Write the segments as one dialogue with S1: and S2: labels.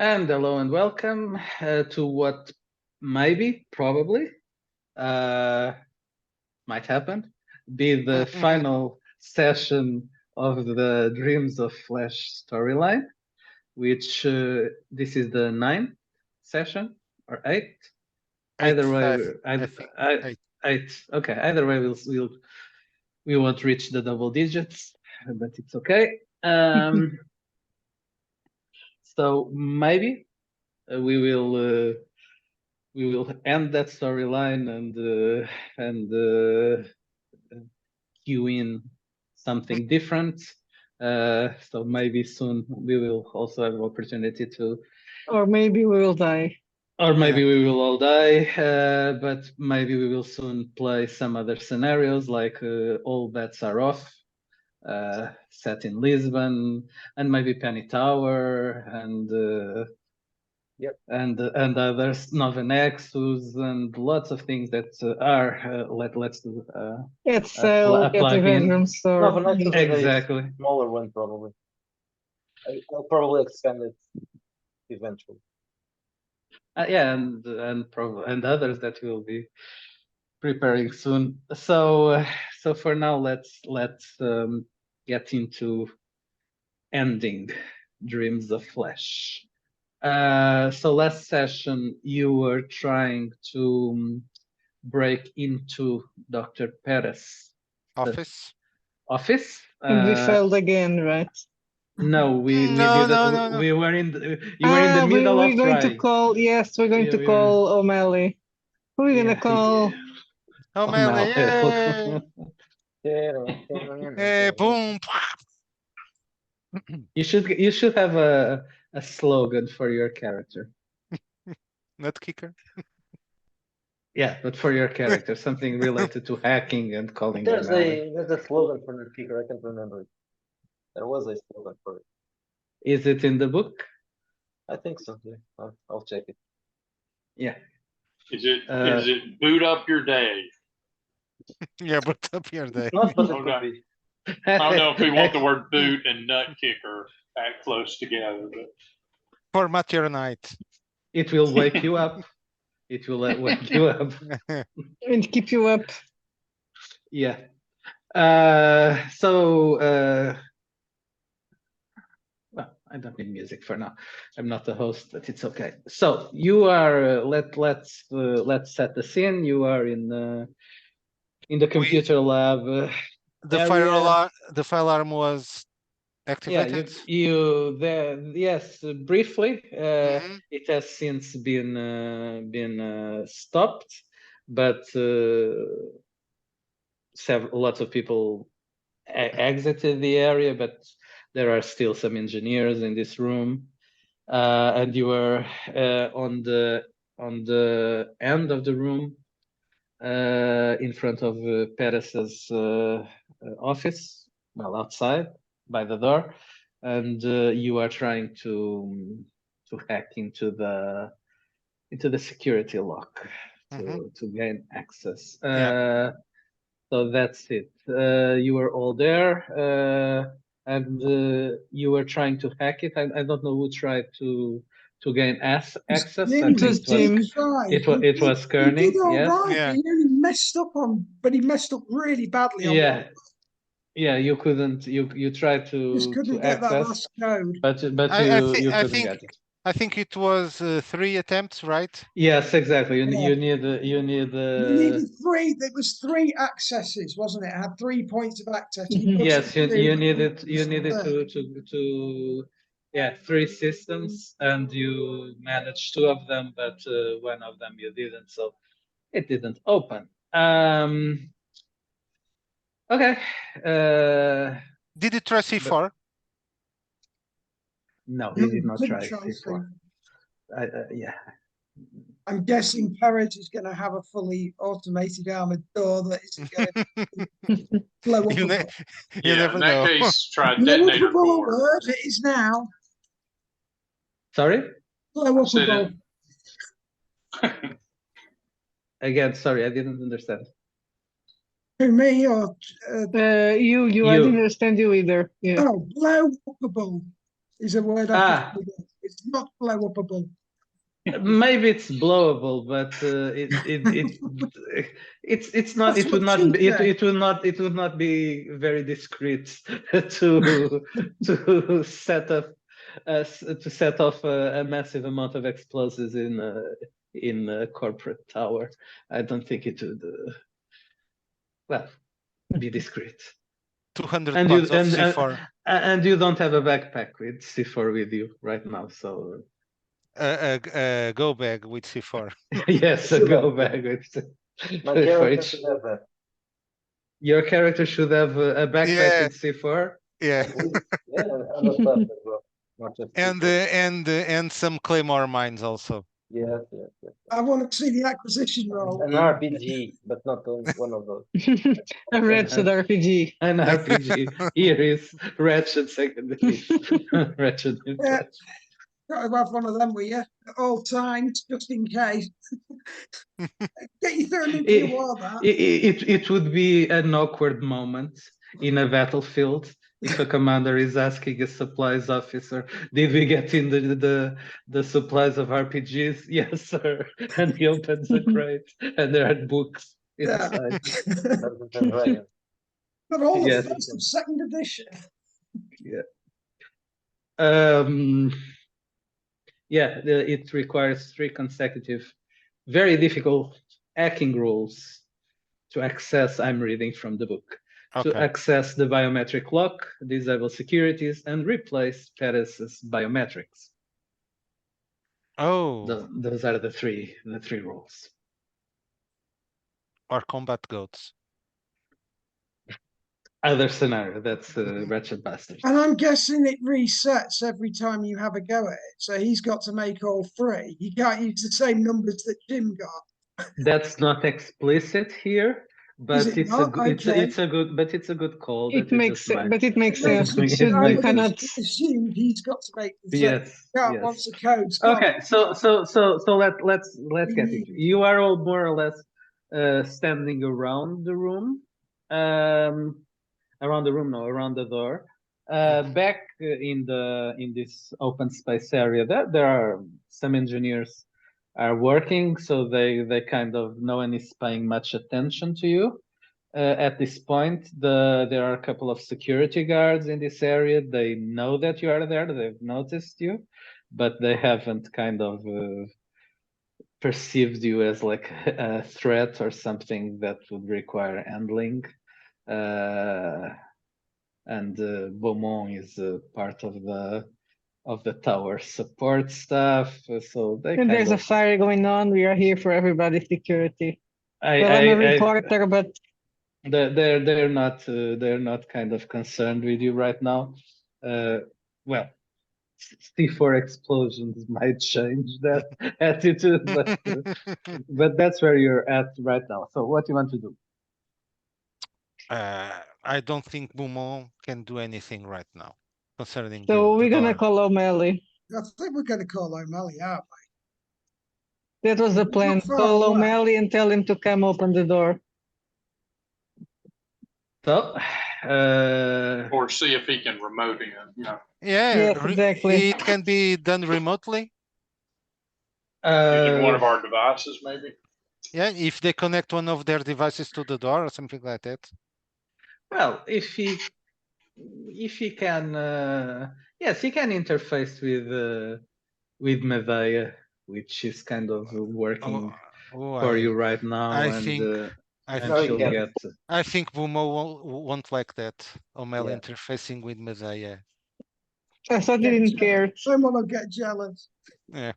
S1: And hello and welcome to what probably uh, might happen, be the final session of the Dreams of Flash storyline, which this is the ninth session or eighth. Either way,
S2: I think eight.
S1: eight. Okay, either way, we won't reach the double digits, but it's okay. So maybe we will end that storyline and cue in something different. So maybe soon we will also have opportunity to,
S3: or maybe we will die.
S1: Or maybe we will all die, but maybe we will soon play some other scenarios like All Bets Are Off, set in Lisbon, and maybe Penny Tower, and
S4: Yep.
S1: and others, Nova Nexus, and lots of things that are let's do.
S3: It's get the bedroom store.
S4: Nova Nexus is
S1: Exactly.
S4: a smaller one, probably. I'll probably expand it eventually.
S1: Yeah, and others that we'll be preparing soon. So for now, let's get into ending Dreams of Flash. So last session you were trying to break into Dr. Perez'
S2: office.
S3: And we failed again, right?
S1: No, we
S2: No,
S1: didn't.
S2: no.
S1: We were in you were in the middle
S3: we're
S1: of
S3: going
S1: trying.
S3: to call. Yes, we're going
S1: Yeah,
S3: to
S1: we
S3: call O'Malley. Who are we gonna call?
S2: O'Malley, hey, boom.
S1: You should have a slogan for your character.
S2: Nut kicker.
S1: Yeah, but for your character, something related to hacking and calling
S4: There's
S1: O'Malley.
S4: a slogan for the kicker. I can't remember it. There was a slogan for it.
S1: Is it in the book?
S4: I think so. Yeah, I'll check it.
S1: Yeah.
S5: Is it boot up your day?
S2: Yeah, but up your day.
S4: Not but it
S5: Okay.
S4: could be.
S5: I don't know if we want the word boot and nut kicker back close together, but
S2: Format your night.
S1: It will wake you up. It will wake you up.
S3: And keep you up.
S1: Yeah. Well, I don't need music for now. I'm not the host, but it's okay. So you are. Let's set the scene. You are in the computer lab.
S2: The
S1: area.
S2: fire alarm was activated.
S1: Yeah, yes, briefly. It has since been stopped, but lots of people exited the area, but there are still some engineers in this room, and you are on the end of the room, in front of Perez's office, well, outside by the door, and you are trying to hack into the security lock to gain access. So that's it. You were all there, and you were trying to hack it. I don't know who tried to gain access.
S3: It was Jim.
S1: It was Kearney.
S6: He did all
S1: yes.
S6: right.
S2: Yeah.
S6: He only messed up but he messed up really badly.
S1: Yeah. You couldn't. You tried to
S6: Just couldn't get that last code.
S1: but you couldn't get it.
S2: I think it was 3 attempts, right?
S1: Yes, exactly. You need
S6: You needed 3. There was 3 accesses, wasn't it? It had 3 points of access.
S1: Yes, you needed to 3 systems, and you managed 2 of them, but one of them you didn't, so it didn't open. Okay.
S2: Did you try C4?
S1: No, he did not try C4. Yeah.
S6: I'm guessing Perez is going to have a fully automated armored door that isn't going to blow up.
S2: You
S5: in
S2: never
S5: that
S2: know.
S5: case, try
S6: Blow up
S5: detonator
S6: a ball,
S5: core.
S6: word. It is now.
S1: Sorry?
S6: Blow up a ball.
S1: Again, sorry, I didn't understand.
S6: Who, me or
S3: you? I didn't understand you either. Yeah.
S6: Oh, blow up a ball is a word. It's not blow upable.
S1: Maybe it's blowable, but it's not.
S6: That's
S1: It would
S6: what
S1: not.
S6: Tim
S1: Be,
S6: said.
S1: it will not. It would not be very discreet to to set off a massive amount of explosives in a corporate tower. I don't think it would. Well, be discreet.
S2: 200
S1: And
S2: pounds
S1: you
S2: of C4.
S1: and you don't have a backpack with C4 with you right now, so
S2: Go bag with C4.
S1: yes, a
S4: Should
S1: go
S4: have.
S1: bag with
S4: My
S1: for
S4: character
S1: each.
S4: should have that.
S1: Your character should have a backpack
S2: Yeah.
S1: with C4.
S2: Yeah.
S4: Yeah, other stuff as well. Not just
S2: And some claymore mines also.
S4: yes, yes, yes.
S6: I want to see the acquisition roll.
S4: An RPG, but not one of those.
S3: A Wretched RPG.
S1: An RPG. Here is Wretched second edition. Wretched new
S6: Yeah.
S1: class.
S6: Got to have one of them with you at all times, just in case. Get you through a nuclear war, that.
S1: It would be an awkward moment in a battlefield if a commander is asking a supplies officer, "Did we get in the supplies of RPGs?" "Yes, sir." And he opens the crate, and there are books
S6: Yeah.
S1: inside.
S4: Dungeons and Dragons.
S6: But all
S1: Yes.
S6: the first and second edition.
S1: Yeah, it requires 3 consecutive, very difficult hacking rules to access. I'm reading from the book. To
S2: Okay.
S1: access the biometric lock, disable securities, and replace Paris's biometrics.
S2: Oh,
S1: Those are the three rules.
S2: or combat goats.
S1: Other scenario, that's Wretched Bastards.
S6: And I'm guessing it resets every time you have a go at it. So he's got to make all 3. You can't use the same numbers that Jim got.
S1: That's not explicit here, but
S6: it
S1: it's a
S6: not?
S1: good,
S6: Okay.
S1: it's a good call.
S3: It
S1: that you
S3: makes
S1: just might-
S3: but it makes
S1: It
S3: sense.
S1: makes-
S3: You
S1: it
S6: I
S1: makes
S3: you
S6: would
S1: sense.
S3: cannot.
S6: assume he's got to make the same.
S1: Yes.
S6: Can't
S1: yes.
S6: once the codes.
S1: Okay,
S6: can't-
S1: so let's get into it. You are all more or less standing around the room, around the door. Back in this open space area, there are some engineers are working, so they kind of no one is paying much attention to you. At this point, there are a couple of security guards in this area. They know that you are there. They've noticed you, but they haven't kind of perceived you as like a threat or something that would require handling. And Beaumont is part of the tower support staff, so they
S3: And
S1: kind
S3: there's a
S1: of.
S3: fire going on. We are here for everybody's security.
S1: I,
S3: Well, I'm a
S1: I,
S3: reporter, but
S1: they're not kind of concerned with you right now. Well, C4 explosions might change that attitude, but that's where you're at right now. So what do you want to do?
S2: I don't think Beaumont can do anything right now concerning
S3: so
S2: the
S3: we're gonna
S2: door.
S3: call O'Malley.
S6: I think we're going to call O'Malley out.
S3: That was the
S6: Not
S3: plan.
S6: far
S3: Call
S6: away.
S3: O'Malley and tell him to come open the door.
S1: So,
S5: Or see if he can remote in, you know,
S2: Yeah,
S3: Yes, exactly.
S2: it can be done remotely.
S5: using one of our devices, maybe.
S2: Yeah, if they connect one of their devices to the door or something like that.
S1: well, if he can, yes, he can interface with Medea, which is kind of working for you right now,
S2: I
S1: and
S2: think
S1: and she'll
S4: can.
S1: get.
S2: I think Beaumont won't like that. O'Malley
S4: Yeah.
S2: interfacing with Medea.
S3: I thought he didn't care.
S6: Someone will get jealous.
S2: Yeah.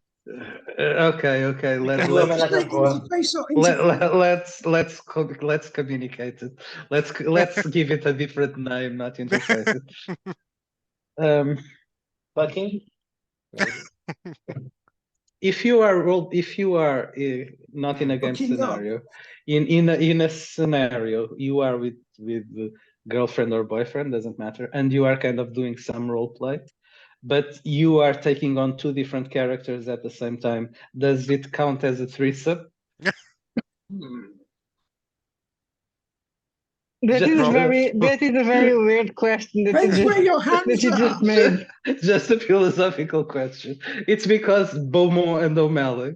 S1: Okay. Let's
S4: Women
S1: let's
S4: are not born.
S6: Interface or interface?
S1: let's communicate it. Let's give it a different name, not interface it.
S4: Fucking.
S1: If you are not in a game
S6: Hooking up.
S1: scenario, in a scenario you are with girlfriend or boyfriend, doesn't matter, and you are kind of doing some role play, but you are taking on 2 different characters at the same time. Does it count as a threesome?
S3: That
S1: Just-
S3: is a
S1: just-
S3: very weird question that
S6: Depends where your
S3: that
S6: hands
S3: you
S6: are.
S3: just made.
S1: Just a philosophical question. It's because Beaumont and O'Malley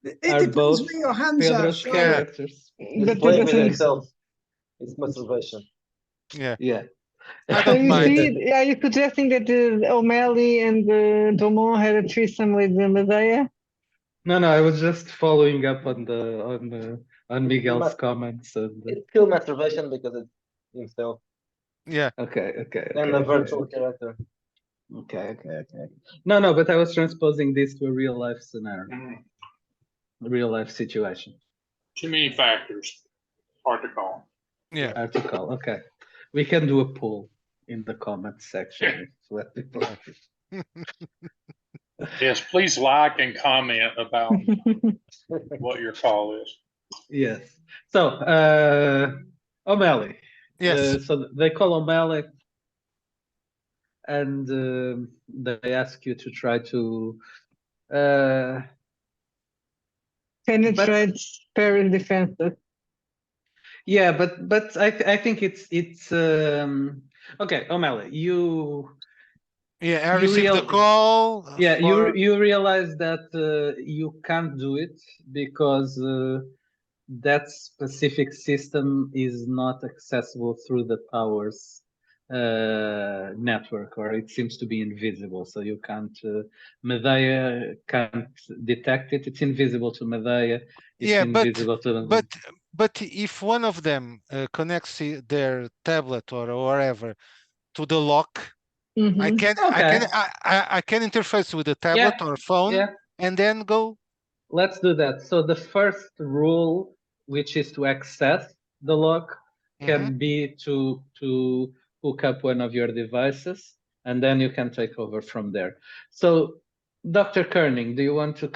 S6: It
S1: are
S6: depends
S1: both
S6: where your hands are.
S1: Pedro's
S6: So
S1: characters.
S4: He's
S3: But
S4: playing
S3: that
S4: with
S3: doesn't.
S4: himself. It's masturbation.
S2: Yeah,
S1: Yeah.
S2: I
S3: So
S2: don't
S3: you
S2: mind.
S3: see, are you suggesting that O'Malley and Dumont had a threesome with Medea?
S1: No, I was just following up on Miguel's
S4: Ma-
S1: comments and
S4: It's still masturbation because it's himself
S2: Yeah,
S1: okay.
S4: and a virtual character.
S1: Okay. No, but I was transposing this to a real life scenario,
S5: Mhm.
S1: a real life situation.
S5: Too many factors. Hard to call.
S2: yeah.
S1: Article. Okay. We can do a poll in the comments section. Let people.
S5: Yes, please like and comment about what your call is.
S1: Yes. So, O'Malley.
S2: Yes.
S1: So they call O'Malley, and they ask you to try to.
S3: Penetrate Paris defenses.
S1: Yeah, but I think it's okay, O'Malley.
S2: Yeah, I
S1: You
S2: received the
S1: real-
S2: call.
S1: Yeah,
S2: for...
S1: you realize that you can't do it because that specific system is not accessible through the tower's network, or it seems to be invisible. So you can't. Medea can't detect it. It's invisible to Medea. It's
S2: Yeah,
S1: invisible to them.
S2: but if one of them connects their tablet or wherever to the lock, I
S3: Mhm.
S2: can
S1: Okay.
S2: I can interface with the tablet or phone
S1: Yeah.
S2: and then go.
S1: Let's do that. So the first rule, which is to access the lock, can be to hook up one of your devices, and then you can take over from there. So, Dr. Kerning, do you want to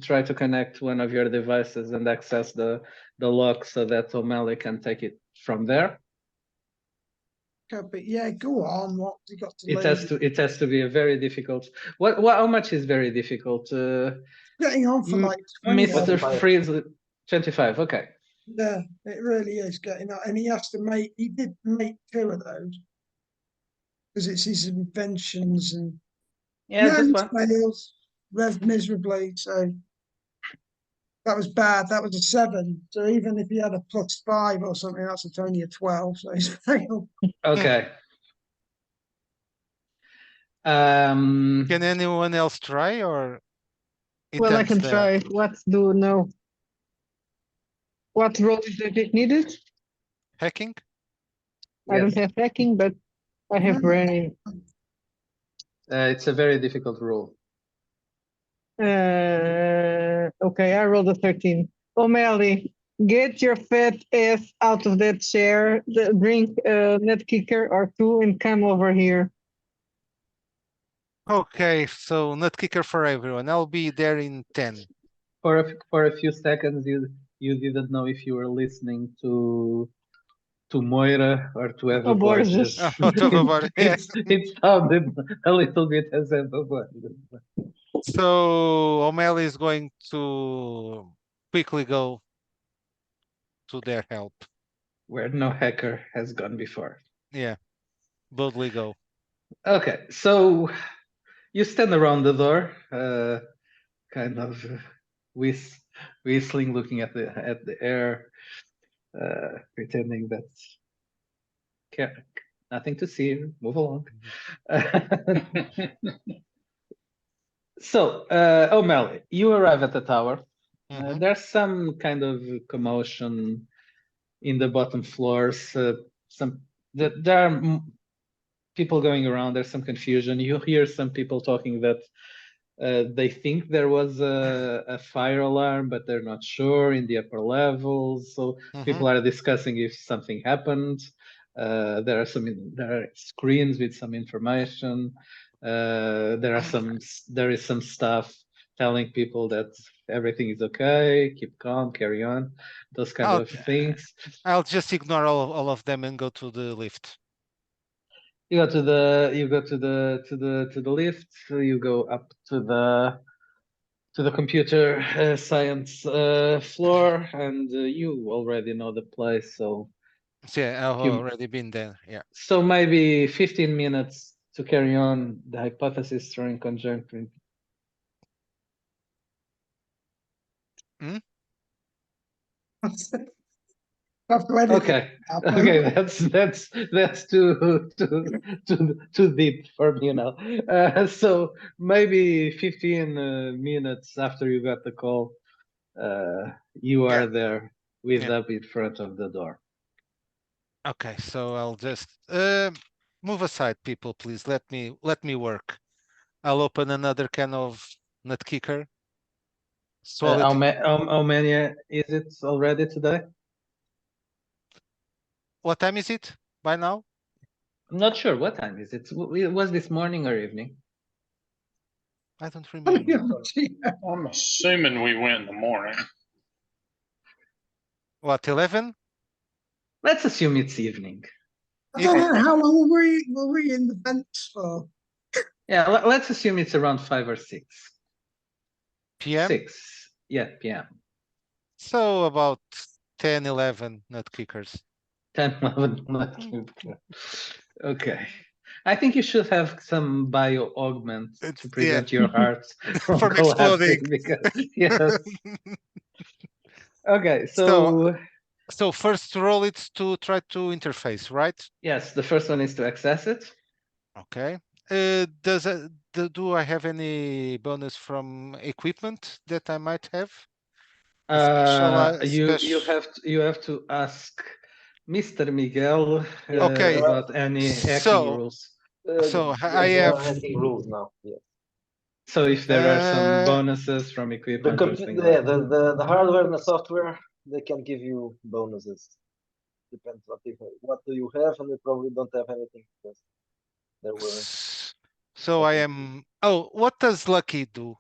S1: try to connect one of your devices and access the lock so that O'Malley can take it from there?
S6: okay, but yeah, go on. What you got to
S1: It has to be a very difficult. How much is very difficult?
S6: Getting on for like 20
S1: Mr.
S6: odd.
S4: 25.
S1: Freeze, 25. Okay.
S6: Yeah, it really is getting on. And he did make two of those. Because it's his inventions and
S1: Yeah, just
S6: he
S1: one.
S6: fails miserably. So that was bad. That was a 7. So even if he had a +5 or something, that's only a 12. So he's failed.
S1: Okay.
S2: Can anyone else try or? it
S3: Well, I
S2: ends
S3: can
S2: there?
S3: try. Let's do no. What role is it needed?
S2: Hacking?
S3: I don't
S1: Yes.
S3: have hacking, but I have brain.
S1: It's a very difficult rule.
S3: Okay, I rolled a 13. O'Malley, get your fat ass out of that chair, drink a net kicker or 2 and come over here.
S2: Okay, so nut kicker for everyone. I'll be there in 10.
S1: For a few seconds, you didn't know if you were listening to Moira or to Eva
S3: Borges.
S1: Borges.
S2: Oh, to Eva Borges, yeah.
S1: It sounded a little bit as Eva Borges.
S2: So O'Malley is going to quickly go to their help.
S1: Where no hacker has gone before.
S2: Yeah, boldly go.
S1: Okay, so you stand around the door, kind of whistling, looking at the air, pretending that nothing to see here. Move along. So, O'Malley, you arrive at the tower. There's some kind of commotion in the bottom floors. There are people going around. There's some confusion. You hear some people talking that they think there was a fire alarm, but they're not sure in the upper levels. So people are discussing if something happened. There are screens with some information. There is some stuff telling people that everything is okay, keep calm, carry on, those kind of things.
S2: I'll just ignore all of them and go to the lift.
S1: You go to the lift. You go up to the computer science floor, and you already know the place, so
S2: Yeah, I've
S1: Few-
S2: already been there. Yeah.
S1: So maybe 15 minutes to carry on the hypothesis drawing conjunct with.
S6: Have to edit it
S1: Okay,
S6: out.
S1: okay, that's too deep for me now. So maybe 15 minutes after you got the call, you are there with
S2: Yeah.
S1: up in front of the door.
S2: Okay, so I'll just move aside, people, please. Let me work. I'll open another can of nut kicker. Swallow
S1: How,
S2: it.
S1: how many is it already today?
S2: What time is it by now?
S1: I'm not sure. What time is it? Was this morning or evening?
S2: I don't remember.
S5: I'm assuming we went in the morning.
S2: What, 11?
S1: Let's assume it's evening.
S6: I don't know how long were we in the vents for?
S1: Yeah, let's assume it's around 5 or 6.
S2: PM?
S1: 6. Yeah, PM.
S2: So about 10, 11 nut kickers.
S1: 10, 11. Okay. I think you should have some bio augment
S2: It's-
S1: to prevent your heart from
S2: From exploding.
S1: collapsing. Because, yes. Okay,
S2: So first roll it's to try to interface, right?
S1: yes, the first one is to access it.
S2: Okay. Do I have any bonus from equipment that I might have?
S1: You have to ask Mr. Miguel
S2: Okay,
S1: about any hacking
S2: so
S1: rules.
S2: So
S4: Yes,
S2: I
S4: there are
S2: have
S4: hacking rules now. Yes.
S1: So if there are some bonuses from
S4: The
S1: equipment or
S4: compu
S1: things
S4: yeah,
S1: like that.
S4: the hardware and the software, they can give you bonuses. Depends what do you have, and you probably don't have anything because there were.
S2: so I am. Oh, what does Lucky do?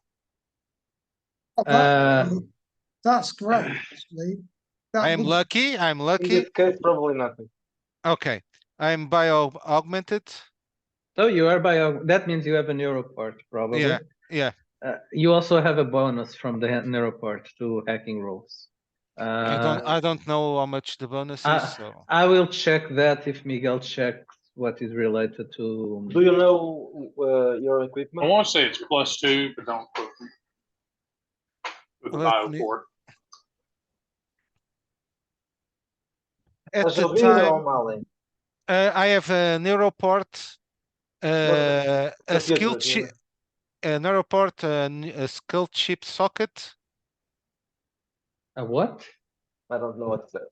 S6: That's great, actually.
S2: I am lucky. I'm
S4: In
S2: lucky.
S4: this case, probably nothing.
S2: Okay, I'm bio augmented.
S1: So you are bio. That means you have a neuroport, probably.
S2: Yeah, yeah.
S1: You also have a bonus from the neuroport to hacking rules.
S2: I don't know how much the bonus is. So
S1: I will check that if Miguel checks what is related to.
S4: Do you know your
S5: I
S4: equipment?
S5: want to say it's +2, but don't quote me. With the
S2: Let me-
S5: bioport.
S2: at
S4: Has
S2: the
S4: your view
S2: time,
S4: on Mali?
S2: I have a neuroport, a skill
S4: Computers,
S2: chip, a neuroport, a skill chip socket.
S1: A what?
S4: I don't know what's that.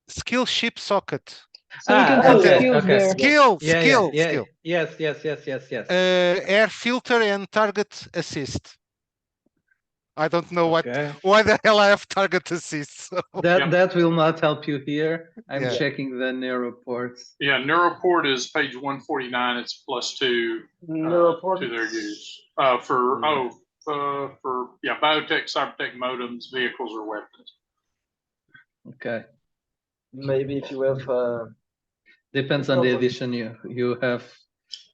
S2: Skill chip socket.
S3: So you can
S1: Ah,
S3: put
S1: okay,
S3: skills
S1: okay.
S3: there.
S2: Skill,
S1: Yeah,
S2: skill,
S1: yeah,
S2: skill.
S1: yes, yes, yes, yes, yes.
S2: Air filter and target assist. I don't know
S1: Okay.
S2: why the hell I have target assist. So.
S1: That will not help you here. I'm
S2: Yeah.
S1: checking the neuroports.
S5: Yeah, Neuroport is page 149. It's +2
S4: Neuroport?
S5: to their use. For biotech, cybertech modems, vehicles, or weapons.
S1: Okay.
S4: Maybe if you have
S1: Depends on the edition you have.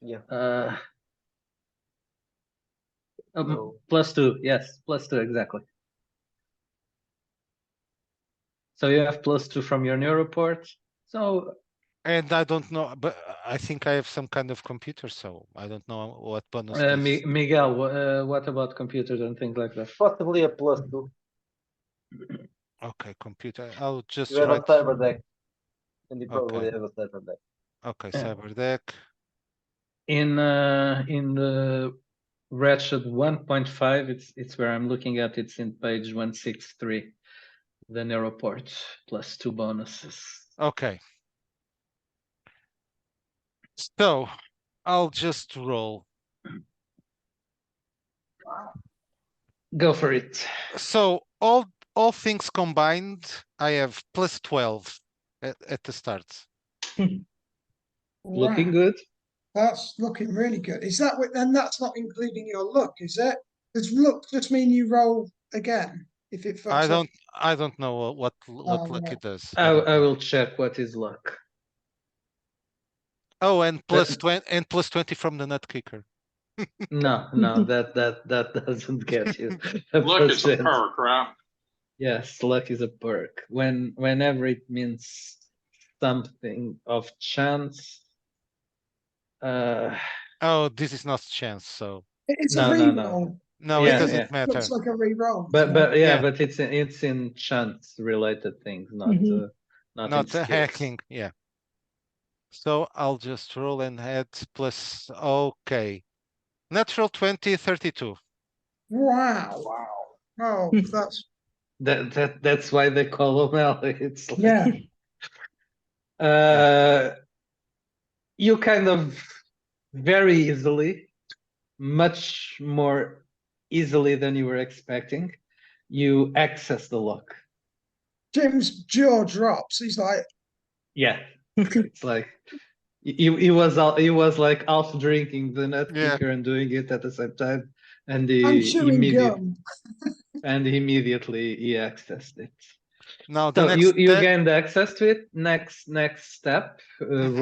S4: yeah.
S1: +2, yes, +2 exactly. So you have +2 from your neuroport. So
S2: And I don't know, but I think I have some kind of computer, so I don't know what bonus.
S1: Miguel, what about computers and things like that?
S4: Possibly a +2.
S2: Okay, computer. I'll just
S4: You have a
S2: write.
S4: cyber deck, and you probably
S2: Okay.
S4: have a cyber deck.
S2: Okay,
S1: Yeah.
S2: cyber deck.
S1: In the Wretched 1.5, it's where I'm looking at. It's in page 163. The neuroport +2 bonuses.
S2: Okay. So I'll just roll.
S1: Go for it.
S2: So all things combined, I have +12 at the start.
S1: Looking
S6: Wow,
S1: good.
S6: that's looking really good. Is that then that's not including your luck, is it? Does luck just mean you roll again if it fucks up?
S2: I don't know what lucky
S6: right.
S2: does.
S1: I will check what is luck.
S2: Oh, and
S1: But-
S2: +20 from the nut kicker.
S1: No, that doesn't get you.
S5: Look, it's a
S1: percent.
S5: perk, right?
S1: Yes, luck is a perk. Whenever it means something of chance.
S2: Oh, this is not chance, so
S6: It's a
S1: No, no, no.
S6: reroll.
S2: no, it
S1: Yeah,
S2: doesn't
S1: yeah.
S2: matter.
S6: Looks like a reroll.
S1: But yeah,
S2: Yeah.
S1: but it's in chance related things, not
S3: Mhm.
S1: not in
S2: Not
S1: skills.
S2: hacking, yeah. So I'll just roll and add plus. Okay, natural 20, 32.
S6: Wow. Oh, that's
S1: That's why they call O'Malley. It's like,
S6: yeah.
S1: you kind of very easily, much more easily than you were expecting, you access the lock.
S6: Jim's jaw drops. He's like,
S1: Yeah, it's like he was like half drinking the nut
S2: Yeah.
S1: kicker and doing it at the same time, and
S6: I'm
S1: he
S6: chewing gum.
S1: immediately he accessed it.
S2: Now the
S1: So
S2: next
S1: you
S2: step.
S1: gained access to it. Next step,
S2: Mhm.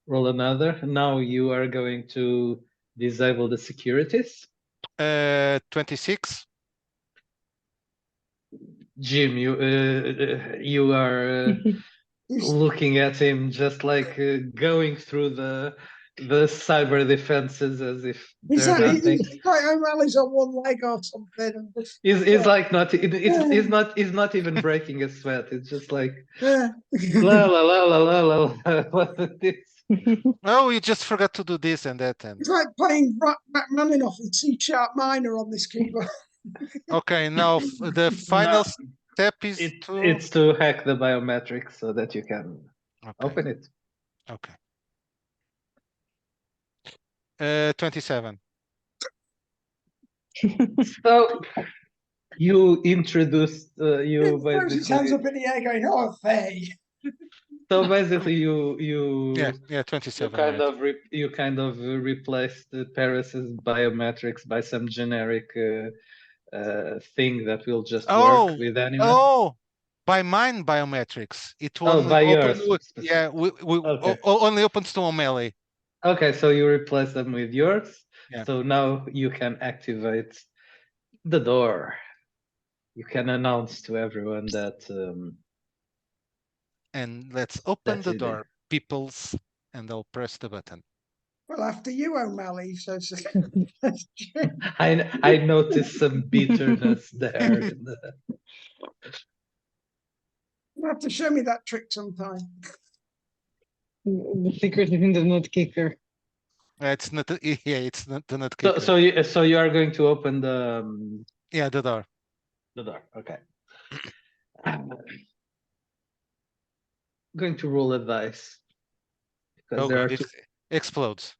S1: roll another. Now you are going to disable the securities.
S2: 26.
S1: Jim, you are
S6: He's,
S1: looking at him just like going through the cyber defenses as if
S6: he's
S1: they're
S6: like,
S1: nothing.
S6: he's like O'Malley's on one leg or something. And just,
S1: It's like not it's not even breaking a sweat. It's just like
S6: yeah.
S1: la la la la la la la. What is this?
S2: Oh, you just forgot to do this and that. And
S6: It's like playing Rachmaninoff with C sharp minor on this keyboard.
S2: okay, now the final step is to.
S1: It's to hack the biometrics so that you can
S2: Okay.
S1: open it.
S2: Okay. 27.
S1: So you introduced you
S6: He throws his hands
S1: basically.
S6: up in the air going, oh, they.
S1: So basically,
S2: Yeah,
S1: you
S2: 27.
S1: kind
S2: Right.
S1: of replaced Paris's biometrics by some generic thing that will just work
S2: Oh,
S1: with anyone.
S2: oh, by mine biometrics. It
S1: Oh,
S2: only
S1: by
S2: open.
S1: yours.
S2: Yeah, we
S1: Okay.
S2: only opens to O'Malley.
S1: Okay, so you replace them with yours.
S2: Yeah.
S1: So now you can activate the door. You can announce to everyone that
S2: And let's open
S1: that
S2: the
S1: you did.
S2: door, peoples, and I'll press the button.
S6: Well, after you, O'Malley, says.
S1: I noticed some bitterness there.
S6: You have to show me that trick sometime.
S3: The secret is in the nut kicker.
S2: It's not. Yeah, it's not the nut
S1: So
S2: kicker.
S1: so you are going to open
S2: Yeah, the door.
S1: the door. Okay. I'm going to roll a dice because
S2: Oh
S1: there are
S2: God,
S1: two.
S2: it explodes.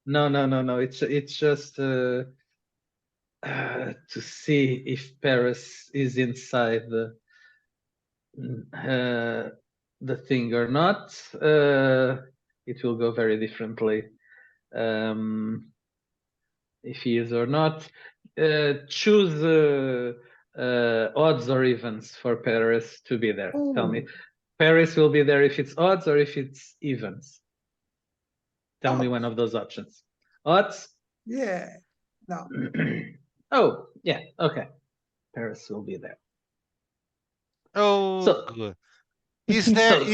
S1: No. It's just to see if Paris is inside the thing or not. It will go very differently. If he is or not. Choose odds or evens for Paris to be there. Tell me, Paris will be there if it's odds or if it's evens. Tell me
S6: Odds.
S1: one of those options. Odds?
S6: Yeah. No.
S1: Oh, yeah, okay. Paris will be there.
S2: Oh,
S1: So-
S2: good. Is there
S1: So-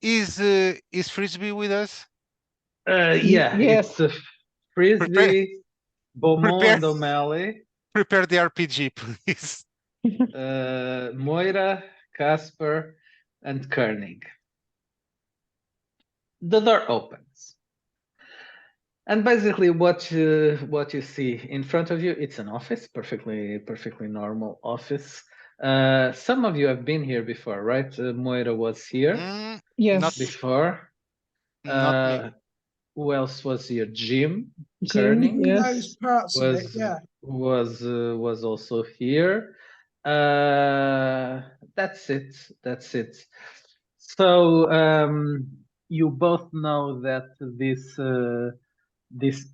S2: is Frisbee with us?
S1: Yeah,
S3: Yes.
S1: it's Frisbee, Beaumont,
S2: Prepare-
S1: and O'Malley,
S2: Prepare the RPG, please.
S1: Moira, Casper, and Koenig. The door opens. And basically what you see in front of you, it's an office, perfectly normal office. Some of you have been here before, right? Moira was here
S2: Mm,
S3: Yes.
S2: Not
S1: before.
S2: not me.
S1: Who else was here? Jim
S3: Jim,
S1: Kearney
S3: yes.
S6: Those parts of it, yeah.
S1: was also here. That's it. So you both know that this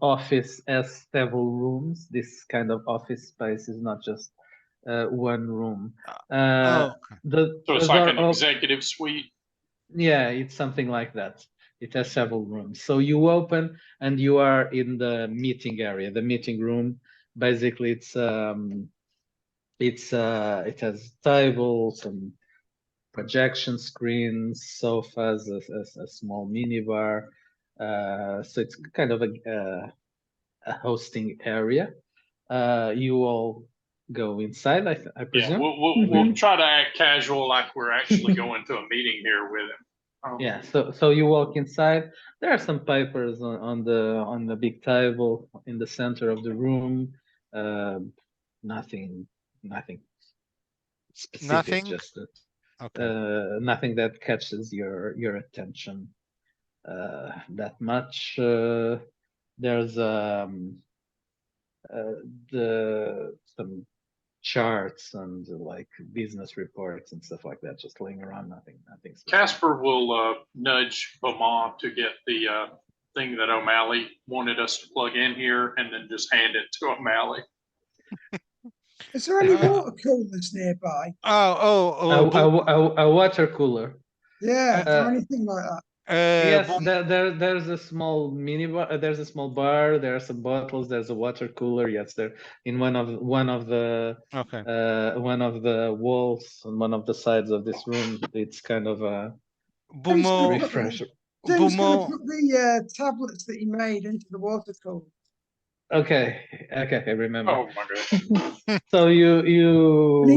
S1: office has several rooms. This kind of office space is not just one room.
S2: Oh,
S5: So it's
S1: the
S5: like
S1: door
S5: an executive suite.
S1: Yeah, it's something like that. It has several rooms. So you open and you are in the meeting area, the meeting room. Basically, it has tables and projection screens, sofas, a small minibar. So it's kind of a hosting area. You all go inside, I
S5: Yeah,
S1: presume.
S5: we'll try to act casual, like we're actually going to a meeting here with him.
S1: Yeah. So you walk inside. There are some papers on the big table in the center of the room. Nothing specific.
S2: Nothing?
S1: Just
S2: Okay.
S1: nothing that catches your attention that much. There's some charts and like business reports and stuff like that just laying around. Nothing specific.
S5: Casper will nudge Beaumont to get the thing that O'Malley wanted us to plug in here, and then just hand it to O'Malley.
S6: Is there any water coolers nearby?
S1: A water cooler.
S6: Yeah, or anything like that.
S1: Yes, there's a small minibar. There's a small bar. There are some bottles. There's a water cooler. Yes, there in one of the one of the walls on one of the sides of this room. It's kind of a refresher.
S6: James gonna put the tablets that he made into the water cooler.
S1: Okay, I remember.
S5: Oh my god!
S1: So you.
S6: And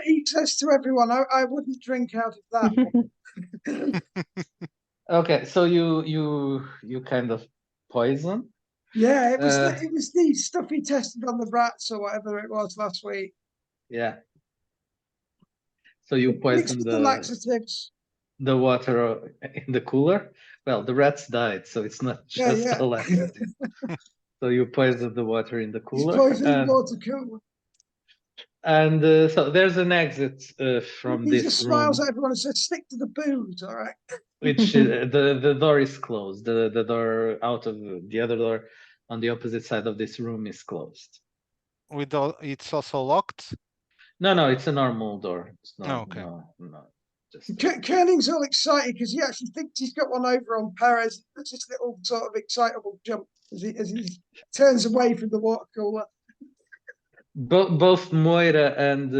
S6: he says to everyone, "I wouldn't drink out of that."
S1: Okay, so you kind of poison.
S6: Yeah, it was the stuff he tested on the rats or whatever it was last week.
S1: Yeah. So you poison
S6: the laxatives.
S1: The water in the cooler. Well, the rats died, so it's not just a laxative. So you poison the water in the cooler.
S6: He's poisoning water cooler.
S1: And so there's an exit from this room. He
S6: just smiles at everyone and says, "Stick to the booze, all right."
S1: Which the door is closed. The door out of the other door on the opposite side of this room is closed.
S2: It's also locked?
S1: No, it's a normal door. It's not.
S2: Okay.
S1: No.
S6: Koenig's all excited because he actually thinks he's got one over on Perez. It's this little sort of excitable jump as he turns away from the water cooler.
S1: Both Moira and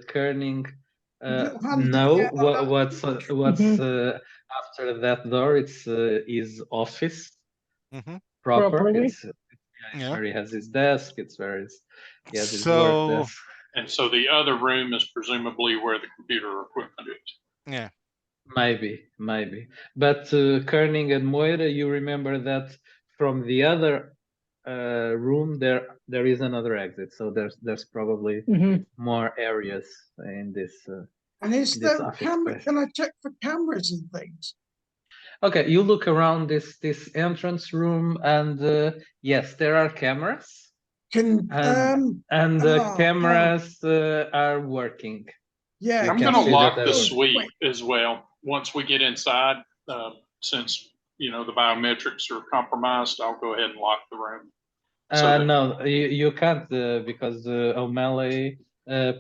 S1: Koenig know what's after that door. It's his office proper. It's where he has his desk. It's where he has his work desk.
S5: And so the other room is presumably where the computer equipment is.
S2: Yeah.
S1: Maybe. But Koenig and Moira, you remember that from the other room there is another exit. So there's probably more areas in this.
S6: And is there camera? Can I check for cameras and things?
S1: Okay, you look around this entrance room, and yes, there are cameras. The cameras are working.
S6: Yeah,
S5: I'm going to lock the suite as well once we get inside. Since the biometrics are compromised, I'll go ahead and lock the room.
S1: No, you can't because O'Malley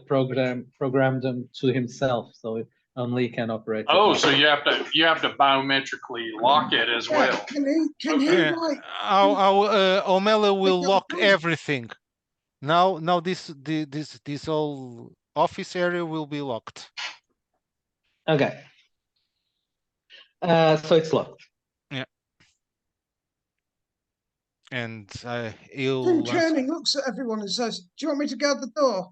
S1: programmed them to himself, so only can operate.
S5: Oh, so you have to biometrically lock it as well.
S6: Can he
S2: O'Malley will lock everything. Now this whole office area will be locked.
S1: Okay. So it's locked.
S2: Yeah. And
S6: Tim Koenig looks at everyone and says, "Do you want me to guard the door?"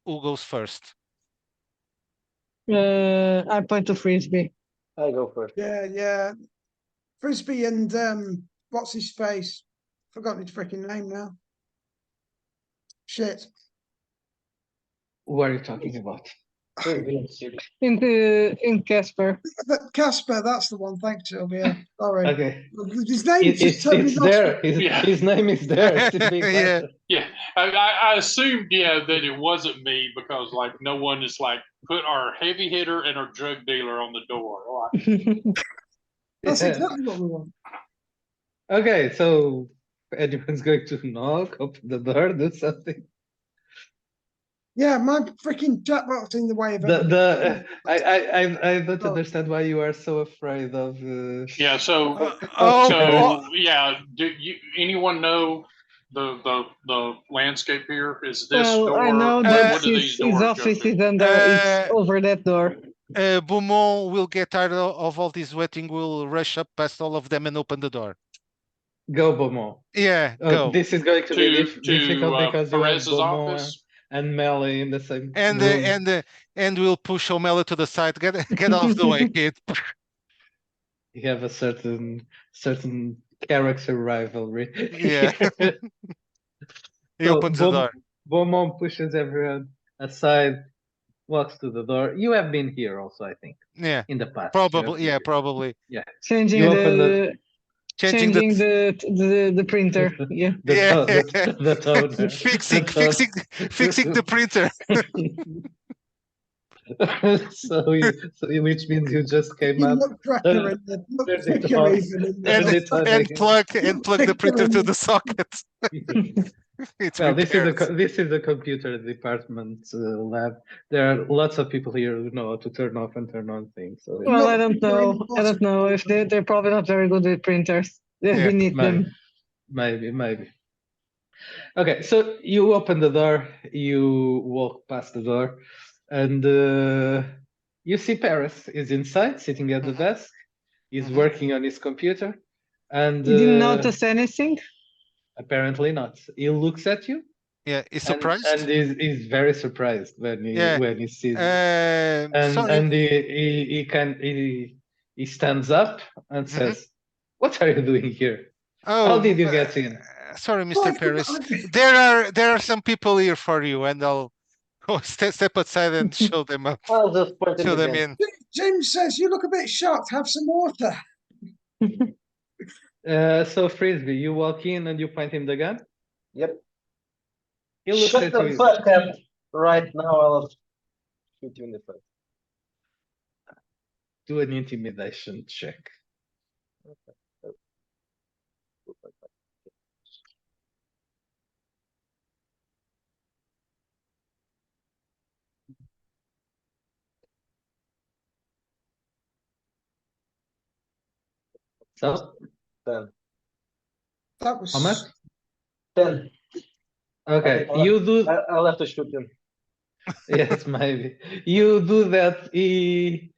S2: Who goes first?
S3: I point to Frisbee.
S4: I go first.
S6: Yeah. Frisbee and what's his face? Forgotten his freaking name now. Shit.
S1: What are you talking about?
S3: In Casper.
S6: Casper, that's the one. Thanks, Sylvia. Sorry.
S1: Okay.
S6: His name is just totally
S1: there. His name is there.
S5: Yeah. I assumed that it wasn't me because no one is put our heavy hitter and our drug dealer on the door.
S6: That's exactly what we want.
S1: Okay, so anyone's going to knock, open the door, do something.
S6: Yeah, my freaking chatbot's in the way of
S1: it. I don't understand why you are so afraid of.
S5: Yeah. So yeah. Do anyone know the landscape here? Is this
S3: Well,
S5: door?
S3: I know
S5: what
S3: that
S5: do these
S3: his
S5: doors go
S3: office
S5: to?
S3: is under, it's over that door.
S2: Beaumont will get tired of all this waiting, will rush up past all of them and open the door.
S1: Go, Beaumont.
S2: Yeah, go.
S1: This is going to be difficult
S5: to
S1: because you have
S5: Perez's
S1: Beaumont
S5: office.
S1: and Melly in the same
S2: And
S1: room.
S2: and we'll push O'Malley to the side. Get out of the way, kid.
S1: You have a certain character rivalry.
S2: Yeah. He
S1: So
S2: opens the door.
S1: Beaumont pushes everyone aside, walks to the door. You have been here also, I think,
S2: Yeah,
S1: in the past.
S2: probably. Yeah, probably.
S1: Yeah.
S3: Changing
S1: You open
S2: Changing
S3: the printer. Yeah.
S1: the toner.
S2: fixing the printer.
S1: so which means you just came
S6: You
S1: up.
S6: look cracker in there. Look
S1: Turn it
S6: thicker
S1: off.
S6: even in
S1: Turn
S6: there.
S1: it on
S2: and
S1: again.
S2: plug the printer to the socket. It's
S1: Well,
S2: repairs.
S1: this is the computer department lab. There are lots of people here who know how to turn off and turn on things. So
S3: Well, I
S6: Look
S3: don't
S6: thicker in
S3: know.
S6: the
S3: I don't know if they're probably not very good with printers. They're
S2: Yeah,
S3: beneath them.
S1: maybe. Okay, so you open the door, you walk past the door, and you see Paris is inside, sitting at the
S2: Mhm.
S1: desk. He's
S2: Mhm.
S1: working on his computer, and
S3: You didn't notice anything?
S1: apparently not. He looks at you,
S2: Yeah, is
S1: and
S2: surprised.
S1: he's very surprised when
S2: Yeah.
S1: he sees you.
S2: Sorry.
S1: And he stands up and
S2: Mhm.
S1: says, "What are you doing here?
S2: Oh,
S1: How did you get in?"
S2: Sorry,
S6: Oh,
S2: Mr.
S6: I
S2: Paris.
S6: forgot.
S2: There are some people here for you, and I'll go step aside and show them up.
S4: I'll just point him
S2: Show them
S4: again.
S2: in.
S6: Jim says you look a bit shocked. Have some water.
S1: So Frisbee, you walk in and you point him the gun.
S4: Yep.
S1: He looks
S4: Shut
S1: at
S4: the
S1: you.
S4: fuck up right now. I'll shoot you in the face.
S1: Do an intimidation check. So
S4: 10.
S6: That was
S1: how much?
S4: 10.
S1: Okay,
S4: I'll,
S1: you do.
S4: I'll have to shoot him.
S1: Yes, maybe you do that. He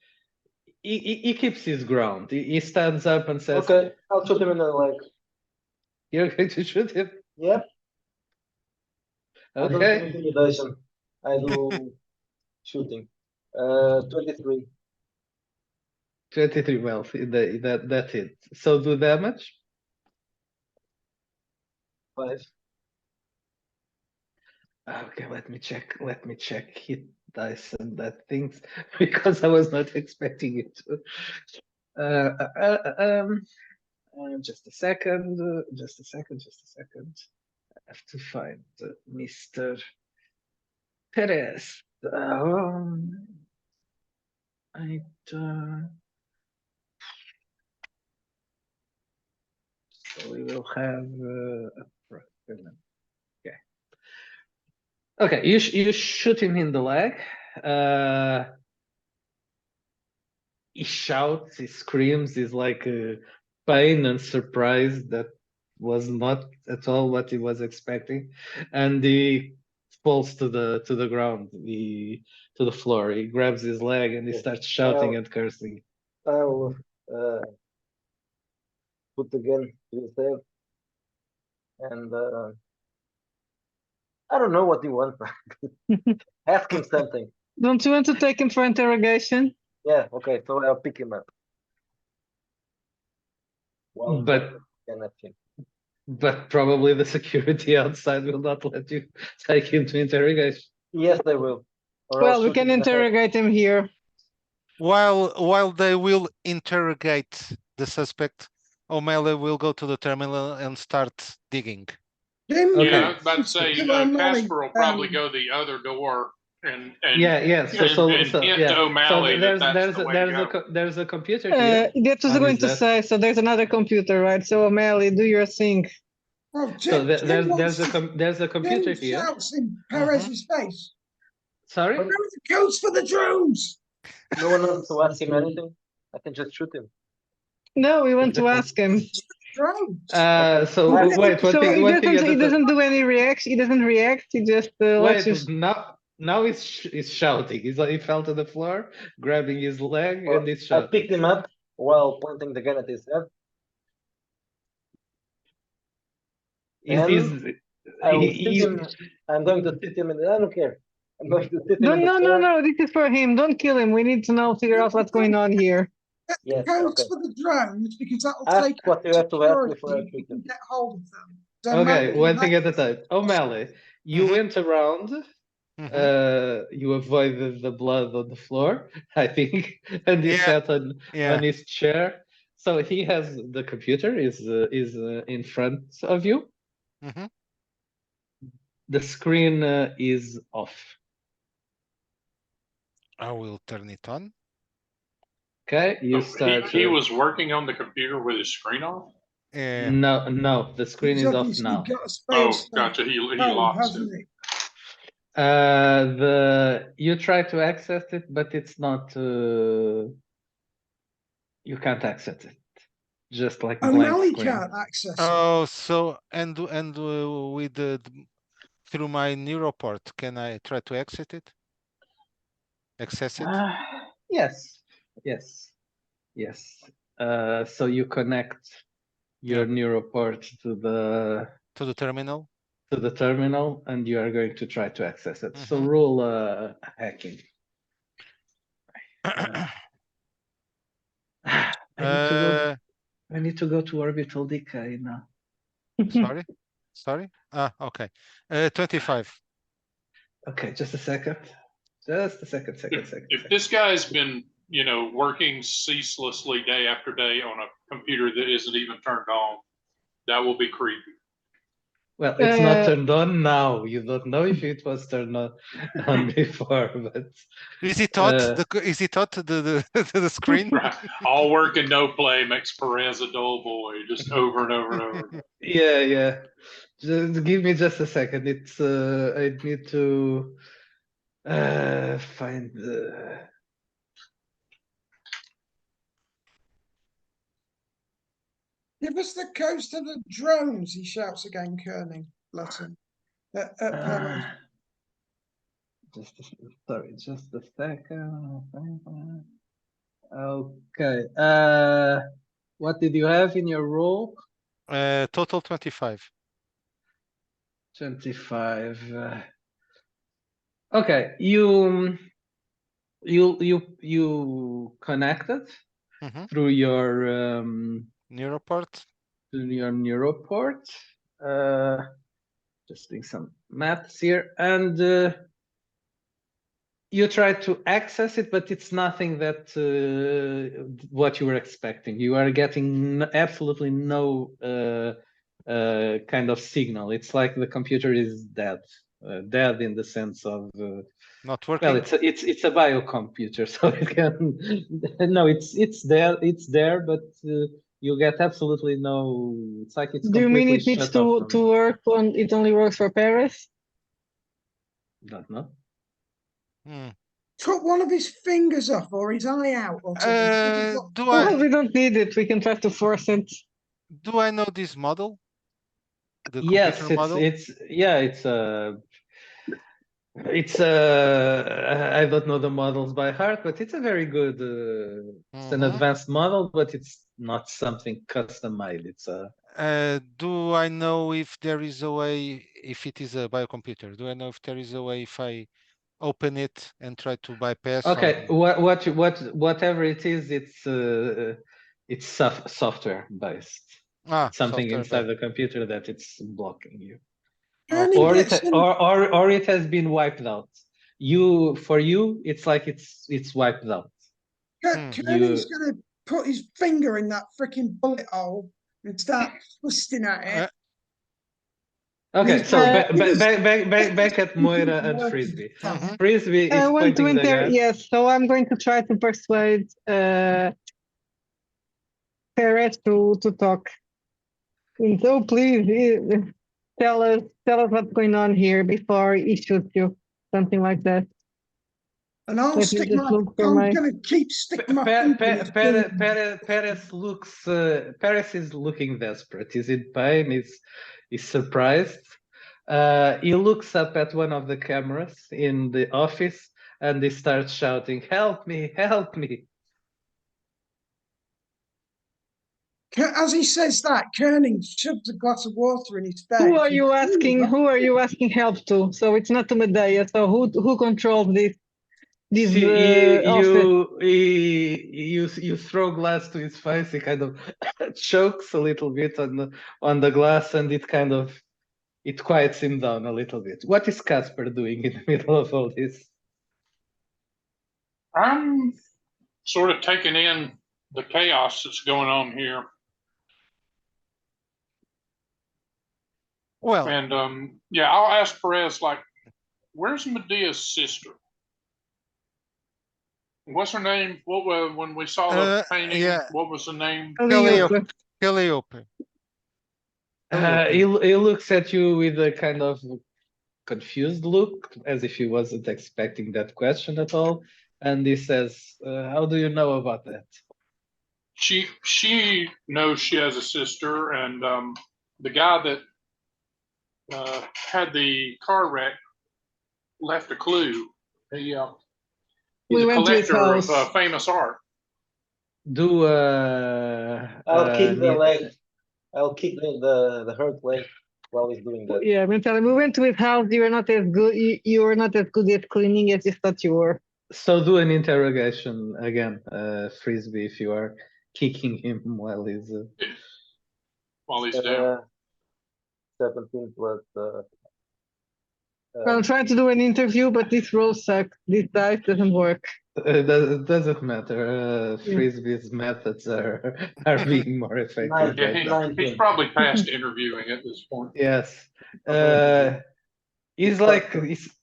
S1: keeps his ground. He stands up and says,
S4: Okay, I'll shoot him in the leg.
S1: "You're going to shoot him."
S4: Yep. I don't do
S1: Okay.
S4: intimidation. I do shooting. 23.
S1: 23. Well, that's it. So do damage.
S4: 5.
S1: Okay, let me check. Hit dice and that things because I was not expecting it to. Just a second. Just a second. I have to find Mr. Perez. I so we will have okay. Okay, you shoot him in the leg. He shouts, he screams, he's like pain and surprise that was not at all what he was expecting, and he falls to the ground, to the floor. He grabs his leg and he starts shouting and cursing.
S4: I'll put the gun to his head. And I don't know what you want. Ask him something.
S3: Don't you want to take him for interrogation?
S4: Yeah, okay, so I'll pick him up. Well,
S1: but probably the security outside will not let you take him to interrogation.
S4: Yes, they will.
S3: Well, we can interrogate him here.
S2: While they will interrogate the suspect, O'Malley will go to the terminal and start digging.
S6: Jim,
S1: Okay.
S5: Yeah, I was about to say Casper will probably go the other door and
S1: yeah. So
S5: hint to O'Malley
S1: there's a computer here.
S3: That was
S1: on
S3: going
S1: his
S3: to
S1: desk.
S3: say. So there's another computer, right? So O'Malley, do your thing.
S6: Oh,
S1: So
S6: Jim,
S1: there's a computer
S6: Jim
S1: here.
S6: shouts in Perez's face.
S1: Sorry.
S6: Where are the codes for the drones?
S4: No one wants to ask him anything. I can just shoot him.
S3: No, we want to ask him.
S6: drones.
S1: So
S4: Well,
S1: wait,
S3: So he
S1: one thing
S3: doesn't.
S1: at
S3: He
S1: a time.
S3: doesn't do any reaction. He doesn't react. He just lets
S1: Wait,
S3: you.
S1: now he's shouting. He fell to the floor, grabbing his leg,
S4: Well,
S1: and he's
S4: I
S1: shouting.
S4: picked him up while pointing the gun at his head,
S1: He's,
S4: and I will sit
S1: he-
S4: him. I'm going to sit him in the. I don't care. I'm going to sit him
S3: No,
S4: in the
S3: no, no,
S4: chair.
S3: no. This is for him. Don't kill him. We need to know, figure out what's going on here.
S6: Get the
S4: Yes,
S6: codes
S4: okay.
S6: for the drones because that'll
S4: Ask
S6: take
S4: what you have to ask
S6: security
S4: before I
S6: if you
S4: shoot
S6: can
S4: him.
S6: get hold of them. So
S1: Okay,
S6: maybe
S1: one thing
S6: that-
S1: at a time. O'Malley, you
S2: Mhm.
S1: went around.
S2: Mhm.
S1: You avoided the blood on the floor, I think, and you
S2: Yeah,
S1: sat on
S2: yeah.
S1: his chair. So he has the computer is in front of you.
S2: Mhm.
S1: The screen is off.
S2: I will turn it on.
S1: Okay, you
S5: So
S1: start.
S5: he was working on the computer with his screen off.
S2: Yeah.
S1: No, the screen
S6: he's
S1: is off
S6: obviously
S1: now.
S6: got a
S5: Oh,
S6: space
S5: gotcha. He
S6: code,
S5: locks it.
S6: hasn't he?
S1: You try to access it, but it's not. You can't access it. Just like blank
S6: O'Malley
S1: screen.
S6: can't access it.
S2: Oh, so and with through my neuroport, can I try to exit it? Access it
S1: Yes, yes, yes. So you connect your neuroport to
S2: to the terminal.
S1: the terminal, and you are going to try to access it. So
S2: Mhm.
S1: roll hacking. I need to go to orbital decay now.
S2: Sorry, sorry. Okay. 25.
S1: Okay, just a second. Just a second.
S5: If this guy's been, working ceaselessly day after day on a computer that isn't even turned on, that will be creepy.
S1: Well, it's not turned on now. You don't know if it was turned on before, but
S2: Is he taught the screen?
S5: Right. All work and no play makes Perez a dull boy, just over and over and over.
S1: yeah. Just give me just a second. It's I need to find the.
S6: Give us the codes to the drones, he shouts again, kerning. Bless him. Perez.
S1: Sorry, just a second. Okay. What did you have in your roll?
S2: Total 25.
S1: 25. Okay, you connected
S2: Mhm.
S1: through your
S2: Neuroport.
S1: neuroport. Just doing some maths here, and you try to access it, but it's nothing that what you were expecting. You are getting absolutely no kind of signal. It's like the computer is dead, dead in the sense of
S2: Not working.
S1: well, it's a biocomputer, so it can no, it's there, but you get absolutely no. It's like it's
S3: Do you mean
S1: completely
S3: it needs
S1: shut off.
S3: to work on? It only works for Paris.
S1: Don't know.
S2: Hmm.
S6: Cut one of his fingers off or his eye out or something.
S2: Do
S3: Well,
S2: I
S3: we don't need it. We can try to force it.
S2: know this model? The
S1: Yes,
S2: computer model?
S1: it's I don't know the models by heart, but it's a very good it's an
S2: Mhm.
S1: advanced model, but it's not something custom made. It's a
S2: Do I know if there is a way, if it is a biocomputer? Do I know if there is a way if I open it and try to bypass?
S1: okay. Whatever it is, it's software based. It's something
S2: Software
S1: inside
S2: based.
S1: the computer that it's blocking you.
S6: Kerning
S1: Or
S6: gets
S1: it
S6: him,
S1: or it has been wiped out. For you, it's like it's wiped out.
S6: Kerning's gonna put his finger in that freaking bullet hole and start twisting at it.
S1: Okay,
S6: He's
S1: so
S6: like,
S1: back at Moira and Frisbee.
S2: Mhm.
S1: Frisbee
S3: I
S1: is
S3: want to
S1: pointing the
S3: enter.
S1: gun.
S3: Yes, so I'm going to try to persuade Perez to talk. And so please tell us what's going on here before he shoots you, something like that.
S6: And I'll
S3: Let me
S6: stick
S3: just
S6: my.
S3: look for
S6: I'm
S3: my.
S6: going to keep sticking my finger in his food.
S1: Paris is looking desperate. Is in pain. Is surprised. He looks up at one of the cameras in the office and he starts shouting, "Help me! Help me!"
S6: As he says that, Kerning shoves a glass of water in his face.
S3: Who are you asking? Who are you asking help to? So it's not to Medea. So who controls this? This office.
S1: You throw glass to his face. He kind of chokes a little bit on the glass, and it quiets him down a little bit. What is Casper doing in the middle of all this?
S5: I'm sort of taking in the chaos that's going on here.
S2: Well,
S5: And yeah, I'll ask Perez, like, where's Medea's sister? What's her name? What was when we saw the painting?
S2: yeah.
S5: What was the name?
S2: Calliope. Calliope.
S1: He looks at you with a kind of confused look, as if he wasn't expecting that question at all, and he says, "How do you know about that?"
S5: She knows she has a sister, and the guy that had the car wreck left a clue. He's
S3: We
S5: a
S3: went to his
S5: collector of
S3: house.
S5: famous art.
S1: Do
S4: I'll kick the leg. I'll kick the hurt leg while he's doing that.
S3: Yeah, I'm gonna tell him we went to his house. You were not as good. You were not as good at cleaning as you thought you were.
S1: So do an interrogation again, Frisbee, if you are kicking him while he's.
S5: Down.
S4: 17 plus.
S3: I'm trying to do an interview, but this roll sucks. This dice doesn't work.
S1: It doesn't matter. Frisbee's methods are being more effective.
S5: Yeah, he's probably past interviewing at this point.
S1: Yes. He's like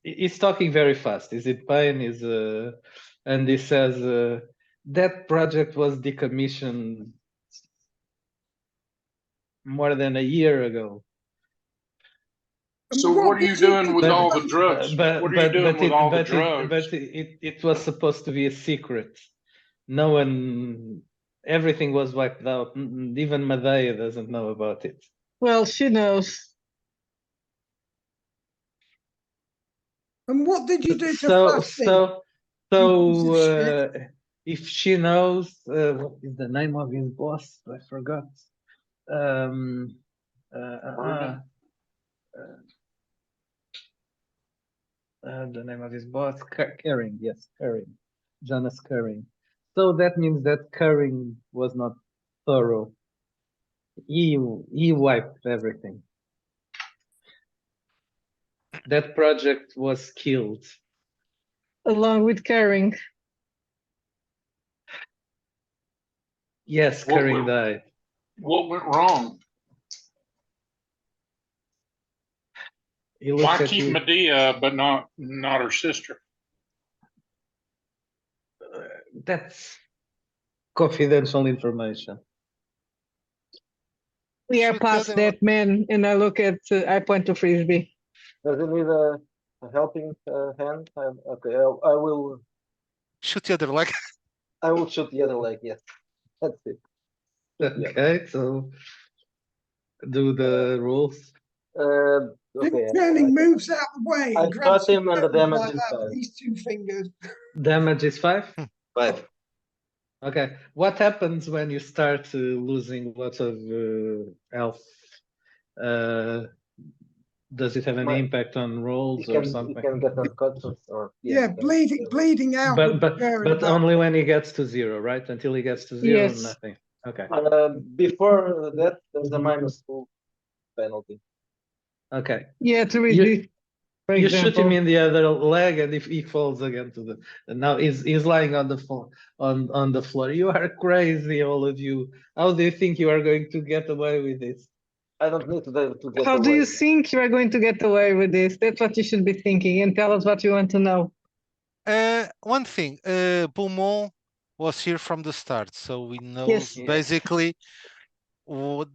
S1: he's talking very fast. Is it pain? And he says that project was decommissioned more than a year ago.
S5: So what are you doing with all the drugs? What are you doing with all the drugs?
S1: But it was supposed to be a secret. No one, everything was wiped out. Even Medea doesn't know about it.
S3: Well, she knows.
S6: And what did you do to
S1: if she knows, what is the name of his boss? I forgot. The name of his boss, Caring. Yes, Caring. Jonas Caring. So that means that Caring was not thorough. He wiped everything. That project was killed.
S3: Along with Caring.
S1: Yes, Caring died.
S5: What went wrong? Why keep Medea but not her sister?
S1: That's confidential information.
S3: We are past that, man. And I look at, I point to Frisbee.
S4: Does he need a helping hand? Okay, I will
S2: shoot the other leg.
S4: I will shoot the other leg. Yes, that's it.
S1: Okay, so do the rules.
S4: Okay.
S6: Turning moves out the way.
S4: I shot him and the damage
S6: like
S4: is 5.
S6: These 2 fingers.
S1: Damage is 5?
S4: 5.
S1: Okay. What happens when you start losing lots of health? Does it have any impact on rolls or something?
S4: You can get unconscious or
S6: bleeding out.
S1: But only when he gets to 0, right? Until he gets to 0,
S3: yes.
S1: Nothing. Okay.
S4: Before that, there's a -2 penalty.
S1: Okay.
S3: Yeah, to resist.
S1: You shoot him in the other leg, and if he falls again to now he's lying on the floor. On the floor. You are crazy, all of you. How do you think you are going to get away with this?
S4: I don't need to get
S3: How
S4: away.
S3: do you think you are going to get away with this? That's what you should be thinking, and tell us what you want to know.
S2: One thing, Beaumont was here from the start, so we know basically what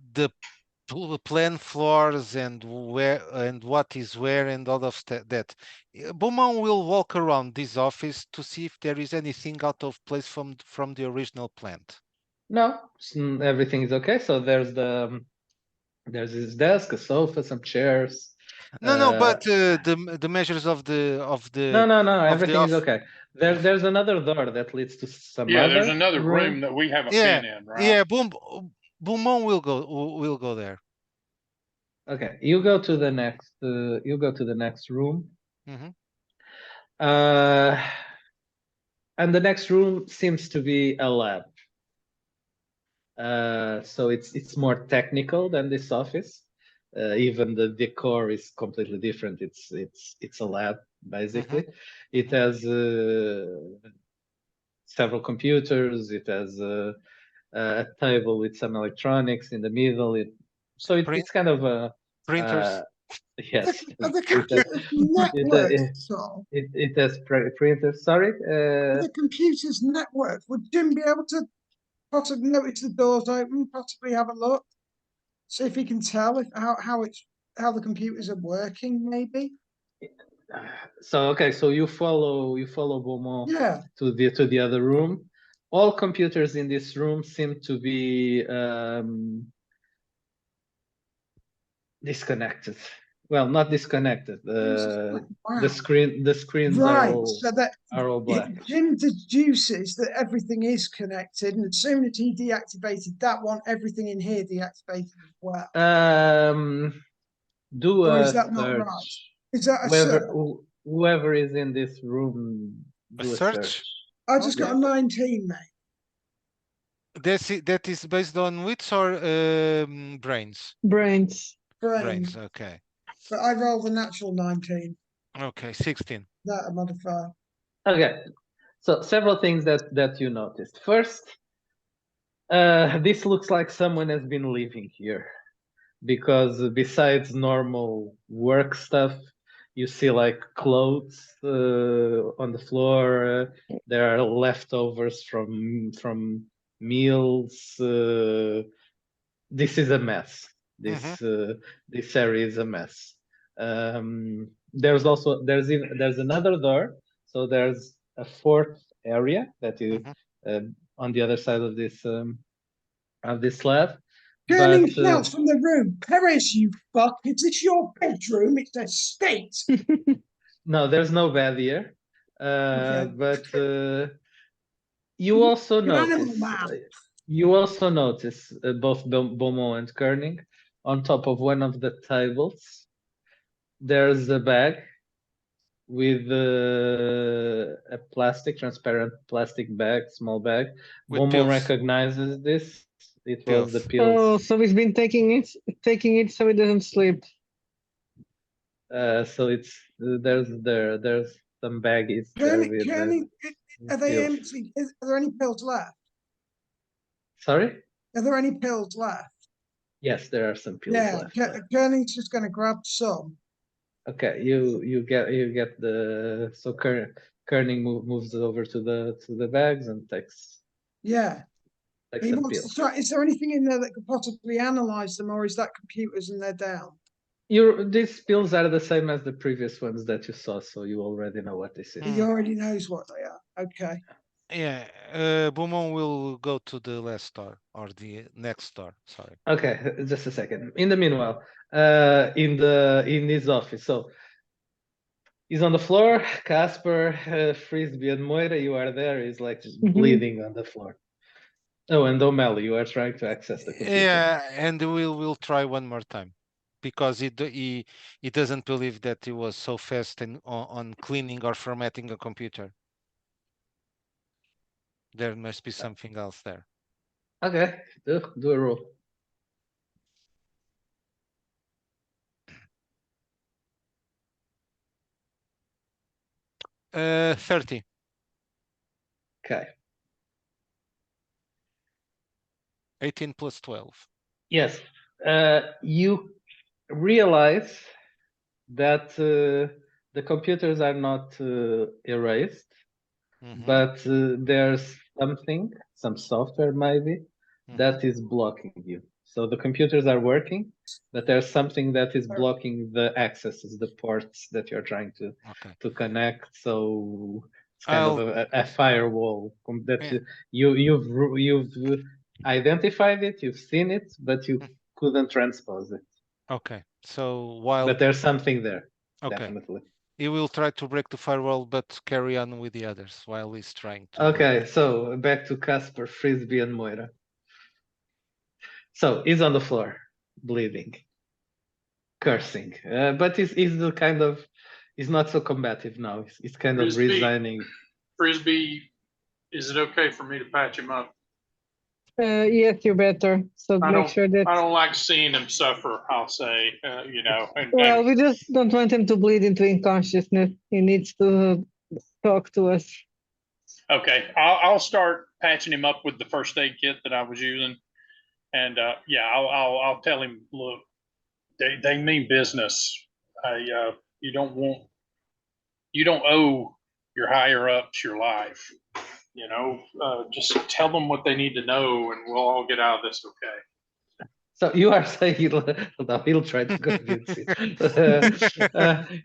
S2: plan floors and where and what is where and all of that. Beaumont will walk around this office to see if there is anything out of place from the original plant.
S1: No, everything is okay. So there's his desk, a sofa, some chairs.
S2: No, but the measures of the
S1: No,
S2: of the
S1: everything is
S2: off.
S1: okay. There's another door that leads to some
S5: Yeah, there's
S1: other
S5: another room
S1: room.
S5: that we haven't
S2: Yeah,
S5: been in, right?
S2: yeah. Beaumont will go there.
S1: Okay, you go to the next room.
S2: Mm-hmm.
S1: And the next room seems to be a lab. So it's more technical than this office. Even the decor is completely different. It's a lab basically. It has several computers. It has a table with some electronics in the middle. It's kind of a
S2: Printers.
S1: yes.
S6: Are the
S1: It has,
S6: computers networked? So
S1: it has printers. Sorry.
S6: are the computers networked? Would Jim be able to possibly notice the doors open, possibly have a look, see if he can tell if how the computers are working, maybe?
S1: So okay, so you follow Beaumont
S6: Yeah.
S1: to the other room. All computers in this room seem to be disconnected. Well, not disconnected. The
S6: Wow.
S1: screens
S6: Right. So that
S1: are all black.
S6: Jim deduces that everything is connected, and as soon as he deactivated that one, everything in here deactivated as well.
S1: Do
S6: Or
S1: a
S6: is that not
S1: search.
S6: right? Is that a
S1: Whoever
S6: search?
S1: whoever is in this room,
S2: A
S1: do a
S2: search?
S1: search.
S6: I just got
S1: Yeah.
S6: a 19, mate.
S2: That is based on wits or brains?
S3: Brains.
S6: Brains.
S2: Okay.
S6: But I rolled a natural 19.
S2: Okay. 16.
S6: That a modifier.
S1: Okay. So several things that you noticed. First, this looks like someone has been living here, because besides normal work stuff, you see like clothes on the floor. There are leftovers from meals. This is a mess. This area is a mess. There's another door, so there's a fourth area that you on the other side of this slab.
S6: Gurning
S1: But
S6: shouts from the room. Perez, you fuck. Is this your bedroom? It's a state.
S1: no, there's no bed here.
S6: Okay.
S1: But you also
S6: An animal
S1: notice both Bomo and Kerning on top of one of the tables. There's a bag with a transparent plastic bag, small bag.
S2: With
S1: Bomo
S2: pills.
S1: recognizes this. It was the
S2: Pills.
S3: Oh,
S1: pills.
S3: so he's been taking it so he doesn't sleep.
S1: So there's some baggies
S6: Gurning, are they
S1: pills.
S6: empty? Are there any pills left?
S1: Sorry?
S6: Are there any pills left?
S1: Yes, there are some pills
S6: Yeah,
S1: left.
S6: Gurning's just going to grab some.
S1: Okay, you get the so Kerning moves over to the bags and takes
S6: Yeah. He
S1: some
S6: wants to
S1: pills.
S6: try. Is there anything in there that could possibly analyze them, or is that computers and they're down?
S1: These pills are the same as the previous ones that you saw, so you already know what this is.
S6: He already knows what they are. Okay.
S2: Yeah. Beaumont will go to the last store or the next store. Sorry.
S1: Okay, just a second. In the meanwhile, in his office, so he's on the floor. Casper, Frisbee, and Moira, you are there. He's like just bleeding on the floor. Oh, and O'Malley, you are trying to access the computer.
S2: Yeah, and we'll try one more time, because he doesn't believe that he was so fast on cleaning or formatting a computer. There must be something else there.
S1: Okay, do a roll.
S2: Uh, 30.
S1: Okay.
S2: 18 plus 12.
S1: Yes. You realize that the computers are not erased, but there's some software maybe that is blocking you. So the computers are working, but there's something that is blocking the accesses, the ports that you're trying to connect. So it's kind of a firewall that you've identified it, you've seen it, but you couldn't transpose it.
S2: Okay. So while
S1: But there's something there,
S2: okay,
S1: definitely.
S2: he will try to break the firewall, but carry on with the others while he's trying to.
S1: Okay, so back to Casper, Frisbee, and Moira. So he's on the floor, bleeding, cursing, but he's the kind of he's not so combative now. He's kind of
S5: Frisbee.
S1: resigning.
S5: Frisbee, is it okay for me to patch him up?
S3: Yes, you better. So make sure that.
S5: I don't like seeing him suffer. I'll say, you know.
S3: Well, we just don't want him to bleed into unconsciousness. He needs to talk to us.
S5: Okay, I'll start patching him up with the first aid kit that I was using, and yeah, I'll tell him, look, they mean business. You don't owe your higher ups your life. You know, just tell them what they need to know, and we'll all get out of this okay.
S1: So you are saying he'll try to convince you.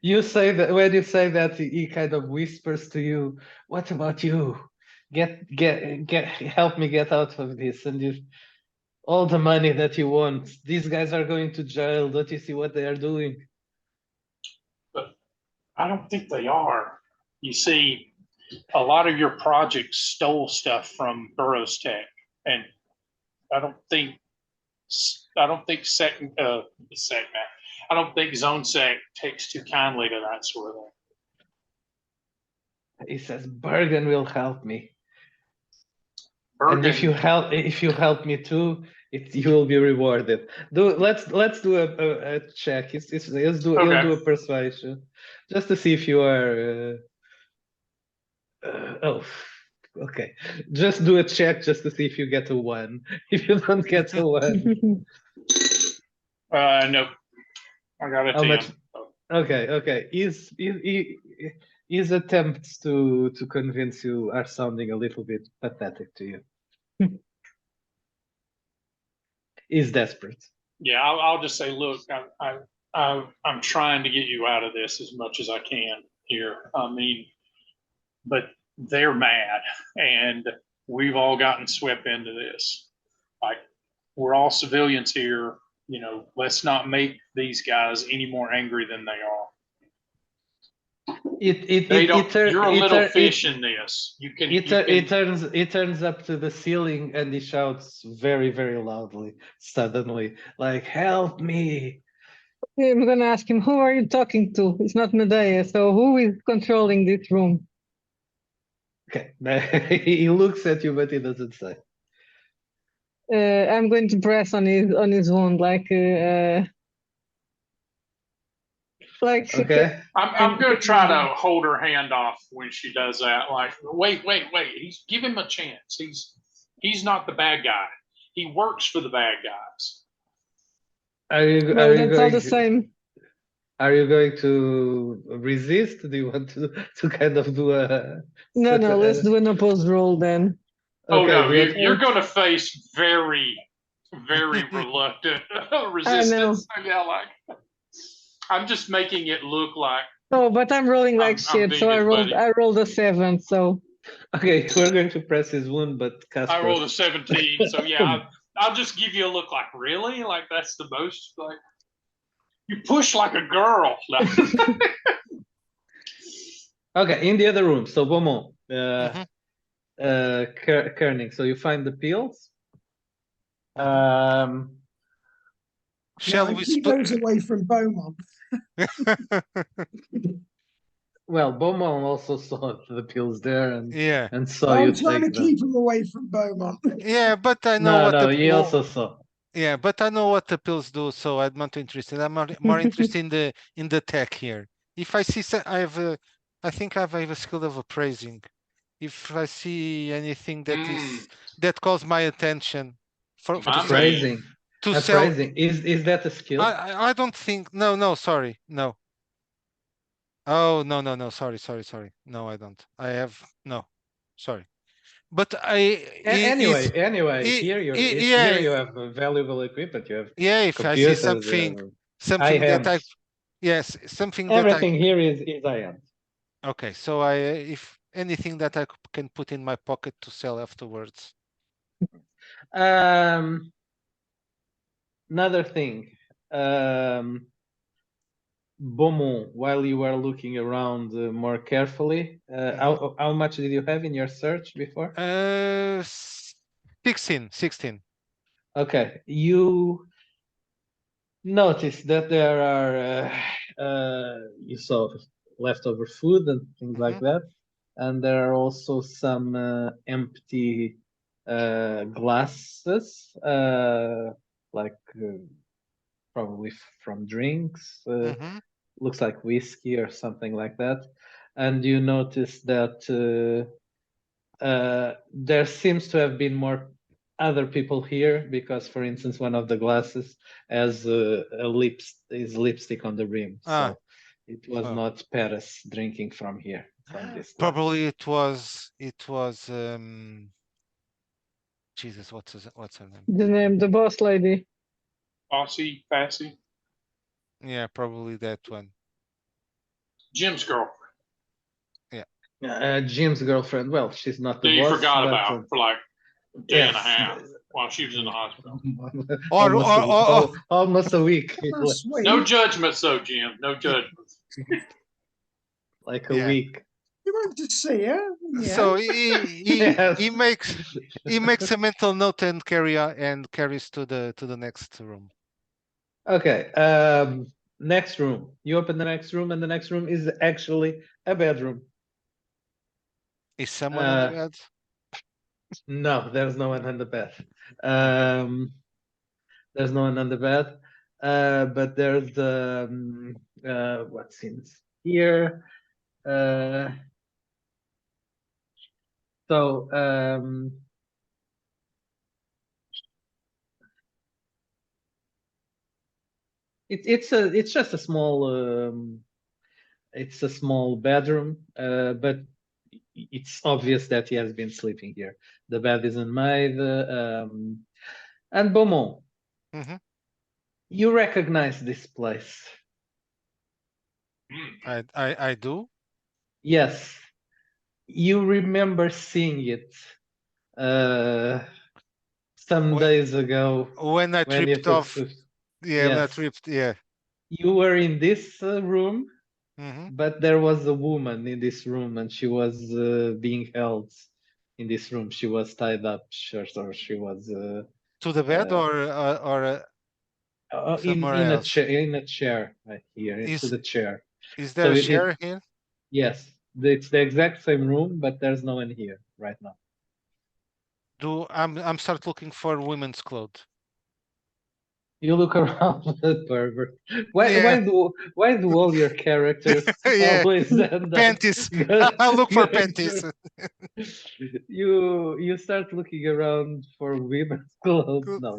S1: You say that when you say that he kind of whispers to you, "What about you? Get help me get out of this." And you all the money that you want. These guys are going to jail. Don't you see what they are doing?
S5: But I don't think they are. You see, a lot of your projects stole stuff from Burroughs Tech, and I don't think I don't think Zone Sec takes too kindly to that sort of thing.
S1: He says, "Bergen will help me,
S5: Bergen,
S1: and if you help me too, you will be rewarded." Let's do a check. He'll do a persuasion, just to see if you are. Okay. Just do a check just to see if you get a 1. If you don't get a 1.
S5: no. I got a 10.
S1: Much? Okay. His attempts to convince you are sounding a little bit pathetic to you. He's desperate.
S5: Yeah, I'll just say, look, I'm trying to get you out of this as much as I can here. I mean, but they're mad, and we've all gotten swept into this. Like, we're all civilians here. You know, let's not make these guys any more angry than they are. You're a little fish in this.
S1: It turns up to the ceiling and he shouts very, very loudly, suddenly, like, "Help me!"
S3: I'm gonna ask him, who are you talking to? It's not Medea, so who is controlling this room?
S1: Okay, he looks at you, but he doesn't say.
S3: I'm going to press on his wound, like.
S1: Okay.
S5: I'm going to try to hold her hand off when she does that. Like, wait. Give him a chance. He's not the bad guy. He works for the bad guys.
S3: That's all the same.
S1: Are you going to resist? Do you want to kind of do a?
S3: No. Let's do an opposed roll then.
S5: Okay, no, you're going to face very, very reluctant resistance. Yeah, like. I'm just making it look like.
S3: Oh, but I'm rolling like shit, so I rolled a 7. So.
S1: Okay, we're going to press his wound, but Casper.
S5: I rolled a 17, so yeah, I'll just give you a look like, really? Like, that's the most, like, you push like a girl.
S1: Okay, in the other room. So Beaumont, Kerning. So you find the pills.
S2: Shall we
S6: keep those away from Beaumont?
S1: Well, Beaumont also saw the pills there, and saw you take them.
S6: I'm trying to keep them away from Beaumont.
S2: Yeah, but I know
S1: he also saw.
S2: Yeah, but I know what the pills do, so I'm not interested. I'm more interested in the tech here. If I see, I think I have a skill of appraising. If I see anything that calls my attention, for
S1: appraising. Appraising. Is that a skill?
S2: I don't think. No, sorry, no. Oh no, sorry. No, I don't. I have no. Sorry. But
S1: Anyway, here
S2: yeah,
S1: you have valuable equipment. You have
S2: yeah. If I see
S1: computers, you have
S2: something that I,
S1: IHAMs.
S2: yes, something that I.
S1: Everything here is IHAMs.
S2: Okay, so if anything that I can put in my pocket to sell afterwards.
S1: Another thing, Beaumont, while you were looking around more carefully, how much did you have in your search before?
S2: 16.
S1: Okay, you notice that there are you saw leftover food and things like that, and there are also some empty glasses, like probably from drinks. Looks like whiskey or something like that. And you notice that there seems to have been more other people here because, for instance, one of the glasses has is lipstick on the rim. So it was not Paris drinking from here, from this glass.
S2: Probably it was Jesus, what's her name?
S3: The name, the boss lady.
S5: Passy.
S2: Yeah, probably that one.
S5: Jim's girlfriend.
S1: Jim's girlfriend. Well, she's not the
S5: that
S1: boss.
S5: You forgot about for like a day and a half while she was in the hospital.
S1: Almost a week.
S5: No judgments, though, Jim. No judgments.
S1: Like a week.
S6: You went to see her. Yeah.
S2: So he makes a mental note and carries to the next room.
S1: Okay. Next room. You open the next room, and the next room is actually a bedroom.
S2: Is someone on the bed?
S1: No, there's no one on the bed. There's no one on the bed. But there's what's in here? It's just a small it's a small bedroom, but it's obvious that he has been sleeping here. The bed isn't made. And Beaumont, you recognize this place?
S2: I do.
S1: Yes, you remember seeing it some days ago
S2: when I tripped off. Yeah,
S1: yes.
S2: when I tripped. Yeah.
S1: You were in this room. But there was a woman in this room, and she was being held in this room. She was tied up, or she was
S2: to the bed or
S1: in a chair right here, into the chair.
S2: Is there a chair here?
S1: Yes, it's the exact same room, but there's no one here right now.
S2: I'm start looking for women's clothes.
S1: You look around, pervert. Why do all your characters always end up
S2: panties? I look for panties.
S1: You start looking around for women's clothes. No,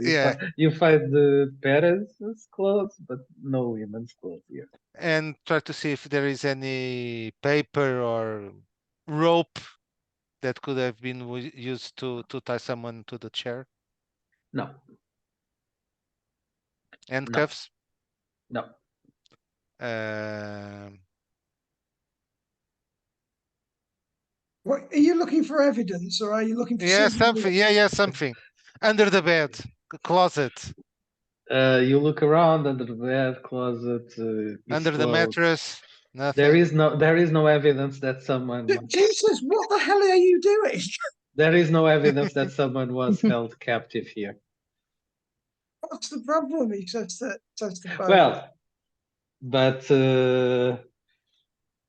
S1: you find the parents' clothes, but no women's clothes here.
S2: And try to see if there is any paper or rope that could have been used to tie someone to the chair.
S1: No.
S2: Handcuffs?
S1: No.
S6: What are you looking for? Evidence, or are you looking for?
S2: Something. Something under the bed, closet.
S1: You look around under the bed, closet,
S2: under the mattress. Nothing.
S1: There is no evidence that someone.
S6: Jesus, what the hell are you doing?
S1: There is no evidence that someone was held captive here.
S6: What's the problem? He says that.
S1: Well, but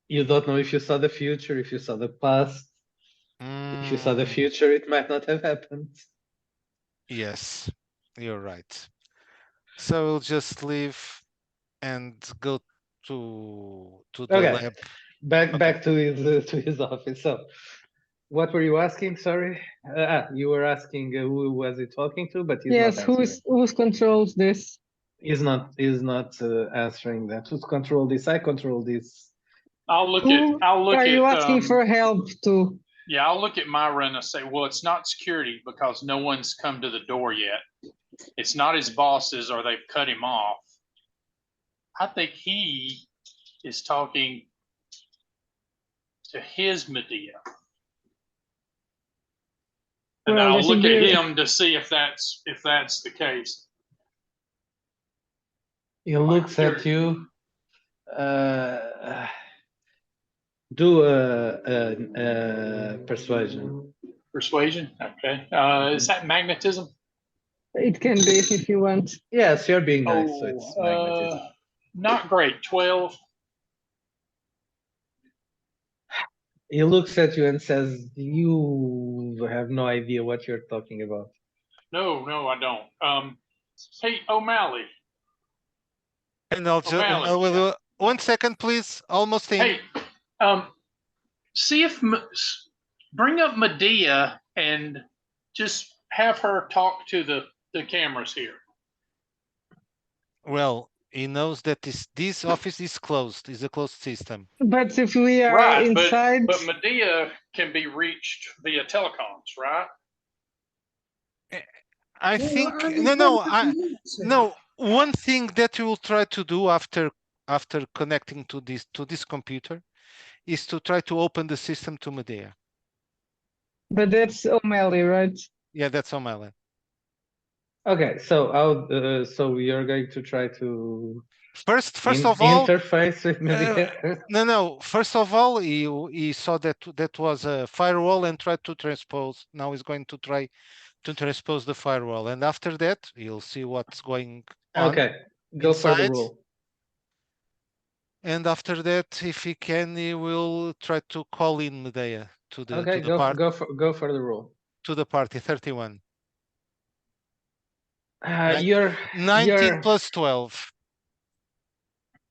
S1: you don't know if you saw the future, if you saw the past. If you saw the future, it might not have happened.
S2: Yes, you're right. So we'll just leave and go to the lab.
S1: Back to his office. So, what were you asking? Sorry, you were asking who was he talking to, but he's not answering.
S3: Who controls this?
S1: He's not answering that. Who control this? I control this.
S5: I'll look at.
S3: Are you asking for help to?
S5: Yeah, I'll look at Myra and I'll say, well, it's not security because no one's come to the door yet. It's not his bosses or they've cut him off. I think he is talking to his Medea. And
S3: Well,
S5: I'll
S3: there should
S5: look at
S3: be
S5: him to see if that's the case.
S1: He looks at you. Do a persuasion.
S5: Persuasion? Okay. Is that magnetism?
S3: It can be if you want.
S1: Yes, you're being nice, so it's magnetism.
S5: Not great. 12.
S1: He looks at you and says, "You have no idea what you're talking about."
S5: No, I don't. Hey, O'Malley.
S2: And I'll just 1 second, please. Almost in.
S5: Hey, see if bring up Medea and just have her talk to the cameras here.
S2: Well, he knows that this office is closed. It's a closed system.
S3: But if we are
S5: Right,
S3: inside,
S5: but Medea can be reached via telecoms, right?
S2: I
S6: Well,
S2: think
S6: I mean,
S2: no. One thing that you will try to do after connecting to this computer is to try to open the system to Medea.
S3: but that's O'Malley, right?
S2: Yeah, that's on my list.
S1: Okay, so so we are going to try to
S2: First of all,
S1: interface with Medea.
S2: no. First of all, he saw that was a firewall and tried to transpose. Now he's going to try to transpose the firewall, and after that, you'll see what's going on.
S1: Okay, go for the
S2: inside.
S1: rule.
S2: And after that, if he can, he will try to call in Medea to the
S1: Okay, go for the rule.
S2: to the party. 31.
S1: You're
S2: 19 plus 12.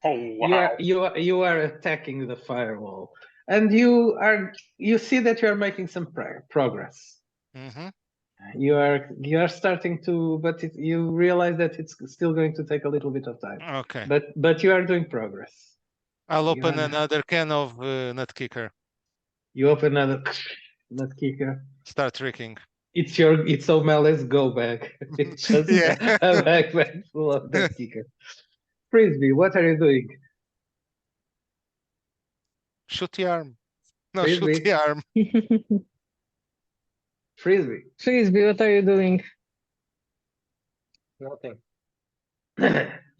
S5: Oh wow!
S1: You are attacking the firewall, and you see that you are making some progress.
S2: Mm-hmm.
S1: You are starting to, but you realize that it's still going to take a little bit of time.
S2: Okay.
S1: But you are doing progress.
S2: I'll open another can of nut kicker.
S1: You open another nut kicker.
S2: Start tricking.
S1: It's O'Malley's go bag. It's just
S2: Yeah.
S1: a backpack full of nut kicker. Frisbee, what are you doing?
S2: Shoot the arm. No,
S1: Frisbee.
S2: shoot the arm.
S1: Frisbee.
S3: Frisbee, what are you doing?
S4: Nothing.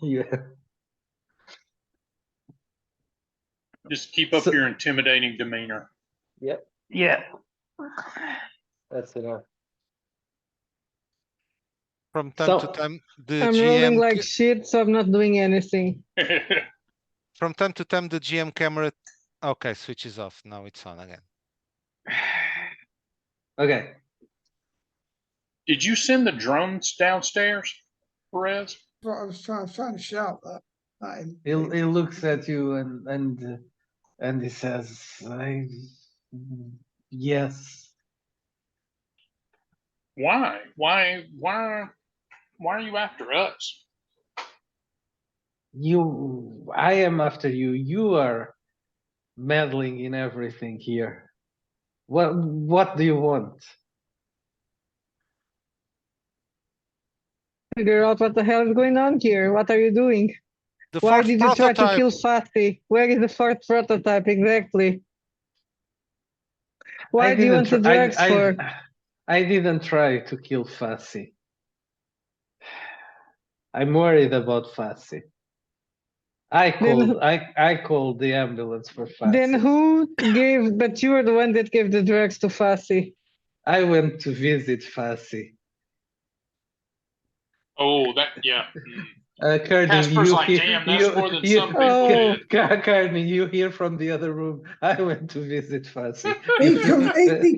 S1: Yeah.
S5: Just keep up your intimidating demeanor.
S4: Yep,
S1: Yeah.
S4: that's enough.
S2: From time to time, the
S3: I'm rolling
S2: GM
S3: like shit, so I'm not doing anything.
S2: from time to time the GM camera. Okay, switches off. Now it's on again.
S1: Okay.
S5: Did you send the drones downstairs, Perez?
S6: What I was trying to shout that.
S1: He looks at you and he says, yes.
S5: Why? Why are you after us?
S1: I am after you. You are meddling in everything here. What do you want?
S3: Figure out what the hell is going on here. What are you doing?
S2: The
S3: Why
S2: fourth
S3: did you try to
S2: prototype.
S3: kill Fatty? Where is the fourth prototype exactly? Why do you want the drugs for?
S1: I didn't try to kill Fassi. I'm worried about Fassi. I called the ambulance for Fassi.
S3: Then who gave? But you were the one that gave the drugs to Fassi.
S1: I went to visit Fassi.
S5: Oh, yeah.
S1: Kearney,
S5: Casper's like, damn, that's more than some people did.
S1: Kearney, you hear from the other room. I went to visit Fassi.
S6: He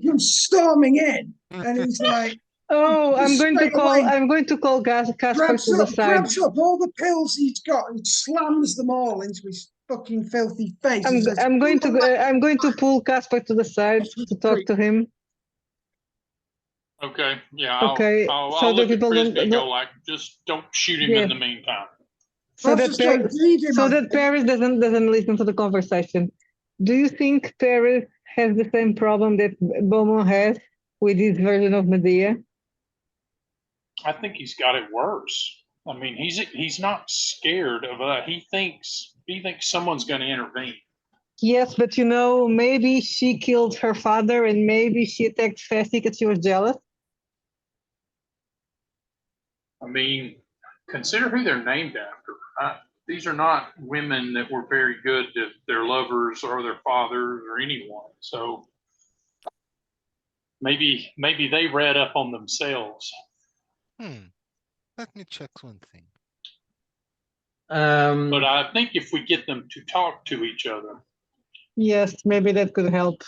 S6: comes storming in, and he's like,
S3: Oh, I'm
S6: Just
S3: going to
S6: straight
S3: call.
S6: away.
S3: I'm going to call Casper
S6: grabs
S3: to the
S6: up,
S3: side.
S6: grabs up all the pills he's got and slams them all into his fucking filthy face. and says,
S3: I'm going to pull Casper to the side to talk to him.
S5: Okay, yeah.
S3: Okay,
S5: I'll
S3: so
S5: look
S3: that
S5: at
S3: people
S5: Frisbee and
S3: don't-
S5: go like, just don't shoot him
S3: Yeah.
S5: in the meantime.
S3: So
S6: I'll
S3: that
S6: just like bleed him
S3: so
S6: on-
S3: that Paris doesn't listen to the conversation. Do you think Paris has the same problem that Beaumont has with his version of Medea?
S5: I think he's got it worse. I mean, he's not scared of he thinks someone's going to intervene.
S3: Yes, but you know, maybe she killed her father and maybe she attacked Fessy because she was jealous.
S5: I mean, consider who they're named after. These are not women that were very good to their lovers or their fathers or anyone. So maybe they read up on themselves.
S2: Let me check one thing.
S5: But I think if we get them to talk to each other.
S3: Yes, maybe that could help.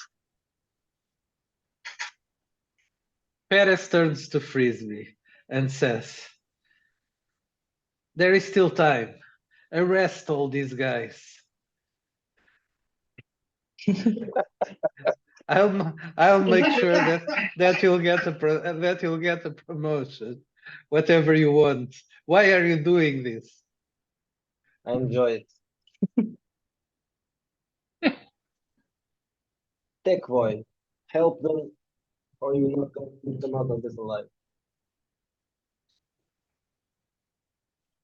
S1: Perez turns to Frisbee and says, "There is still time. Arrest all these guys." I'll make sure that you'll get a promotion, whatever you want. Why are you doing this?
S4: I enjoy it. Tech Void, help them, or you're not going to come out of this alive.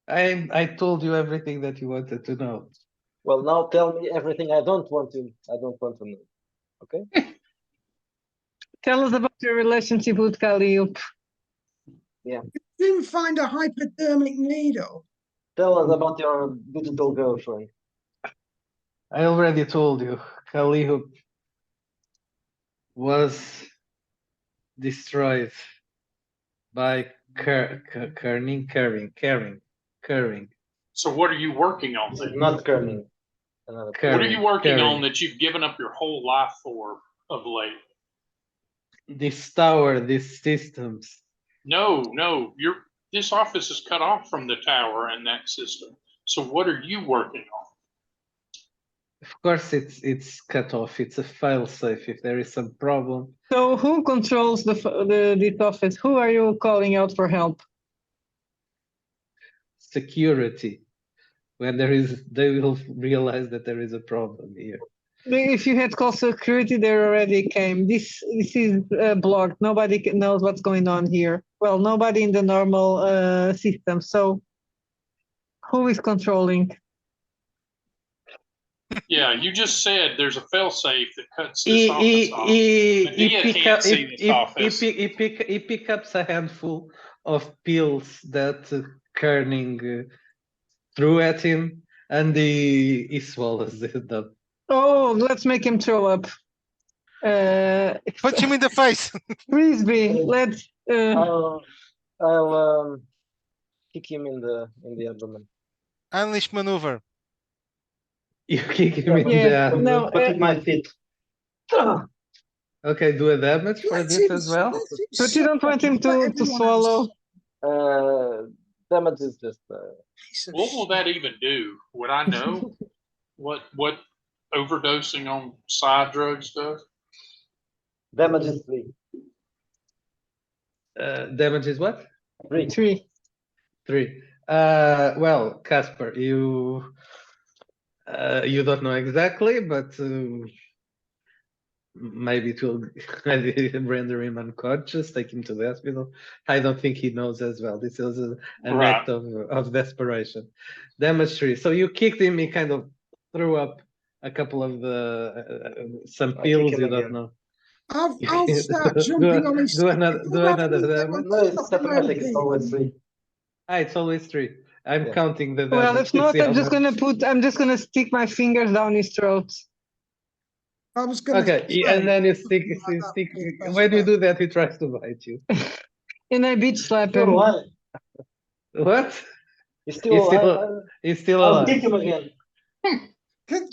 S1: I told you everything that you wanted to know.
S4: Well, now tell me everything I don't want to know. Okay?
S3: Tell us about your relationship with Calliope.
S6: Didn't find a hypodermic needle.
S4: Tell us about your digital girlfriend.
S1: I already told you, Calliope was destroyed by Kerning.
S5: So what are you working on then?
S4: Not Kerning.
S5: What are you working on that you've given up your whole life for of late?
S1: This tower, these systems.
S5: No, this office is cut off from the tower and that system. So what are you working on?
S1: Of course, it's cut off. It's a fail safe if there is some problem.
S3: So who controls this office? Who are you calling out for help?
S1: Security. When they will realize that there is a problem here.
S3: If you had called security, they already came. This is blocked. Nobody knows what's going on here. Well, nobody in the normal system. So who is controlling?
S5: Yeah, you just said there's a failsafe that cuts this office off. Medea can't see this office.
S1: He picks up a handful of pills that Kerning threw at him, and he swallows them.
S3: Oh, let's make him throw up.
S2: Punch him in the face.
S3: Frisbee, let's.
S4: I'll kick him in the abdomen.
S2: Unleash maneuver.
S1: You kick him in the ass.
S3: No,
S4: but with my feet.
S1: Okay, do a damage for this as well.
S3: But you don't want him to swallow.
S4: Damage is just.
S5: What will that even do? Would I know what overdosing on side drugs does?
S4: Damage is 3.
S1: Damage is what?
S3: 3.
S1: 3. Well, Casper, you don't know exactly, but maybe it will render him unconscious, take him to the hospital. I don't think he knows as well. This is an act of desperation. Damage 3. So you kicked him. He kind of threw up a couple of some pills. You don't know.
S6: I'll start jumping on his.
S1: Do another damage.
S4: No, it's automatic. It's always 3.
S1: It's always 3. I'm counting the damage.
S3: Well, if not, I'm just gonna stick my fingers down his throat.
S6: I was gonna.
S1: Okay, and then you stick. When you do that, he tries to bite you.
S3: And I bitch slap him.
S1: What?
S4: He's still alive.
S1: He's still alive.
S4: I'll kick him again.
S6: Could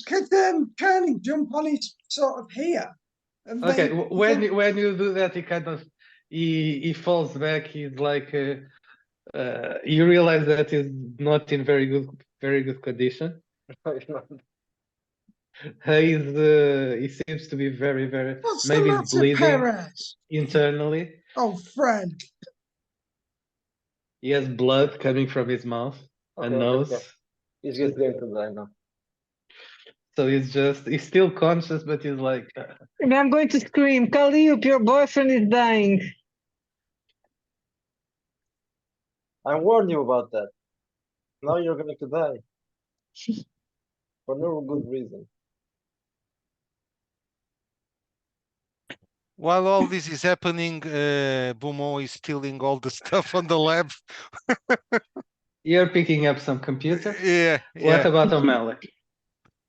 S6: Kerning jump on his sort of here?
S1: Okay, when you do that, he kind of he falls back. He's like you realize that he's not in very good condition. He seems to be very
S6: What's
S1: maybe
S6: the
S1: he's bleeding
S6: Perez?
S1: internally.
S6: Oh, Fred.
S1: He has blood coming from his mouth and nose.
S4: Okay. He's just going to die now.
S1: So he's still conscious, but he's like,
S3: And I'm going to scream, Calliope, your boyfriend is dying.
S4: I warned you about that. Now you're going to die. For no good reason.
S2: While all this is happening, Beaumont is stealing all the stuff on the lab.
S1: you're picking up some computers.
S2: Yeah,
S1: What
S2: yeah.
S1: about O'Malley?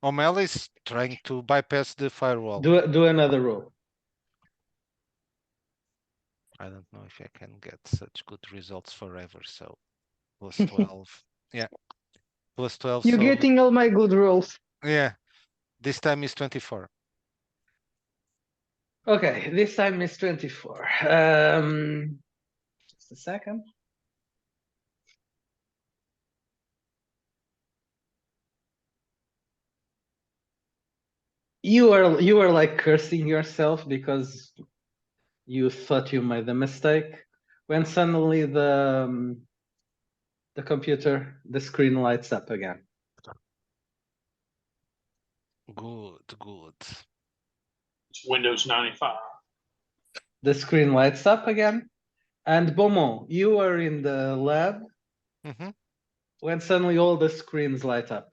S2: O'Malley is trying to bypass the firewall.
S1: Do another roll.
S2: I don't know if I can get such good results forever. So plus 12. Yeah. Plus 12.
S3: You're
S2: So
S3: getting all my good rolls.
S2: yeah. This time is 24.
S1: Okay, this time is 24. Just a second. You are like cursing yourself because you thought you made a mistake when suddenly the computer, the screen lights up again.
S2: Good, good.
S5: It's Windows 95.
S1: The screen lights up again, and Beaumont, you are in the lab
S2: Mm-hmm.
S1: when suddenly all the screens light up.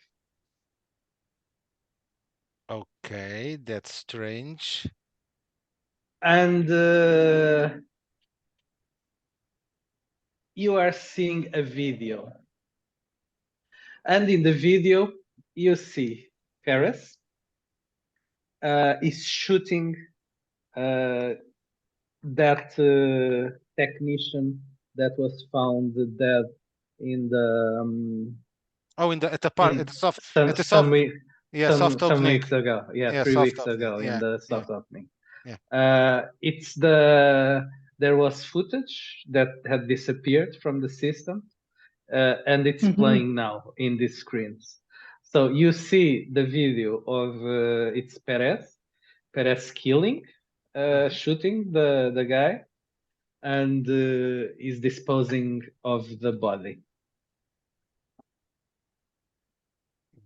S2: Okay, that's strange.
S1: And you are seeing a video. And in the video, you see Paris is shooting that technician that was found dead in the
S2: Oh, at the park,
S1: in
S2: at the soft,
S1: some
S2: at the soft, yeah, soft
S1: some
S2: opening.
S1: weeks ago. Yeah,
S2: Yeah,
S1: 3
S2: soft
S1: weeks
S2: opening.
S1: ago in
S2: Yeah,
S1: the
S2: yeah,
S1: soft opening.
S2: yeah.
S1: It's there was footage that had disappeared from the system, and it's
S3: Mhm.
S1: playing now in these screens. So you see the video of it's Perez killing, shooting the guy, and is disposing of the body.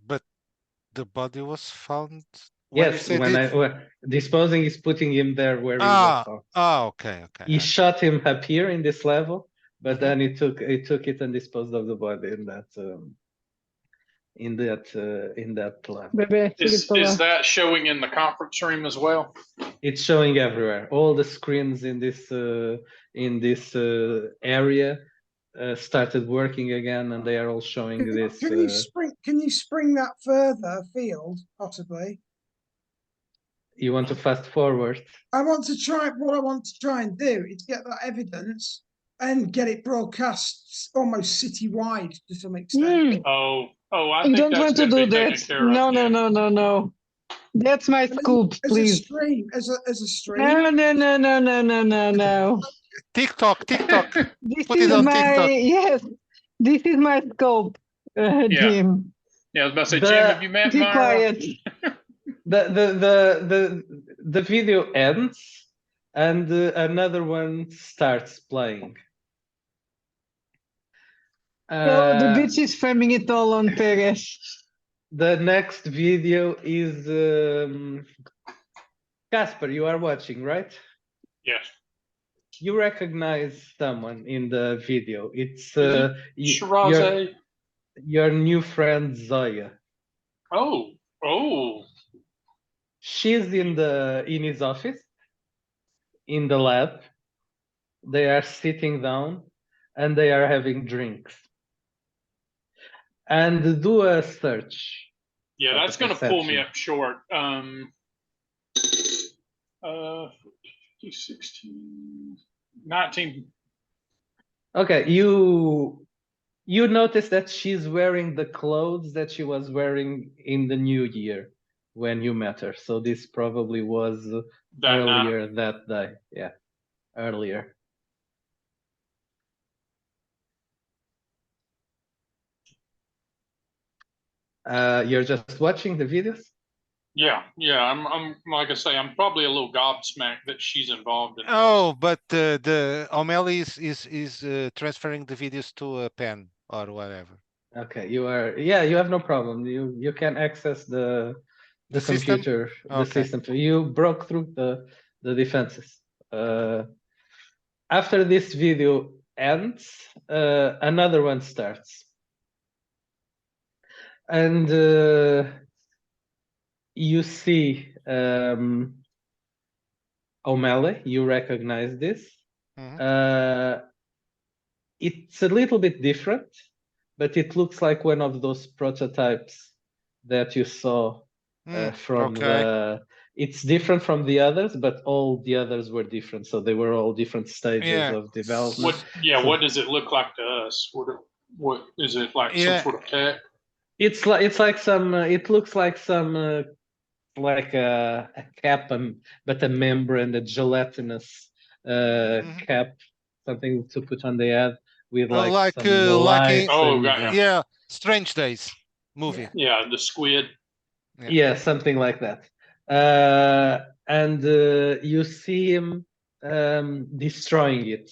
S2: But the body was found when you
S1: Yes,
S2: said it.
S1: disposing is putting him there where he was
S2: Ah,
S1: found.
S2: okay, okay.
S1: He shot him up here in this level, but
S2: Mhm.
S1: then he took it and disposed of the body in that lab.
S3: Bebê, chega de
S5: Is
S3: falar.
S5: that showing in the conference room as well?
S1: It's showing everywhere. All the screens in this area started working again, and they are all showing this.
S6: Can you spring that further afield, possibly?
S1: You want to fast forward?
S6: I want to try. What I want to try and do is get that evidence and get it broadcast almost citywide to some extent.
S5: Oh, I
S3: I
S5: think
S3: don't
S5: that's
S3: want to
S5: going to
S3: do
S5: be
S3: that.
S5: taken care
S3: No,
S5: of.
S3: no,
S5: yeah.
S3: no, no, no. That's my scoop,
S6: As a
S3: please.
S6: stream, as a stream.
S3: No, no, no, no, no, no, no, no.
S2: TikTok.
S3: This
S2: Put it
S3: is
S2: on
S3: my
S2: TikTok.
S3: yes. This is my scope,
S5: Yeah.
S3: Jim.
S5: Yeah, I was about to say,
S1: The-
S5: Jim, have you met
S3: Be
S5: Myra?
S3: quiet.
S1: The video ends, and another one starts playing.
S3: So the bitch is framing it all on Perez.
S1: The next video is Casper. You are watching, right?
S5: Yes.
S1: You recognize someone in the video. It's
S5: Shirazade.
S1: your new friend Zoya.
S5: Oh.
S1: She's in his office, in the lab. They are sitting down and they are having drinks. And do a search.
S5: Yeah,
S1: Like
S5: that's
S1: a
S5: going to pull me
S1: perception.
S5: up short. 16, 19.
S1: Okay, you notice that she's wearing the clothes that she was wearing in the new year when you met her. So this probably was
S5: That
S1: earlier that day. Yeah, earlier. You're just watching the videos?
S5: Yeah. I'm like I say, I'm probably a little gobsmacked that she's involved in this.
S2: Oh, but the O'Malley is transferring the videos to a pen or whatever.
S1: Okay, you have no problem. You can access the The
S2: system?
S1: computer, the
S2: Okay.
S1: system. You broke through the defenses. After this video ends, another one starts. And you see O'Malley, you recognize this.
S2: Mhm.
S1: It's a little bit different, but it looks like one of those prototypes that you saw from
S2: Okay.
S1: the. It's different from the others, but all the others were different. So they were all different stages
S2: Yeah.
S1: of development.
S5: What what does it look like to us? What is it like? Some
S2: Yeah.
S5: sort of tech?
S1: It's like some. It looks like some like a cap, but a membrane, a gelatinous
S2: Mhm.
S1: cap, something to put on the head with like some
S2: Like in,
S1: lights.
S5: Oh,
S1: And
S5: got ya.
S2: yeah, Strange Days movie.
S5: Yeah, the squid.
S1: yeah, something like that. And you see him destroying it.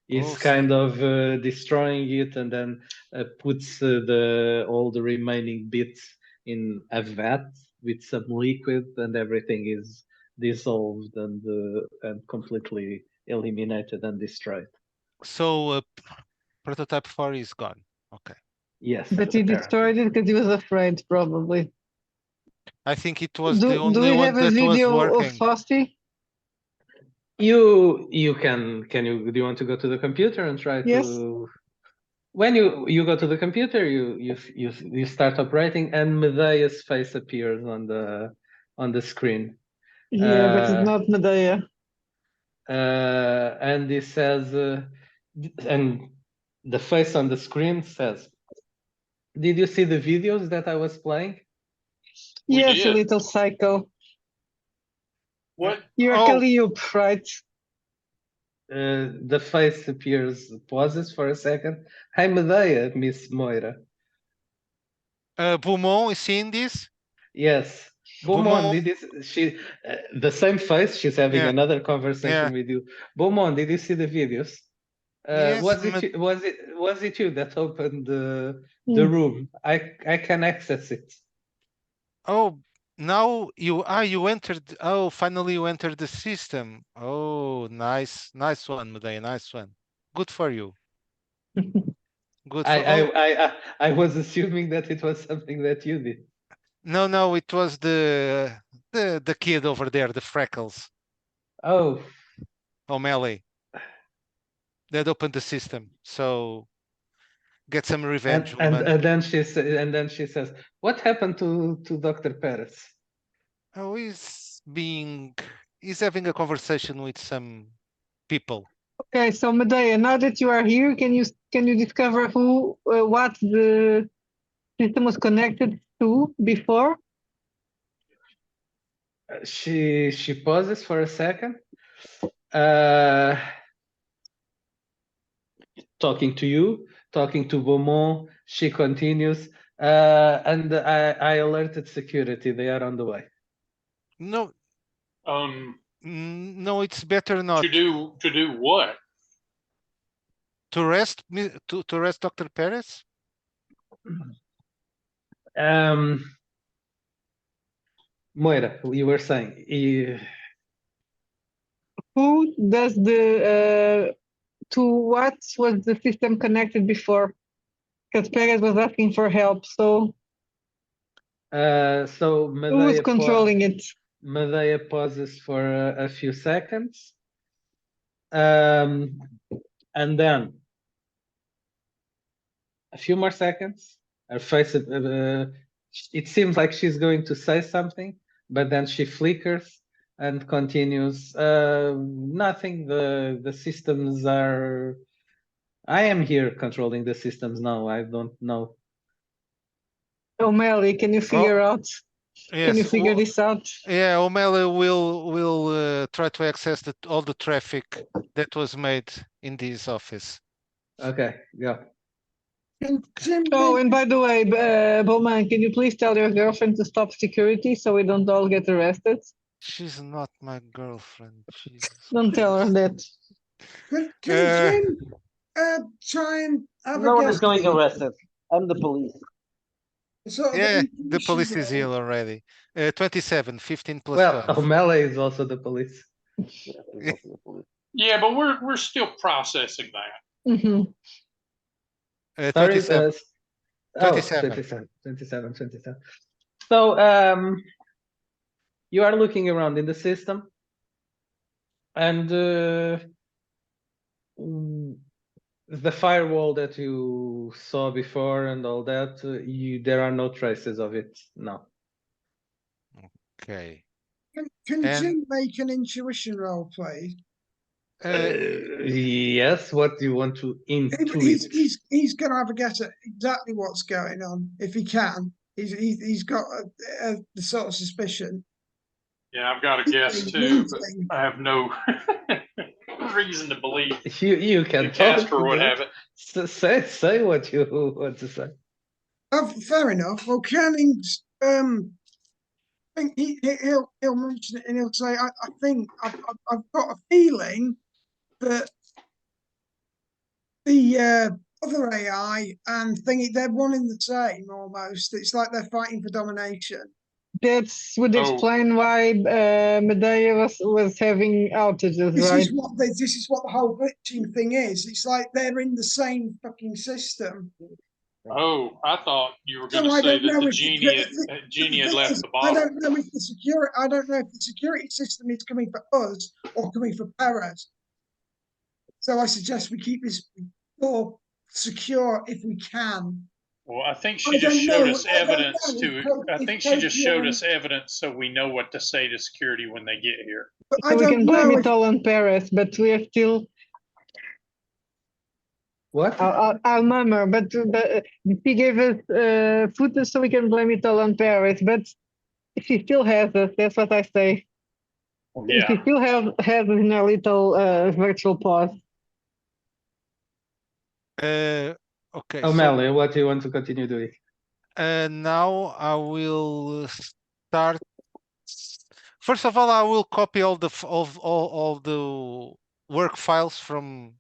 S1: He's
S2: Oh,
S1: kind of destroying it, and then puts all the remaining bits in a vat with some liquid, and everything is dissolved and completely eliminated and destroyed.
S2: So prototype 4 is gone. Okay.
S1: Yes,
S3: But he
S1: apparently.
S3: destroyed it because he was afraid, probably.
S2: I think it was the
S3: Do
S2: only
S3: we
S2: one
S3: have a
S2: that was
S3: video of
S2: working.
S3: Fosti?
S1: You can do you want to go to the computer and try
S3: Yes.
S1: to when you go to the computer, you start operating, and Medea's face appears on the screen.
S3: Yeah, but it's not Medea.
S1: And it says, and the face on the screen says, "Did you see the videos that I was playing?"
S5: We
S3: Yes, a
S5: did.
S3: little psycho.
S5: What?
S3: You're
S2: Oh.
S3: Calliope, right?
S1: The face appears, pauses for a second. Hi, Medea, Miss Moira.
S2: Beaumont is seeing this?
S1: Yes. Beaumont,
S2: Beaumont.
S1: the same face, she's having
S2: Yeah.
S1: another conversation
S2: Yeah.
S1: with you. Beaumont, did you see the videos?
S2: Yes.
S1: Was it you that opened the
S3: Mm.
S1: room? I can access it.
S2: Oh, now you entered. Oh, finally you entered the system. Oh, nice one, Medea. Nice one. Good for you. Good for. Oh,
S1: I was assuming that it was something that you did.
S2: no, it was the kid over there, the freckles.
S1: Oh,
S2: O'Malley. That opened the system. So get some revenge, woman.
S1: and then she says, "What happened to Dr. Perez?"
S2: Oh, he's having a conversation with some people.
S3: Okay, so Medea, now that you are here, can you discover what the system was connected to before?
S1: She pauses for a second, talking to you, talking to Beaumont. She continues, and I alerted security. They are on the way.
S2: No,
S5: Um,
S2: no, it's better not
S5: to do what?
S2: to rest me to rest Dr. Perez.
S1: Moira, you were saying
S3: Who does to what was the system connected before? Because Perez was asking for help, so
S1: so
S3: who is controlling it?
S1: Medea pauses for a few seconds, and then a few more seconds. Her face, it seems like she's going to say something, but then she flickers and continues. Nothing. The systems are. I am here controlling the systems now. I don't know.
S3: O'Malley, can you figure out? Can you
S2: Yes.
S3: figure this out?
S2: Yeah, O'Malley will try to access all the traffic that was made in this office.
S1: Okay, go.
S6: And Jim,
S3: Oh, and by the way, Bowman, can you please tell your girlfriend to stop security so we don't all get arrested?
S2: She's not my girlfriend. Jesus.
S3: Don't tell her that.
S6: can
S2: Uh,
S6: Jim try and have
S4: No
S6: a
S4: one
S6: guess?
S4: is going arrested. I'm the police.
S6: Sort of
S2: Yeah, the
S6: intuition
S2: police is
S6: roll.
S2: here already. 27, 15 plus
S1: Well,
S2: 12.
S1: O'Malley is also the police.
S4: Yeah, he's also the police.
S5: Yeah, but we're still processing that.
S3: Mhm.
S1: Sorry,
S2: 27. 27.
S1: 27. So, you are looking around in the system, and the firewall that you saw before and all that, there are no traces of it now.
S2: Okay.
S6: Can
S2: And-
S6: Jim make an intuition roll, please?
S1: Yes, what do you want to intuit?
S6: He's going to have a guess at exactly what's going on if he can. He's got the sort of suspicion.
S5: Yeah, I've got a guess too, but I have no reason to believe
S1: You can
S5: that
S1: talk.
S5: Casper would have it.
S1: Say what you want to say.
S6: Oh, fair enough. Well, Canning's I think he'll mention it and he'll say, I think I've got a feeling that the other AI and thingy, they're one in the same almost. It's like they're fighting for domination.
S3: That would
S5: Oh.
S3: explain why Medea was having outages,
S6: This
S3: right?
S6: is what the whole glitching thing is. It's like they're in the same fucking system.
S5: Oh, I thought you were going
S6: No,
S5: to
S6: I
S5: say
S6: don't
S5: that
S6: know
S5: the
S6: if
S5: genie had left the
S6: I
S5: bottle.
S6: don't know if the security system is coming for us or coming for Perez. So I suggest we keep this door secure if we can.
S5: Well, I think
S6: I
S5: she just
S6: don't
S5: showed
S6: know.
S5: us
S6: I don't
S5: evidence
S6: know
S5: to.
S6: if
S5: I think she just showed
S6: Tokyo-
S5: us evidence so we know what to say to security when they get here.
S6: But I
S3: So we
S6: don't
S3: can blame
S6: know
S3: it
S6: if
S3: all on Paris, but we are still.
S1: What?
S3: I'll murmur, but he gave us footage so we can blame it all on Paris, but she still has us. That's what I say.
S5: Yeah.
S3: She still has us in her little virtual paws.
S2: Okay.
S1: O'Malley, what do you want to continue doing?
S2: Now I will start. First of all, I will copy all the all the work files from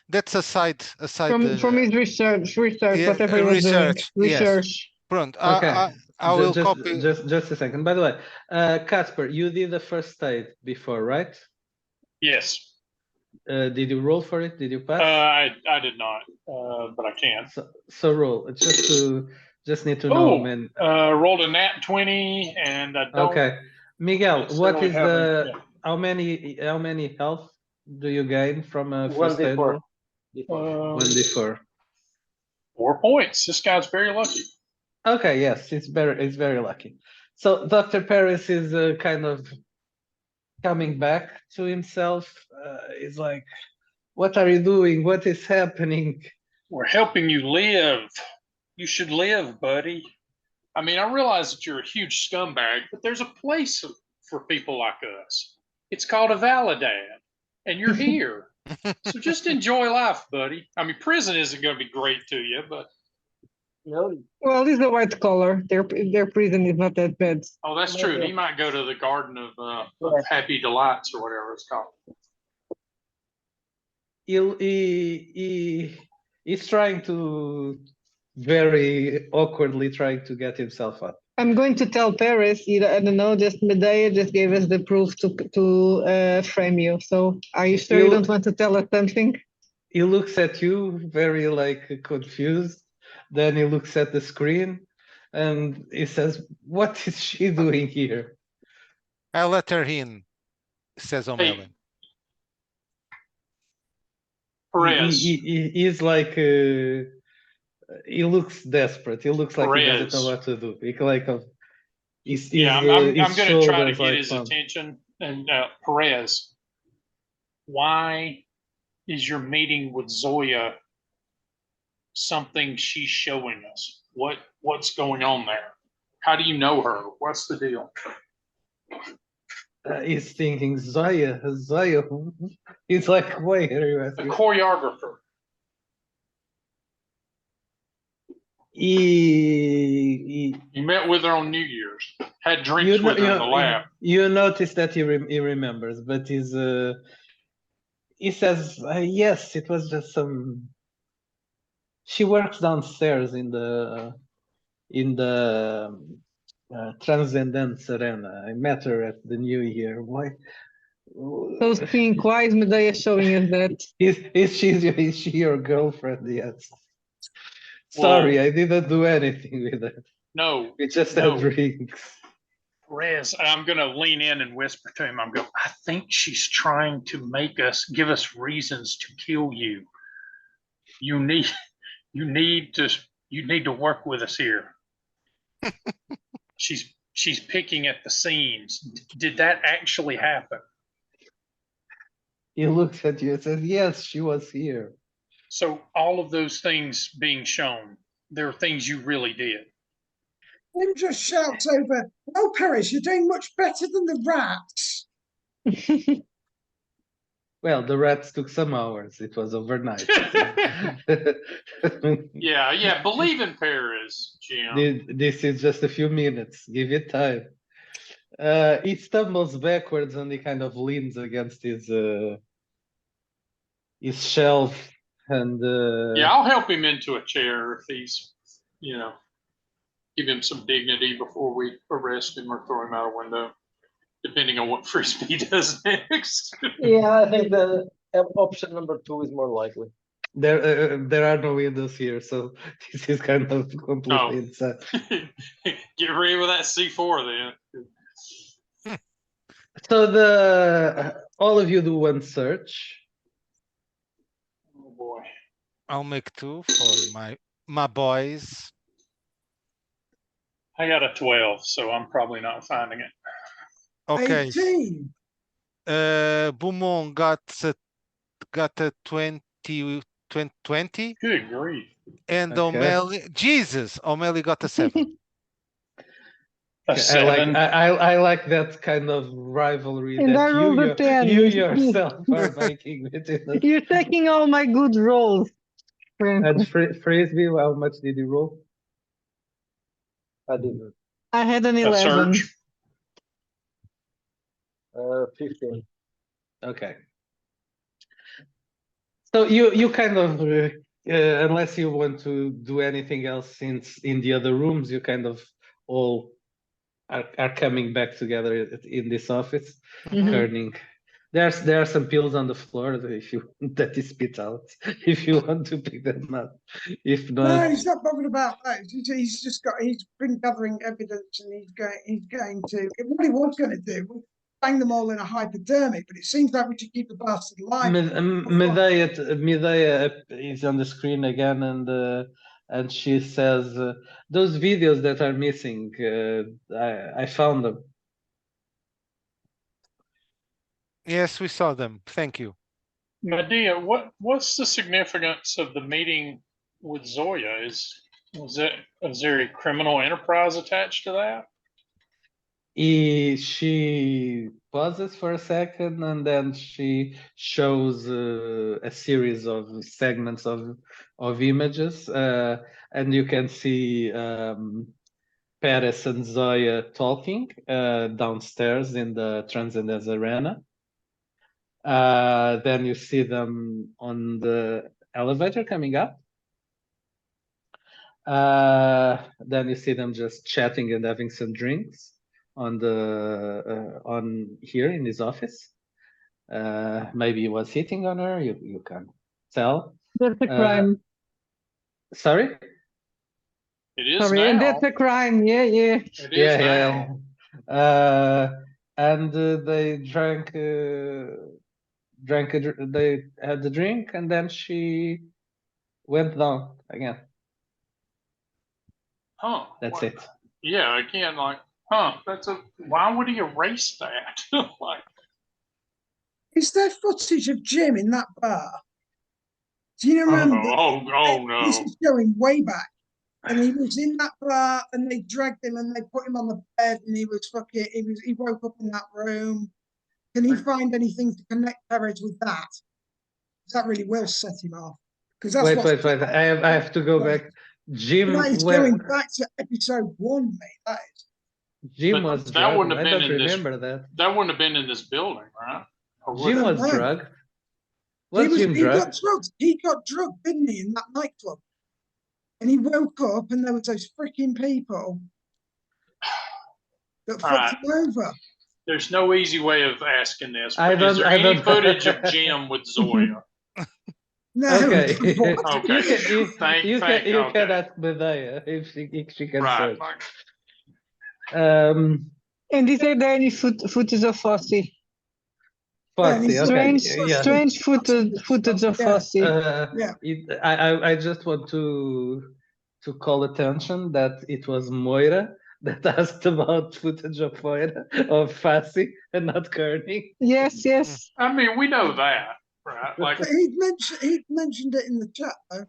S2: that's aside
S3: From his research,
S2: yeah,
S3: whatever he was doing.
S2: research. Yes.
S3: Research.
S2: Pronto.
S1: Okay.
S2: I will copy.
S1: Just a second. By the way, Casper, you did the first aid before, right?
S5: Yes.
S1: Did you roll for it? Did you pass?
S5: I did not, but I can.
S1: So roll. Just need to know,
S5: Oh,
S1: man.
S5: rolled a nat 20, and I don't.
S1: Okay, Miguel,
S5: Yes,
S1: what
S5: I don't
S1: is
S5: have
S1: the
S5: any, yeah.
S1: how many health do you gain from a first aid
S4: 1d4.
S1: roll?
S4: D4.
S1: 1d4.
S5: 4 points. This guy's very lucky.
S1: Okay, yes, it's very lucky. So Dr. Paris is kind of coming back to himself. He's like, "What are you doing? What is happening?"
S5: We're helping you live. You should live, buddy. I mean, I realize that you're a huge scumbag, but there's a place for people like us. It's called a Validad, and you're here. So just enjoy life, buddy. I mean, prison isn't going to be great to you, but
S4: No,
S3: Well, it's a white collar. Their prison is not that bad.
S5: oh, that's true. He might go to the Garden of Happy Delights or whatever it's called.
S1: He's trying to very awkwardly trying to get himself up.
S3: I'm going to tell Paris. I don't know. Just Medea just gave us the proof to frame you. So are you sure you don't want to tell us something?
S1: He looks at you very like confused. Then he looks at the screen and he says, "What is she doing here?"
S2: I'll let her in, says O'Malley.
S5: Hey, Perez.
S1: He's like he looks desperate. He looks like he doesn't know what to do. He like
S5: I'm going to try to get
S1: like
S5: his attention. And Perez, why is your meeting with Zoya something she's showing us? What's going on there? How do you know her? What's the deal?
S1: He's thinking Zoya. He's like, wait, are you
S5: The
S1: asking?
S5: choreographer.
S1: He
S5: You met with her on New Year's. Had drinks with her in the lab.
S1: You notice that he remembers, but he says, yes, it was just some. She works downstairs in the in the Transcendence Arena. I met her at the New Year. Why?
S3: So Skink, why is Medea showing us that?
S1: Is she your girlfriend? Yes.
S5: Well,
S1: Sorry, I didn't do anything with it.
S5: no,
S1: We just
S5: no.
S1: had drinks.
S5: Rez, I'm going to lean in and whisper to him. I'm going, I think she's trying to give us reasons to kill you. You need to work with us here. She's picking at the seams. Did that actually happen?
S1: He looks at you and says, yes, she was here.
S5: So all of those things being shown, there are things you really did.
S6: Jim just shouts over, "Oh, Paris, you're doing much better than the rats."
S1: Well, the rats took some hours. It was overnight.
S5: Yeah. Believe in Paris, Jim.
S1: This is just a few minutes. Give it time. He stumbles backwards and he kind of leans against his shelf and
S5: Yeah, I'll help him into a chair if he's, give him some dignity before we arrest him or throw him out a window, depending on what Frisbee does next.
S4: Yeah, I think the option number 2 is more likely.
S1: there are no windows here, so this is kind of completely inside.
S5: Get ready with that C4 then.
S1: So all of you do one search.
S5: Oh boy.
S2: I'll make 2 for my boys.
S5: I got a 12, so I'm probably not finding it.
S2: Okay.
S6: 18.
S2: Beaumont got a 20.
S5: Good grief.
S2: And
S1: Okay.
S2: O'Malley got a 7.
S5: A 7.
S1: I like that kind of rivalry
S3: And I
S1: that
S3: rolled a 10.
S1: you yourself are making between us.
S3: You're taking all my good rolls.
S1: And Frisbee, how much did you roll?
S4: I didn't.
S3: I had an
S5: A
S3: 11.
S5: search.
S4: 15.
S1: Okay. So you kind of, unless you want to do anything else since in the other rooms, you kind of all are coming back together in this office, turning. There are some pills on the floor that is spit out if you want to pick them up. If
S6: No,
S1: not,
S6: he's not bothered about that. He's been gathering evidence and he's going to, what he was going to do was bang them all in a hypodermic, but it seems like we should keep the bastard alive.
S1: Medea is on the screen again, and she says, "Those videos that are missing, I found them."
S2: Yes, we saw them. Thank you.
S5: Medea, what's the significance of the meeting with Zoya? Is there a criminal enterprise attached to that?
S1: She pauses for a second and then she shows a series of segments of images, and you can see Paris and Zoya talking downstairs in the Transcendence Arena. Then you see them on the elevator coming up. Then you see them just chatting and having some drinks on here in his office. Maybe he was hitting on her. You can't tell.
S3: That's a crime.
S1: Sorry.
S5: It is
S3: Sorry,
S5: now.
S3: and that's a crime. Yeah.
S5: It is now.
S1: And they drank. They had the drink, and then she went down again.
S5: Huh.
S1: That's it.
S5: Yeah, again, why would he erase that?
S6: Is there footage of Jim in that bar? Do you remember?
S5: Oh no.
S6: This is going way back. And he was in that bar and they dragged him and they put him on the bed and he woke up in that room. Can he find anything to connect Perez with that? Because that really will set him off. Because that's
S1: wait. I have to go back. Jim,
S6: that is going back to episode 1, mate. That is.
S1: Jim
S5: But
S1: was
S5: that
S1: drugged.
S5: wouldn't have
S1: I
S5: been
S1: don't
S5: in this-
S1: remember that.
S5: That wouldn't have been in this building, right?
S1: Jim was drugged. Was Jim drugged?
S6: He got drugged, didn't he, in that nightclub? and he woke up and there was those freaking people that
S5: All
S6: fucked
S5: right.
S6: him over.
S5: There's no easy way of asking this.
S1: I
S5: But is
S1: don't-
S5: there
S1: I
S5: any
S1: don't-
S5: footage of Jim with Zoya?
S6: No,
S1: Okay.
S6: unfortunately.
S1: You can you,
S5: Thank-
S1: you
S5: thank-
S1: can you
S5: okay.
S1: can ask Medea if she can
S5: Right.
S1: search.
S3: And is there any footage of Fossey?
S1: Foxy,
S6: Yeah,
S1: okay,
S3: Strange,
S1: yeah.
S3: footage of
S6: Yeah.
S3: Fossey.
S6: Yeah.
S1: I just want to call attention that it was Moira that asked about footage of Moira of Fassi and not Kearney.
S3: Yes, yes.
S5: I mean, we know that, right? Like,
S6: But he'd mentioned it in the chat though.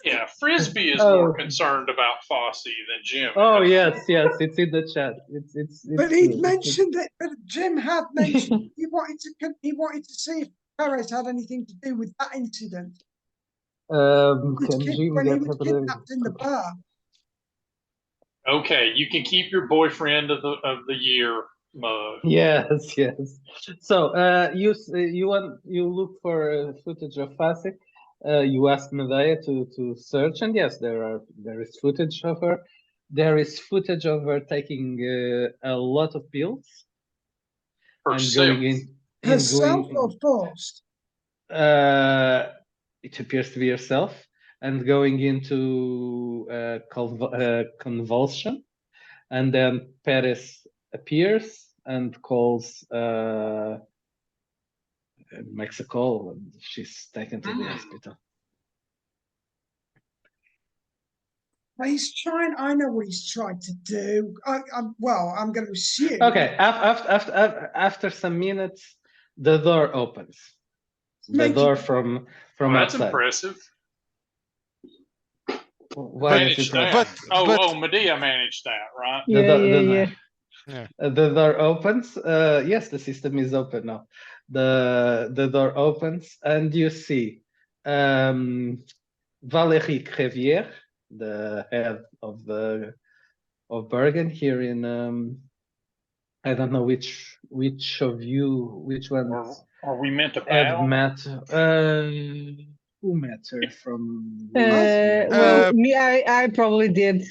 S5: yeah, Frisbee is
S1: Oh.
S5: more concerned about Fosse than Jim.
S1: Oh
S5: is.
S1: yes, it's in the chat. It's
S6: But he'd
S1: true.
S6: mentioned it. But Jim had mentioned he wanted to see if Perez had anything to do with that incident.
S1: Can Jim
S6: When he
S1: get
S6: was
S1: her
S6: kidnapped in the bar.
S5: Okay, you can keep your boyfriend of the year mug.
S1: Yes, yes. So you look for footage of Fassi. You ask Medea to search, and yes, there is footage of her. There is footage of her taking a lot of pills and
S5: Herself.
S1: going in
S6: Herself
S1: going
S6: or forced?
S1: it appears to be herself and going into convulsion, and then Paris appears and calls makes a call, and she's taken to the hospital.
S6: He's trying. I know what he's trying to do. I'm going to assume.
S1: Okay, after some minutes, the door opens. The
S6: Make
S1: door
S6: it-
S1: from
S5: Well, that's
S1: outside.
S5: impressive.
S1: Why is
S5: Managed
S1: it
S5: that.
S1: impressive?
S5: Oh, Medea managed that, right?
S1: The
S3: Yeah,
S1: door-
S3: yeah,
S1: the-
S3: yeah.
S1: The door opens. Yes, the system is open now. The door opens, and you see Valérie Crévière, the head of Bergen here in I don't know which ones
S5: Are we meant to
S1: have
S5: bow?
S1: met. Who met her from?
S3: Well, me, I probably did.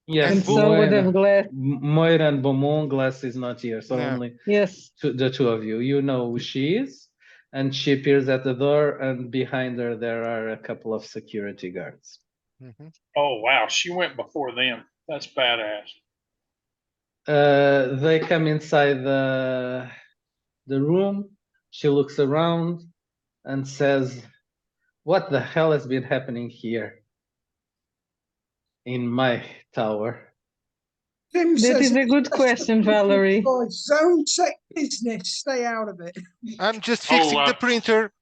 S1: Yes,
S3: And so would have Glass.
S1: Moira and Beaumont. Glass is not here, so
S2: Yeah.
S1: only
S3: Yes.
S1: the two of you. You know who she is, and she appears at the door, and behind her there are a couple of security guards.
S2: Mhm.
S5: Oh, wow. She went before them. That's badass.
S1: They come inside the room. She looks around and says, "What the hell has been happening here in my tower?"
S6: Jim
S3: That
S6: says
S3: is a
S6: it's
S3: good
S6: best
S3: question,
S6: to keep
S3: Valerie.
S6: it for its own sake business. Stay out of it.
S2: I'm just fixing the printer.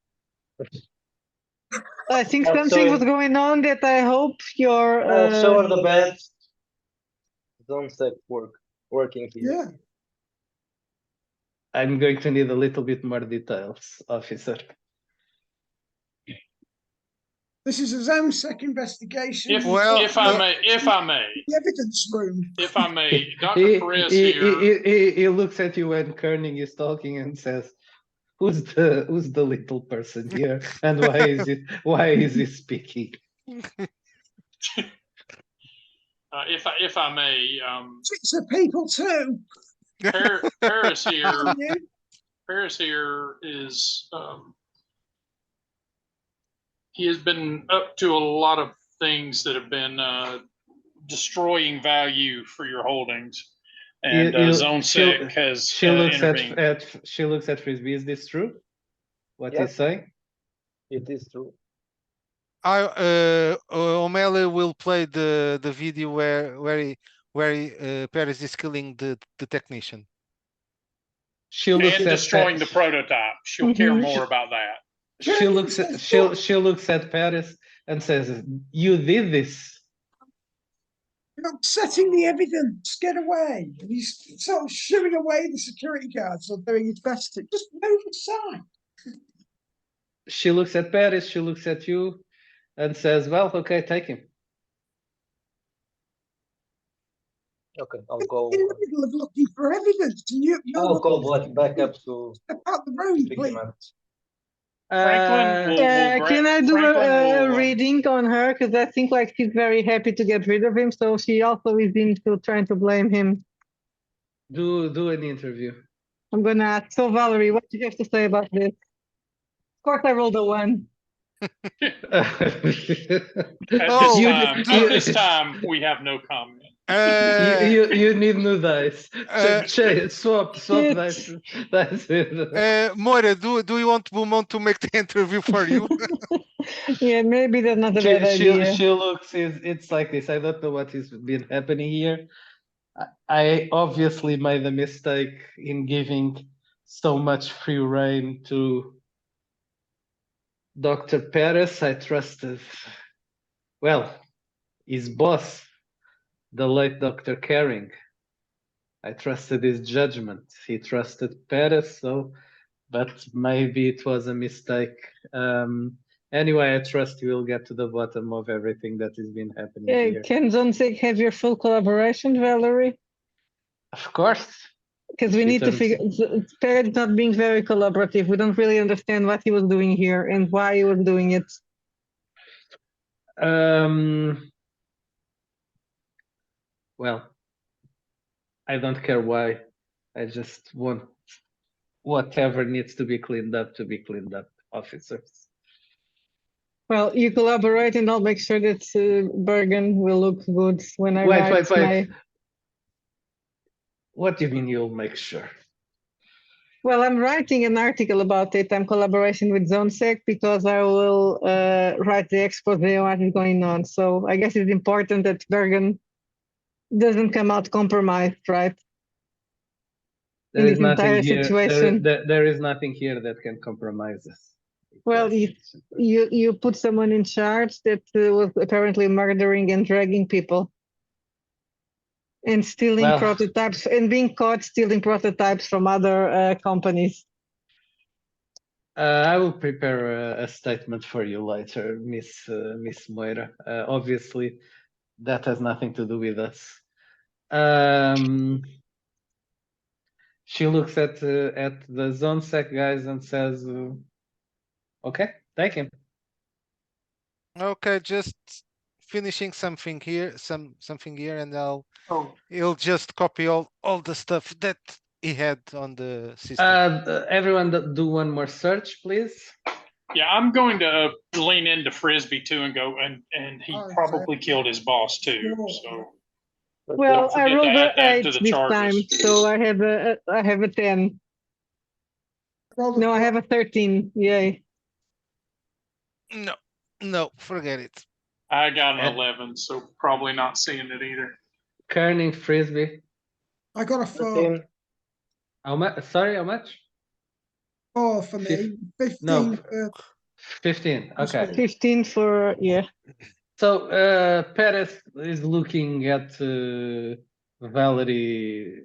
S3: I think
S4: Oh,
S3: something
S4: sorry.
S3: was going on that I hope your
S4: Show her the bed. Don't set working here.
S6: Yeah.
S1: I'm going to need a little bit more details, officer.
S6: This is his own sick investigation.
S5: If
S2: Well,
S5: if I may,
S6: The evidence room.
S5: if I may, Dr. Perez here.
S1: He looks at you when Kerning is talking and says, "Who's the little person here, and why is he speaking?"
S5: If I may,
S6: It's the people too.
S5: Paris here.
S6: Aren't you?
S5: Paris here is he has been up to a lot of things that have been destroying value for your holdings, and Zone Sec has
S1: She looks
S5: intervened.
S1: at Frisbee. Is this true? What
S4: Yep.
S1: he's saying?
S4: It is true.
S2: O'Malley will play the video where Paris is killing the technician.
S1: She looks
S5: And
S1: at
S5: destroying the prototype. She'll care
S3: Mhm.
S5: more about that.
S1: She looks at Paris and says, "You did this."
S6: You're upsetting the evidence. Get away. And he's sort of shooing away the security guards or doing his best to just move aside.
S1: She looks at Paris. She looks at you, and says, "Well, okay, take him."
S4: Okay, I'll go.
S6: In the middle of looking for evidence, and you're
S4: I'll call back up to
S6: step out the room,
S4: pick
S6: please.
S4: him up.
S5: Franklin will
S3: can I do
S5: Franklin
S3: a
S5: will,
S3: reading on her because I think like she's very happy to get rid of him, so she also is into trying to blame him.
S1: Do an interview.
S3: I'm gonna ask. So Valerie, what do you have to say about this? Of course, I rolled a 1.
S5: At
S2: Oh,
S5: this time, we have no comment.
S1: You need new dice. Swap
S3: Shit.
S1: dice. That's it.
S2: Moira, do you want Beaumont to make the interview for you?
S3: Yeah, maybe that's not a bad idea.
S1: She looks. It's like this. I don't know what has been happening here. I obviously made a mistake in giving so much free rein to Dr. Perez. I trusted, well, his boss, the late Dr. Caring. I trusted his judgment. He trusted Perez, so, but maybe it was a mistake. Anyway, I trust we'll get to the bottom of everything that has been happening here.
S3: Can Zonzig have your full collaboration, Valerie?
S1: Of course.
S3: Because we need to figure. Perez not being very collaborative. We don't really understand what he was doing here and why he was doing it.
S1: Well, I don't care why. I just want whatever needs to be cleaned up, officers.
S3: Well, you collaborate and I'll make sure that Bergen will look good when I write my...
S1: What do you mean you'll make sure?
S3: Well, I'm writing an article about it. I'm collaboration with ZoneSec because I will write the expose on what is going on. So I guess it's important that Bergen doesn't come out compromised, right?
S1: There
S3: In
S1: is
S3: this
S1: nothing
S3: entire
S1: here.
S3: situation.
S1: There is nothing here that can compromise us.
S3: Well, you put someone in charge that was apparently murdering and dragging people. And stealing prototypes and being caught stealing prototypes from other companies.
S1: I will prepare a statement for you later, Miss Moira. Obviously, that has nothing to do with us. She looks at the ZoneSec guys and says, "Okay, take him."
S2: Okay, just finishing something here, something here, and
S5: Oh,
S2: he'll just copy all the stuff that he had on the system.
S1: Everyone, do one more search, please.
S5: yeah, I'm going to lean into Frisbee too and go, and he
S6: Oh,
S5: probably killed his boss too. So
S3: Well,
S5: don't
S3: I
S5: forget to
S3: rolled
S5: add
S3: a
S5: that to
S3: 8
S5: the
S3: this
S5: charges.
S3: time, so I have a 10. No, I have a 13. Yay.
S2: No, forget it.
S5: I got an 11, so probably not seeing it either.
S1: Kerning, Frisbee.
S6: I got a 4.
S4: 13.
S1: How much? Sorry, how much?
S6: 4 for me. 15
S1: No,
S6: for
S1: 15. Okay.
S3: 15 for, yeah.
S1: So Perez is looking at Valerie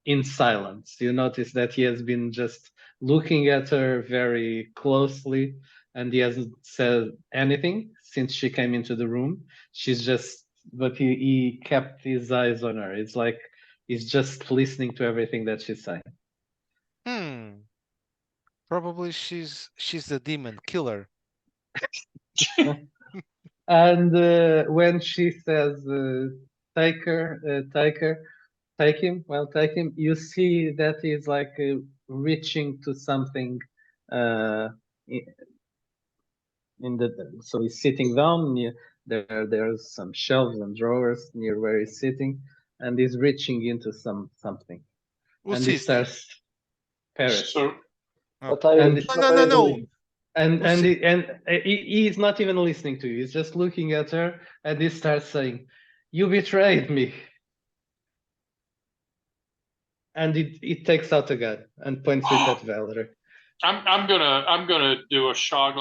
S1: in silence. You notice that he has been just looking at her very closely, and he hasn't said anything since she came into the room. But he kept his eyes on her. It's like he's just listening to everything that she's saying.
S2: Probably she's the demon killer.
S1: And when she says, take him, you see that he's like reaching to something so he's sitting down near there's some shelves and drawers near where he's sitting, and he's reaching into something. And he starts Paris.
S5: So,
S4: What are you, what are you doing?
S1: And he's not even listening to you. He's just looking at her, and he starts saying, "You betrayed me." And it takes out a gun and points it at Valerie.
S5: I'm gonna do a shot.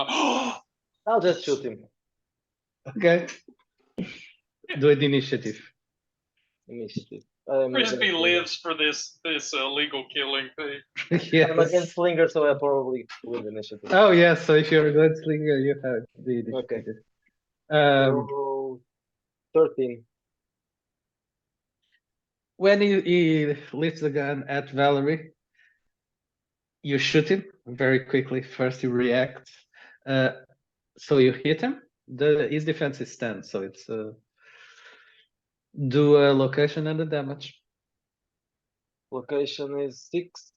S4: I'll just shoot him.
S1: Okay. Do an initiative.
S4: Initiative.
S5: Frisbee lives for this illegal killing thing.
S1: Yes.
S4: I'm against Slinger, so I'll probably win the initiative.
S1: Oh yes, so if you're a gunslinger, you have the initiative.
S4: Okay. So 13.
S1: When he lifts the gun at Valerie, you shoot him very quickly. First you react. So you hit him, His defense is 10, so it's do a location and a damage.
S4: Location is 6.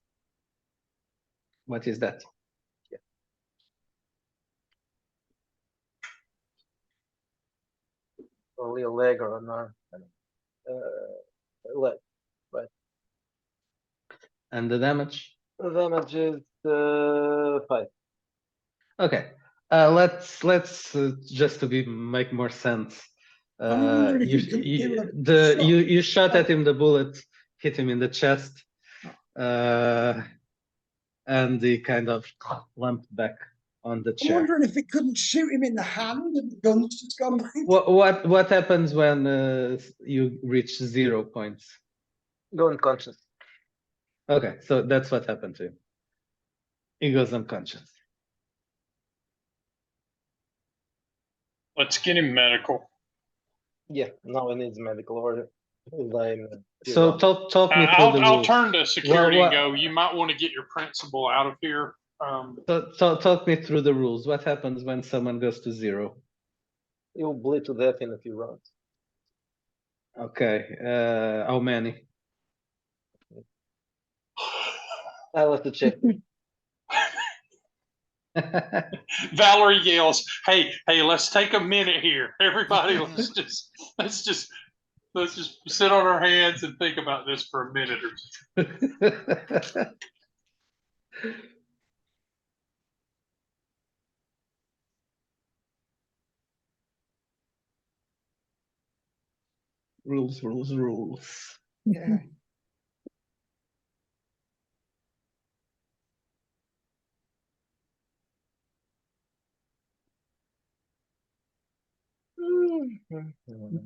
S1: What is that?
S4: Only a leg or an arm. Leg.
S1: And the damage?
S4: The damage is 5.
S1: Okay. Let's just to make more sense.
S6: I'm wondering if you could do a shot.
S1: You shot at him. The bullet hit him in the chest, and he kind of lumped back on the
S6: I'm
S1: chair.
S6: wondering if it couldn't shoot him in the hand and the gun's just gone blank.
S1: What happens when you reach 0 points?
S4: Go unconscious.
S1: Okay, so that's what happened to him. He goes unconscious.
S5: Let's get him medical.
S4: Yeah, now he needs medical order.
S1: So talk me through the
S5: I'll
S1: rules.
S5: turn to security
S1: What-
S5: and go, you might want to get your principal out of here.
S1: Talk me through the rules. What happens when someone goes to 0?
S4: You'll bleed to death in a few rounds.
S1: Okay, how many?
S4: I'll have to check.
S5: Valerie yells, hey, let's take a minute here. Everybody, let's just sit on our hands and think about this for a minute or two.
S1: Rules.
S6: Yeah.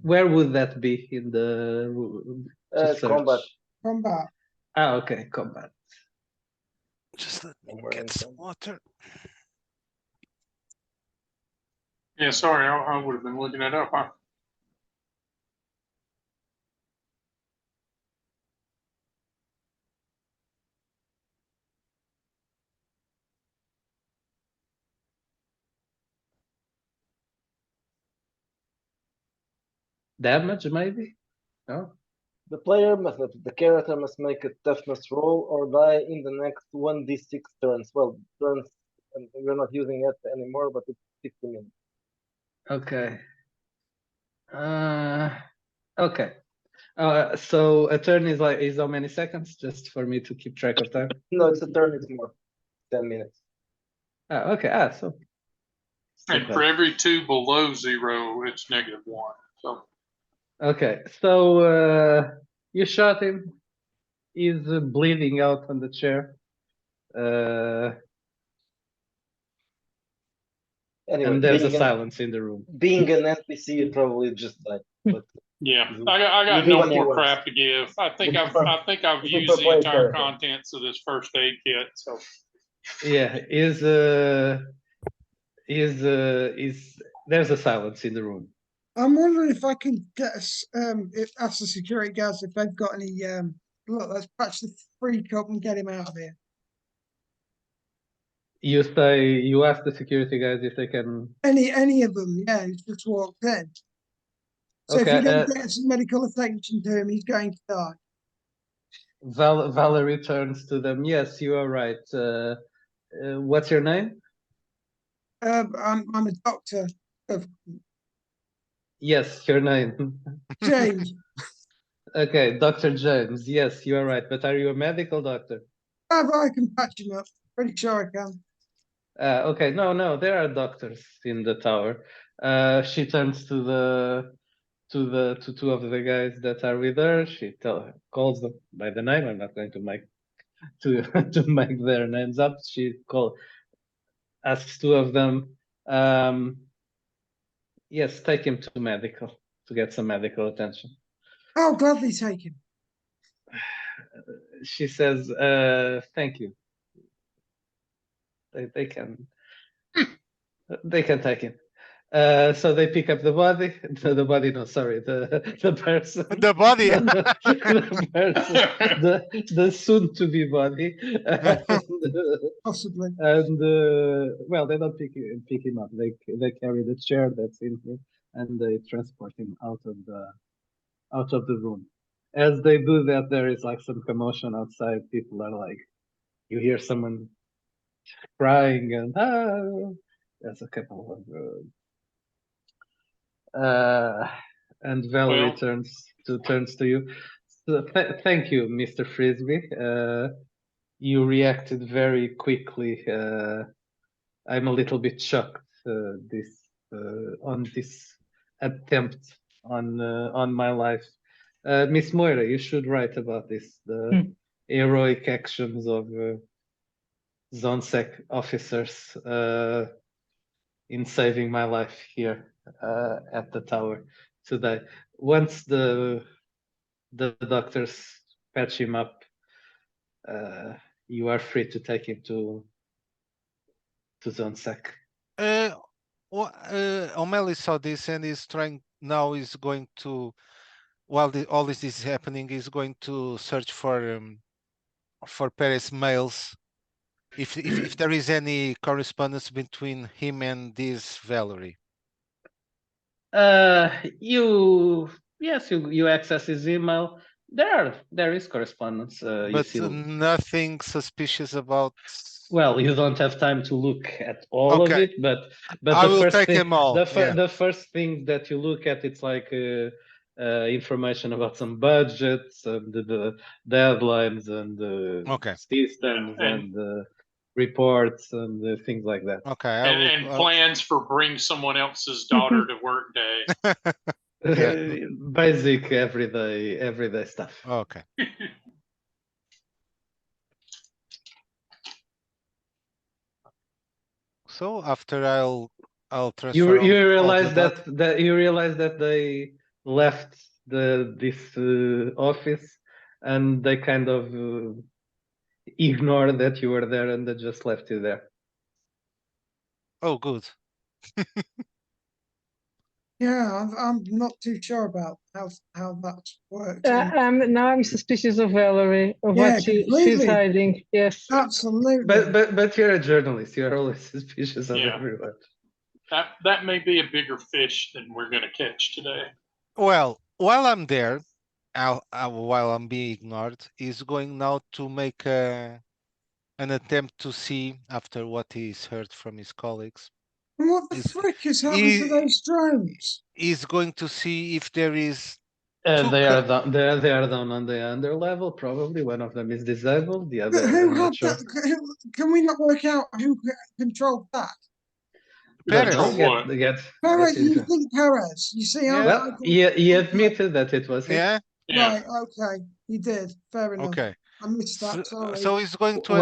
S1: Where would that be in the to search?
S4: Combat.
S6: Combat.
S1: Okay, combat.
S2: Just let me
S4: Somewhere in
S2: get some
S4: combat.
S2: water.
S5: Yeah, sorry, I would have been looking it up. Huh?
S1: Damage, maybe? No?
S4: The character must make a toughness roll or die in the next 1d6 turns. Well, turns, and we're not using it anymore, but it's 60 minutes.
S1: Okay. Okay. So a turn is how many seconds? Just for me to keep track of time.
S4: No, it's a turn, it's more. 10 minutes.
S1: Okay. So.
S5: And for every 2 below 0, it's -1. So
S1: Okay. So you shot him. He's bleeding out on the chair.
S4: Anyway,
S1: And there's a silence in the room.
S4: Being an NPC, you probably just died. But
S5: yeah,
S4: You-
S5: I
S4: you
S5: got
S4: do
S5: no
S4: what you
S5: more
S4: want.
S5: crap to give. I think
S4: You
S5: I've
S4: you
S5: used the
S4: play
S5: entire
S4: character.
S5: contents of this first aid kit. So
S1: Yeah. There's a silence in the room.
S6: I'm wondering if I can get us, ask the security guards if they've got any, look, let's patch the freak up and get him out of here.
S1: You ask the security guys if they can.
S6: Any of them, yeah, he's just walked in. So if
S1: Okay,
S6: you don't get some medical attention to him, he's going to die.
S1: Valerie turns to them. Yes, you are right. What's your name?
S6: I'm a doctor of
S1: Yes, your name.
S6: James.
S1: Okay, Dr. James. Yes, you are right. But are you a medical doctor?
S6: But I can patch him up. Pretty sure I can.
S1: Okay, no, there are doctors in the tower. She turns to two of the guys that are with her. She calls them by the name. I'm not going to make to make their names up. She asks 2 of them. Yes, take him to medical to get some medical attention.
S6: I'll gladly take him.
S1: She says, "Thank you." They can take him. So they pick up the body. The body, no, sorry, the person.
S2: The body.
S1: The person, the soon-to-be body.
S6: Possibly.
S1: And well, they don't pick him up. They carry the chair that's in here, and they transport him out of the room. As they do that, there is like some commotion outside. People are like, you hear someone crying, and there's a couple of and Valerie
S5: Well-
S1: turns to you. So, thank you, Mr. Frisbee. You reacted very quickly. I'm a little bit shocked on this attempt on my life. Miss Moira, you should write about this, the heroic actions of ZoneSec officers in saving my life here at the tower today. Once the doctors patch him up, you are free to take him to ZoneSec.
S2: O'Malley saw this and is trying now. Is going to, while all this is happening, is going to search for Paris mails. If there is any correspondence between him and this Valerie.
S1: You access his email. There is correspondence. You
S2: But
S1: see,
S2: nothing suspicious about.
S1: well, you don't have time to look at all of
S2: Okay.
S1: it, but
S2: I
S1: the
S2: will
S1: first
S2: take
S1: thing,
S2: them all. Yeah.
S1: the first thing that you look at, it's like information about some budgets and the deadlines and
S2: Okay.
S1: systems
S5: Yeah,
S1: and reports and things like that.
S2: Okay.
S5: and plans for bring someone else's daughter to work day.
S2: Yeah.
S1: Basic everyday stuff.
S2: Okay. So after I'll transfer.
S1: You realize
S2: all the
S1: that you realize that they left this office and they kind of ignore that you were there and they just left you there.
S2: Oh, good.
S6: Yeah, I'm not too sure about how that works.
S3: Now I'm suspicious of Valerie, of
S6: Yeah,
S3: what she's
S6: completely.
S3: hiding. Yes.
S6: Absolutely.
S1: But you're a journalist. You're always suspicious of
S5: Yeah.
S1: everyone.
S5: That may be a bigger fish than we're going to catch today.
S2: Well, while I'm there, while I'm being ignored, he's going now to make an attempt to see, after what he's heard from his colleagues,
S6: And what the
S2: is-
S6: frick has happened to those drones?
S2: he's going to see if there is.
S1: They are down. They are down on the under level. Probably one of them is disabled. The
S6: But
S1: other,
S6: who
S1: I'm
S6: had
S1: not sure.
S6: that? Can we not work out who controlled that?
S2: Perez.
S5: Control what?
S6: Perez, you
S1: Get
S6: think Perez? You see how?
S1: well, he admitted that it was him.
S2: Yeah.
S5: Yeah.
S6: Right. Okay. He did. Fair enough.
S2: Okay.
S6: I missed that. Sorry.
S2: So he's going to.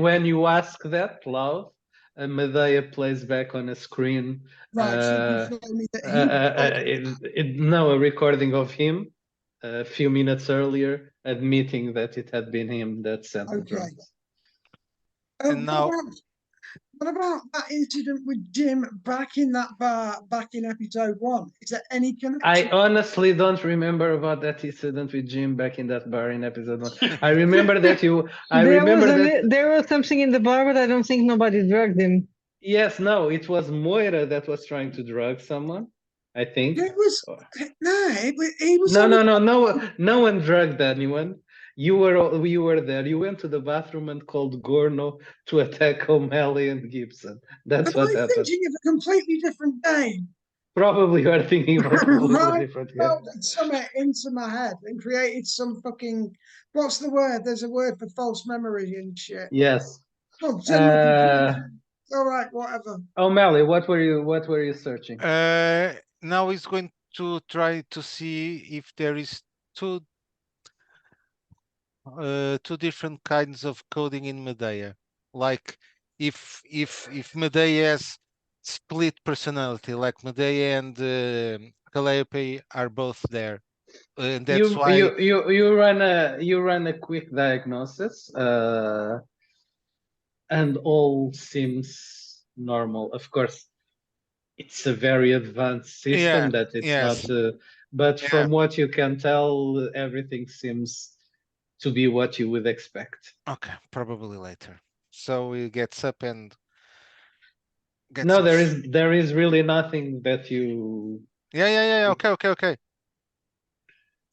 S1: When you ask that loud, Medea plays back on a screen.
S6: Right. So you can show me that he.
S1: No, a recording of him a few minutes earlier, admitting that it had been him that sent the
S6: Okay.
S1: drones.
S2: And now-
S6: What about that incident with Jim back in that bar back in episode 1? Is there any connection?
S1: I honestly don't remember about that incident with Jim back in that bar in episode 1. I remember that you.
S3: There was something in the bar, but I don't think nobody drugged him.
S1: Yes, no, it was Moira that was trying to drug someone. I think.
S6: It was he was.
S1: No one drugged anyone. You were there. You went to the bathroom and called Gorno to attack O'Malley and Gibson. That's what happened.
S6: Thinking of a completely different game.
S1: Probably you are thinking about a completely
S6: Right.
S1: different game.
S6: Melted something into my head and created some fucking. What's the word? There's a word for false memory and shit.
S1: Yes.
S6: Oh, general confusion. All right, whatever.
S1: O'Malley, what were you searching?
S2: Now he's going to try to see if there is two different kinds of coding in Medea. Like if Medea has split personality, like Medea and Calliope are both there, and that's why
S1: you run a quick diagnosis, and all seems normal. Of course, it's a very advanced system
S2: Yeah,
S1: that it's
S2: yes.
S1: not. But
S2: Yeah.
S1: from what you can tell, everything seems to be what you would expect.
S2: Okay, probably later. So he gets up and gets
S1: No,
S2: off.
S1: there is really nothing that you.
S2: Yeah. Okay.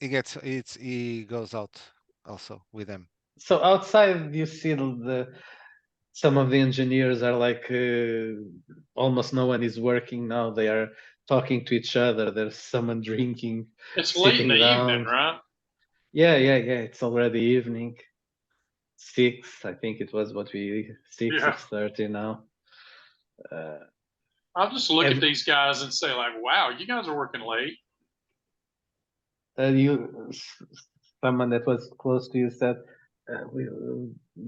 S2: He goes out also with them.
S1: So outside, you see some of the engineers are like almost no one is working now. They are talking to each other. There's someone drinking,
S5: It's late in
S1: sitting
S5: the
S1: down.
S5: evening, right?
S1: Yeah. It's already evening. 6, I think it was what we 6,
S5: Yeah.
S1: 6:30 now.
S5: I'll just look
S1: Have-
S5: at these guys and say, like, wow, you guys are working late.
S1: Someone that was close to you said,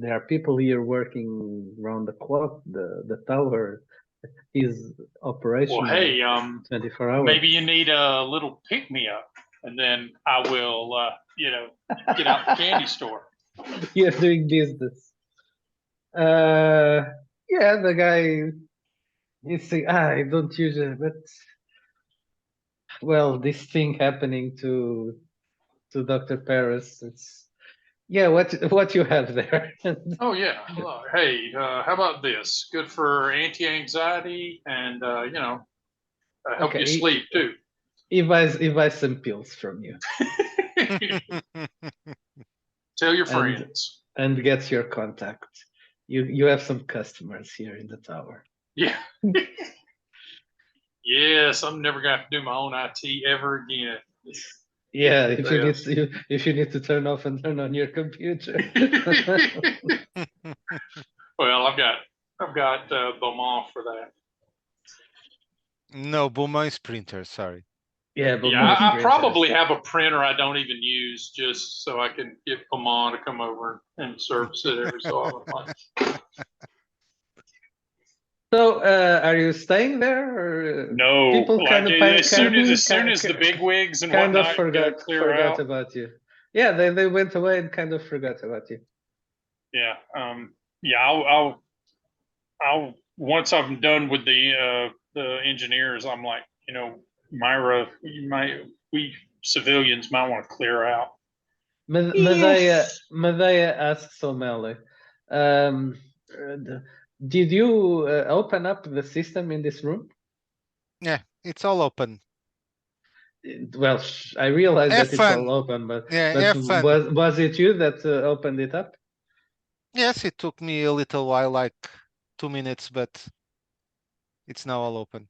S1: there are people here working round the clock. The tower is operational.
S5: Well, hey,
S1: 24 hours.
S5: maybe you need a little pick me up, and then I will, get out the candy store.
S1: You're doing business. Yeah, the guy is saying, I don't usually, but well, this thing happening to Dr. Paris, it's yeah, what you have there.
S5: Oh yeah. Hey, how about this? Good for anti-anxiety and help
S1: Okay,
S5: you sleep too.
S1: he buys some pills from you
S5: Tell your
S1: and
S5: friends.
S1: and gets your contact. You have some customers here in the tower.
S5: Yeah. Yes, I'm never gonna have to do my own IT ever again.
S1: Yeah,
S5: Yes.
S1: if you need to turn off and turn on your computer.
S5: Well, I've got Beaumont for that.
S2: No, Boomer is printer, sorry.
S1: Yeah, but
S5: Yeah,
S1: most
S5: I
S1: printers-
S5: probably have a printer I don't even use just so I can get Beaumont to come over and service it every so often.
S1: So, are you staying there, or
S5: No,
S1: people
S5: like
S1: kind of
S5: as soon as the big wigs and
S1: kind of
S5: whatnot clear
S1: forgot
S5: out.
S1: about you? Yeah, they went away and kind of forgot about you.
S5: Yeah, I'll once I'm done with the engineers, I'm like, Myra, we civilians might want to clear out.
S1: Medea asks O'Malley, um, did you open up the system in this room?
S2: Yeah, it's all open.
S1: Well, I realize
S2: Have
S1: that it's
S2: fun.
S1: all open, but
S2: Yeah, have fun.
S1: was it you that opened it up?
S2: Yes, it took me a little while, like 2 minutes, but it's now all open.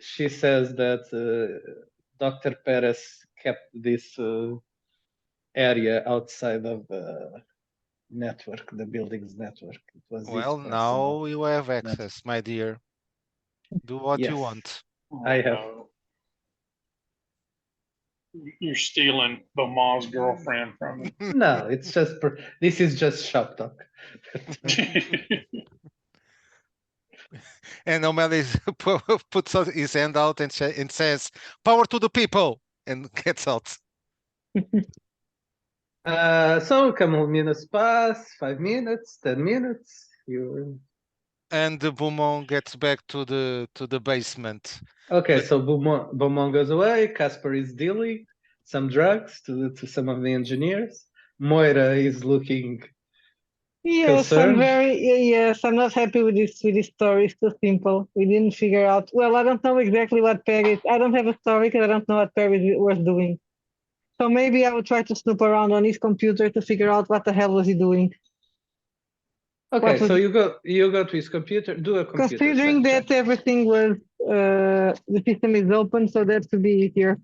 S1: She says that Dr. Perez kept this area outside of the network, the building's network. It was
S2: Well,
S1: his
S2: now you have
S1: network.
S2: access, my dear. Do what you
S1: Yes.
S2: want.
S1: I have.
S5: No. You're stealing Beaumont's girlfriend from me.
S1: No, it's just this is just shop talk.
S2: And O'Malley puts his hand out and says, "Power to the people," and gets out.
S1: So a couple of minutes pass, 5 minutes, 10 minutes.
S2: And the Beaumont gets back to the basement.
S1: Okay, so Beaumont goes away. Casper is dealing some drugs to some of the engineers. Moira is looking
S3: Yes,
S1: concerned.
S3: yes, I'm not happy with this story. It's too simple. We didn't figure out. Well, I don't know exactly what Paris. I don't have a story because I don't know what Paris was doing. So maybe I will try to snoop around on his computer to figure out what the hell was he doing.
S1: Okay, so you go to his computer, do a computer
S3: Considering
S1: check.
S3: that everything was the system is open, so that should be easier.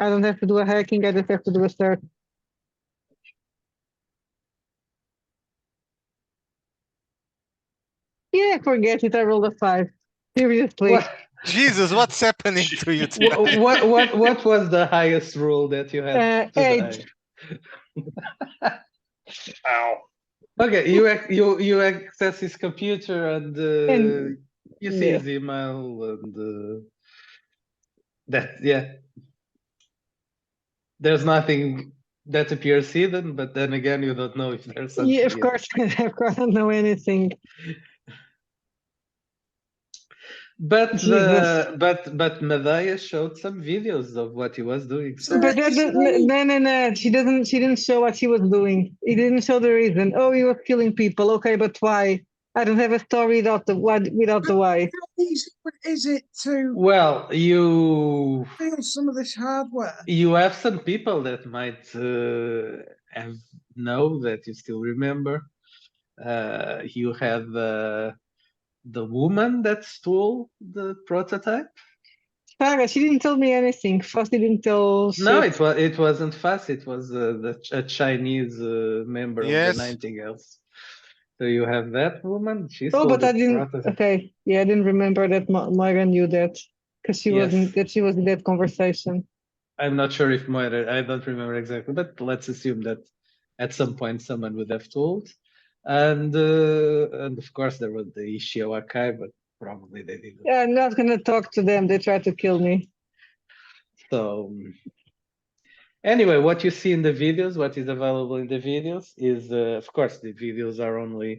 S3: I don't have to do a hacking. I just have to do a search. Yeah, forget it. I rolled a 5. Seriously.
S1: What?
S2: Jesus, what's happening to you today?
S1: What was the highest roll that you had today?
S3: 8.
S5: Ow.
S1: Okay, you access his computer and you see his email and there's nothing that appears hidden, but then again you don't know if there's something.
S3: Yeah, of course, I don't know anything.
S1: But
S3: Jesus.
S1: but Medea showed some videos of what he was doing. So
S3: But no. She didn't show what she was doing. He didn't show the reason. Oh, he was killing people. Okay, but why? I don't have a story without the what, without the why.
S6: How easy is it to
S1: well, you
S6: steal some of this hardware?
S1: have some people that might have know that you still remember. You have the woman that stole the prototype.
S3: Sarah, she didn't tell me anything. First, she didn't tell
S1: No,
S3: shit.
S1: it wasn't fast. It was a Chinese member of the
S2: Yes.
S1: Nightingales. So you have that woman. She
S3: Oh,
S1: stole
S3: but I
S1: the
S3: didn't.
S1: prototype.
S3: Okay, yeah, I didn't remember that Moira knew that because she
S1: Yes.
S3: wasn't. That she was in that conversation.
S1: I'm not sure if Moira. I don't remember exactly, but let's assume that at some point someone would have told. And of course there was the Ishio archive, but probably they didn't.
S3: Yeah, I'm not gonna talk to them. They tried to kill me.
S1: So anyway, what you see in the videos, what is available in the videos is, of course, the videos are only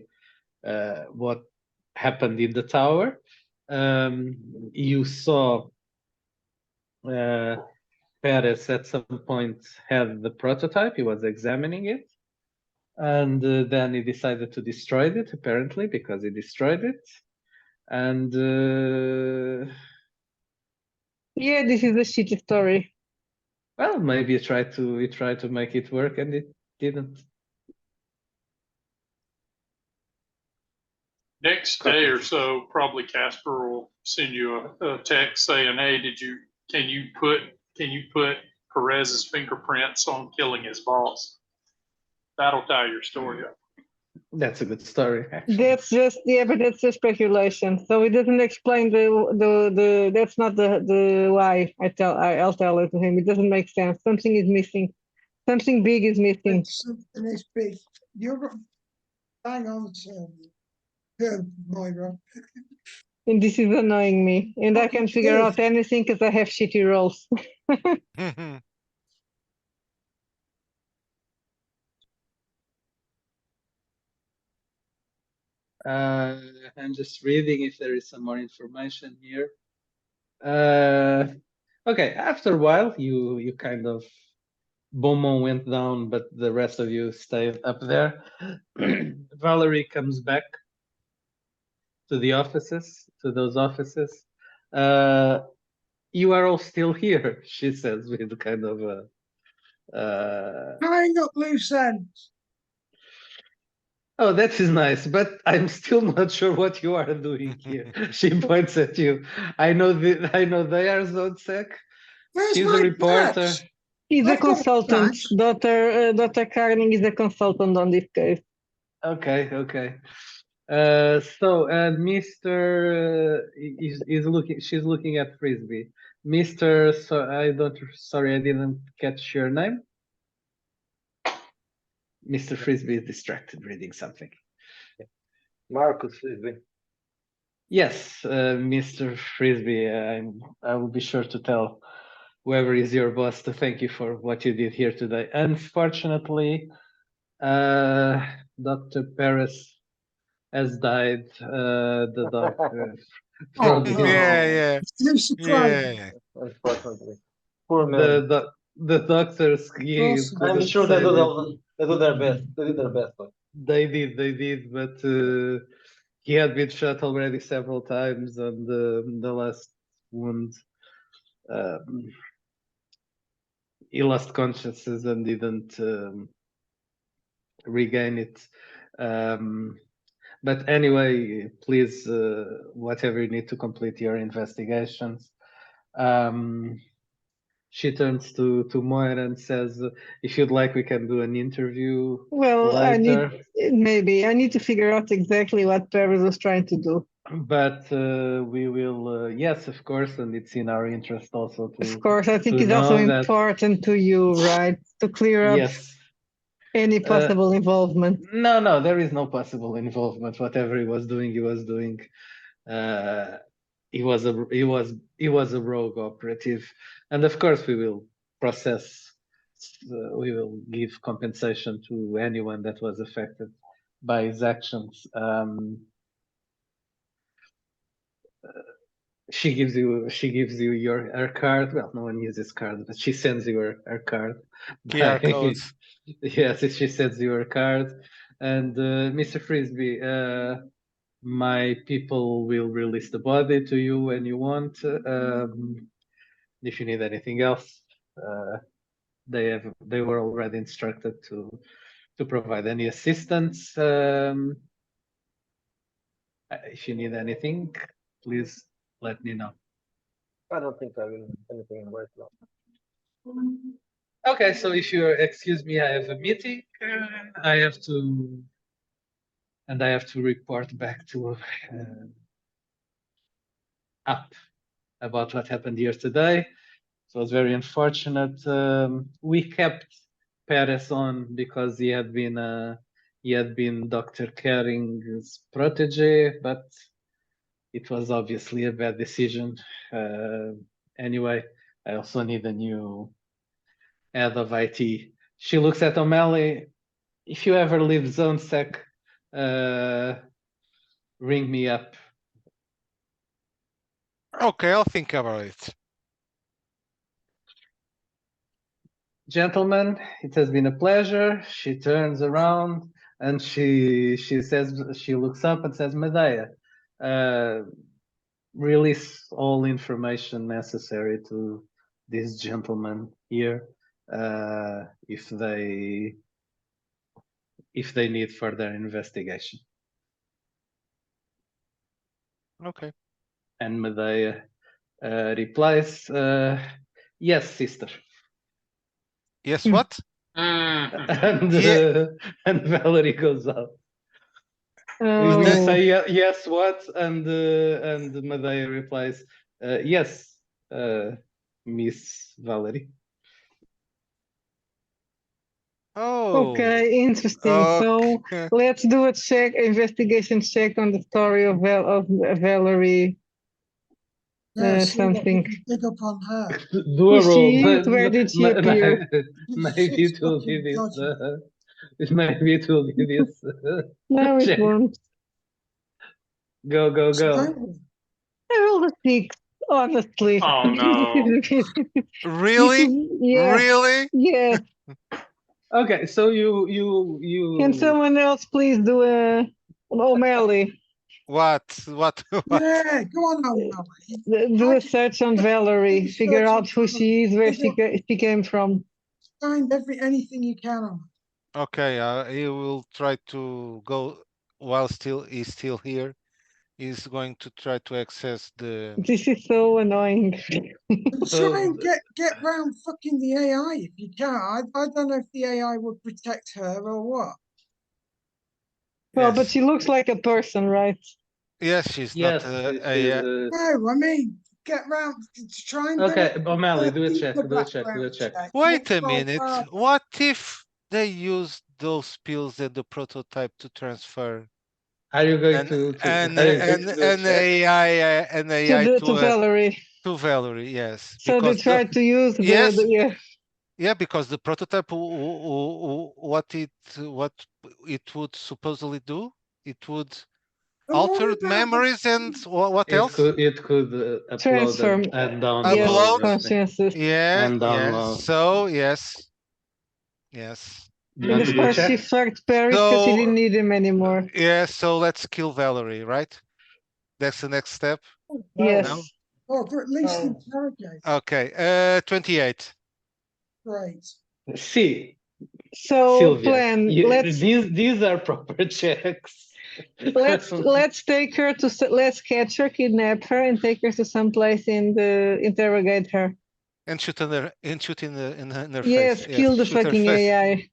S1: what happened in the tower. You saw Perez at some point had the prototype. He was examining it. And then he decided to destroy it, apparently, because he destroyed it. And
S3: Yeah, this is a shitty story.
S1: well, maybe he tried to make it work, and it didn't.
S5: Next day or so, probably Casper will send you a text saying, "Hey, can you put Perez's fingerprints on killing his boss?" That'll tie your story up.
S1: That's a good story, actually.
S3: That's just but that's just speculation. So it doesn't explain the that's not the why. I'll tell it to him. It doesn't make sense. Something is missing. Something big is missing.
S6: Something is big. You're hang on, Moira.
S3: And this is annoying me. And I can figure out anything because I have shitty rolls.
S1: I'm just reading if there is some more information here. Okay, after a while, you kind of Beaumont went down, but the rest of you stayed up there. Valerie comes back to the offices, to those offices. You are all still here, she says with kind of a.
S6: Tying up loose ends.
S1: Oh, that is nice, but I'm still not sure what you are doing here. She points at you. I know they are Zodsec.
S6: Where's
S1: She's
S6: my
S1: a reporter.
S6: badge?
S3: He's a
S6: I've got a
S3: consultant.
S6: badge.
S3: Dr. Carning is a consultant on this case.
S1: Okay. So Mr. is looking. She's looking at Frisbee. Mr. So I don't. Sorry, I didn't catch your name. Mr. Frisbee is distracted reading something.
S4: Marcus Frisbee.
S1: Yes, Mr. Frisbee. I will be sure to tell whoever is your boss to thank you for what you did here today. Unfortunately, Dr. Paris has died. The dog from
S6: Oh,
S1: his
S2: Yeah.
S6: no surprise.
S2: Yeah.
S4: Unfortunately. Poor man.
S1: the doctors
S6: Awesome.
S1: couldn't
S4: I'm sure
S1: save him.
S4: they do their best. They did their best. But
S1: They did, but he had been shot already several times, and the last wound, um, he lost consciousness and didn't regain it. But anyway, please, whatever you need to complete your investigations. She turns to Moira and says, if you'd like, we can do an interview
S3: Well,
S1: later.
S3: I need to figure out exactly what Paris was trying to do.
S1: But we will, yes, of course, and it's in our interest also to.
S3: Of course, I think
S1: to
S3: it's also
S1: know that-
S3: important to you, right? To clear up
S1: Yes.
S3: any possible involvement.
S1: No, there is no possible involvement. Whatever he was doing, he was doing. He was a rogue operative, and of course we will process. We will give compensation to anyone that was affected by his actions. she gives you her card. Well, no one uses cards, but she sends you her card.
S2: QR
S1: by-
S2: codes.
S1: Yes, she sends you her card. And Mr. Frisbee, my people will release the body to you when you want. If you need anything else, they were already instructed to provide any assistance. If you need anything, please let me know.
S4: I don't think I will need anything right now.
S1: Okay, so if you excuse me, I have a meeting. I have to report back to up about what happened here today. So it was very unfortunate. We kept Perez on because he had been Dr. Caring's protege, but it was obviously a bad decision. Anyway, I also need a new head of IT. She looks at O'Malley. If you ever leave ZoneSec, ring me up.
S2: Okay, I'll think about it.
S1: Gentlemen, it has been a pleasure. She turns around and she says, she looks up and says, Medea, release all information necessary to these gentlemen here if they need further investigation.
S2: Okay.
S1: And Medea replies, yes, sister.
S2: Yes, what?
S1: And
S2: Yeah.
S1: and Valerie goes out. You
S3: Oh,
S1: say yes, what? And Medea replies, yes, Miss Valerie.
S2: Oh.
S3: okay, interesting. So
S2: Okay.
S3: let's do a investigation check on the story of Valerie.
S6: Yeah, see what we
S3: Something.
S6: can dig up on her.
S1: Do a
S3: Who's
S1: roll.
S3: she? Where did she appear?
S1: Maybe it will be
S6: fucking
S1: this.
S6: dodgy.
S1: Maybe it will be this.
S3: No, it
S1: check.
S3: won't.
S1: Go.
S6: Apparently.
S3: I rolled a 6, honestly.
S5: Oh, no.
S2: Really?
S3: Yes,
S2: Really?
S3: yes.
S1: Okay, so you.
S3: Can someone else please do a O'Malley?
S2: What? What?
S6: Yeah, go on now, Mally.
S3: Do a search on Valerie. Figure out who she is, where she came from.
S6: Find anything you can on her.
S2: Okay, he will try to go while he's still here. He's going to try to access the.
S3: This is so annoying.
S6: And try and get round fucking the AI if you can. I don't know if the AI would protect her or what.
S3: Well, but
S2: Yes.
S3: she looks like a person, right?
S2: Yes, she's
S1: Yes,
S2: not
S1: she's,
S6: No, I mean get round to try and
S1: okay,
S6: do
S1: O'Malley,
S6: a
S1: do a check.
S6: deeper
S1: Do a check.
S6: background check.
S2: Wait
S6: Look
S2: a
S6: like,
S2: minute. What if they use those pills and the prototype to transfer
S1: Are you going
S2: an
S1: to?
S2: an
S1: Are you going to do a
S2: an
S1: check?
S2: AI
S3: To Valerie.
S2: to Valerie? Yes,
S3: So they
S2: because
S3: tried to use
S2: yes,
S3: yeah.
S2: yeah, because the prototype, what it would supposedly do, it would
S6: don't
S2: alter
S6: worry about the
S2: memories and what else?
S1: It could upload
S3: Transform.
S1: and
S3: Yes,
S1: download
S2: Upload.
S3: consciences.
S2: Yeah,
S1: and
S2: yeah.
S1: download.
S2: So yes, yes.
S1: Do you
S3: And
S1: want to
S3: of
S1: do a
S3: course she
S1: check?
S3: fucked Paris because she
S2: So
S3: didn't need him anymore.
S2: yeah, so let's kill Valerie, right? That's the next step. No?
S3: Yes.
S6: or at least interrogate.
S2: Okay. 28.
S6: Great.
S1: See,
S3: So
S1: Sylvia,
S3: plan. Let's
S1: these are proper checks.
S3: let's take her to let's catch her, kidnap her, and take her to some place and interrogate her.
S2: And shoot in her in her
S3: Yes,
S2: face.
S3: kill the
S2: Shoot her
S3: fucking
S2: face.
S3: AI.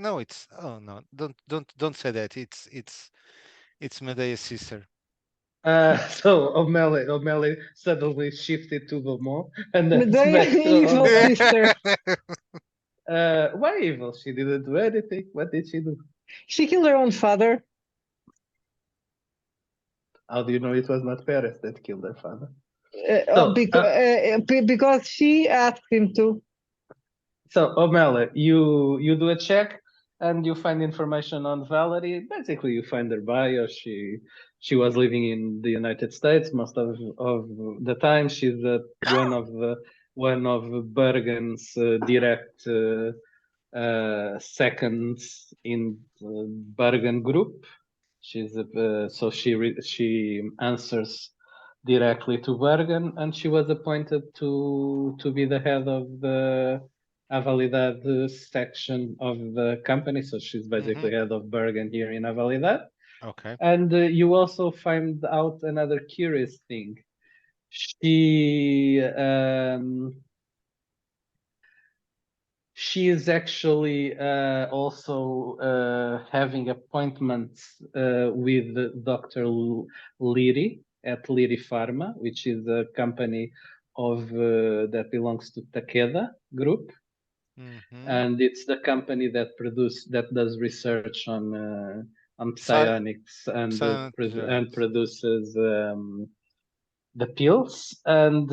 S2: No, it's oh no, don't say that. It's Medea's sister.
S1: So O'Malley suddenly shifted to Beaumont and then
S3: Medea,
S1: back to
S3: evil
S1: O'Malley.
S3: sister.
S1: Why evil? She didn't do anything. What did she do?
S3: She killed her own father.
S1: How do you know it was not Perez that killed her father? So,
S3: Because she asked him to.
S1: So O'Malley, you do a check and you find information on Valerie. Basically, you find her bio. She she was living in the United States most of the time. She's one of Bergen's direct seconds in the Bergen group. She's so she answers directly to Bergen, and she was appointed to be the head of the Avalidad section of the company. So she's basically head of Bergen here in Avalidad.
S2: Okay.
S1: And you also find out another curious thing. She is actually also having appointments with Dr. Liri at Liri Pharma, which is a company of that belongs to Takeda Group, and it's the company that does research on psionics and produces the pills. And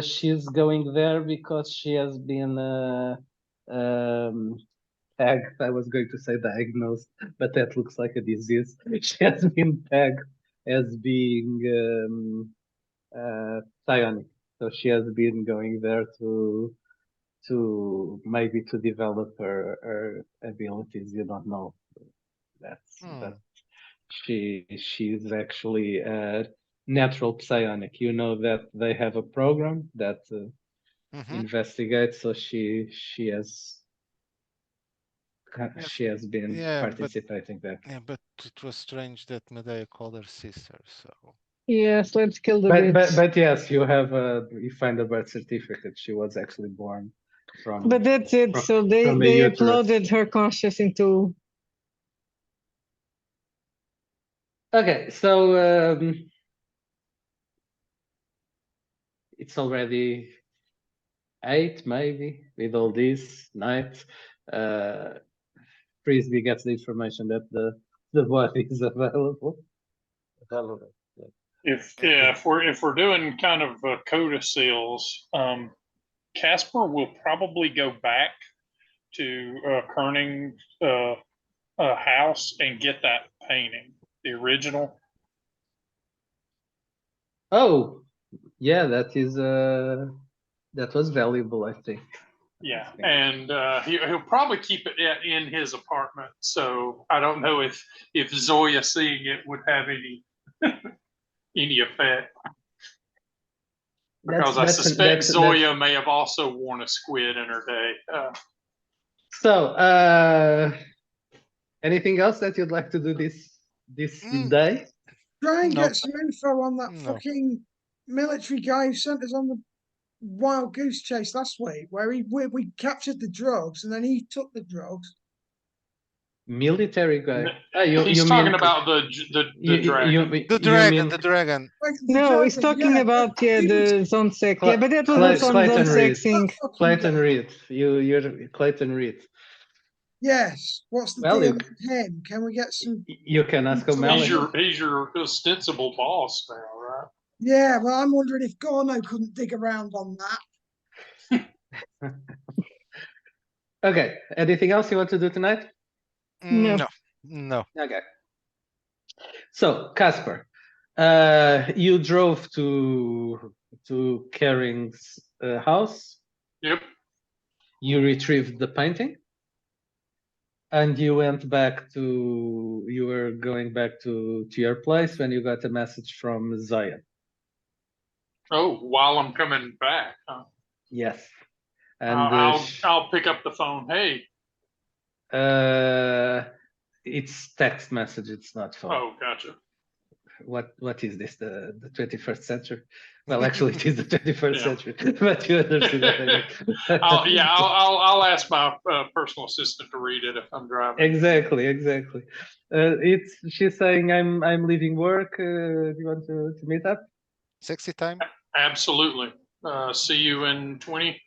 S1: she's going there because she has been tagged. I was going to say diagnosed, but that looks like a disease. She has been tagged as being psionic, so she has been going there to maybe to develop her abilities. You don't know. But she's actually a natural psionic. You know that they have a program that investigates. So she has been participating there.
S2: Yeah, but it was strange that Medea called her sister. So
S3: yes, let's kill the bitch.
S1: But yes, you find a birth certificate. She was actually born from.
S3: But that's it. So they uploaded her conscious into.
S1: Okay, so it's already 8, maybe, with all this night. Frisbee gets the information that the body is available.
S5: If we're doing kind of codicils, Casper will probably go back to Kerning's house and get that painting, the original.
S1: Oh, yeah, that was valuable, I think.
S5: Yeah, and he'll probably keep it in his apartment. So I don't know if Zoya seeing it would have any effect. Because I suspect Zoya may have also worn a squid in her day.
S1: So, anything else that you'd like to do this day?
S6: Try and get some info on that fucking military guy who sent us on the wild goose chase last week, where we captured the drugs and then he took the drugs.
S1: Military guy.
S5: He's talking about the dragon.
S2: The dragon.
S3: No, he's talking about the zone sec. Yeah, but that was not on zone sec thing.
S1: Clayton Reed. You're Clayton Reed.
S6: Yes. What's the deal with him? Can we get some?
S1: You can ask O'Malley.
S5: He's your ostensible boss now, right?
S6: Yeah. Well, I'm wondering if Gorno couldn't dig around on that.
S1: Okay. Anything else you want to do tonight?
S2: No.
S1: Okay. So, Casper, you drove to Kering's house.
S5: Yep.
S1: You retrieved the painting, and you went back you were going back to your place when you got a message from Zoya.
S5: Oh, while I'm coming back, huh?
S1: Yes. And
S5: I'll pick up the phone. Hey.
S1: It's text message. It's not phone.
S5: Oh, gotcha.
S1: What is this? The 21st century? Well, actually, it is the 21st century. But you understand what I mean.
S5: I'll ask my personal assistant to read it if I'm driving.
S1: Exactly. She's saying I'm leaving work. Do you want to meet up?
S2: Sexy time.
S5: Absolutely. See you in 20.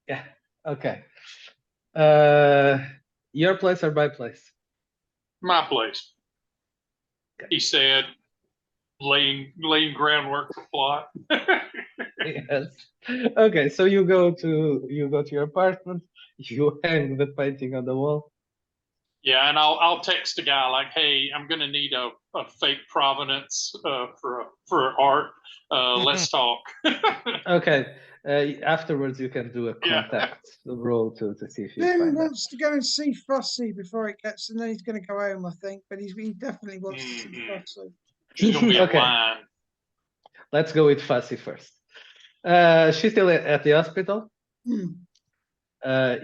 S1: Yeah. Okay. Your place or my place?
S5: My place. Okay. He said, laying groundwork for plot.
S1: Yes. Okay. So you go to your apartment. You hang the painting on the wall.
S5: Yeah, and I'll text a guy like, "Hey, I'm gonna need a fake provenance for art. Let's talk."
S1: Okay. Afterwards, you can do a
S5: Yeah.
S1: contact roll to see if you
S6: Jim
S1: find that.
S6: wants to go and see Fussy before it gets, and then he's going to go home, I think. But he definitely wants to see
S5: Mhm.
S6: Fussy.
S5: There's gonna be a
S1: Okay.
S5: line.
S1: Let's go with Fussy first. She's still at the hospital.
S6: Hmm.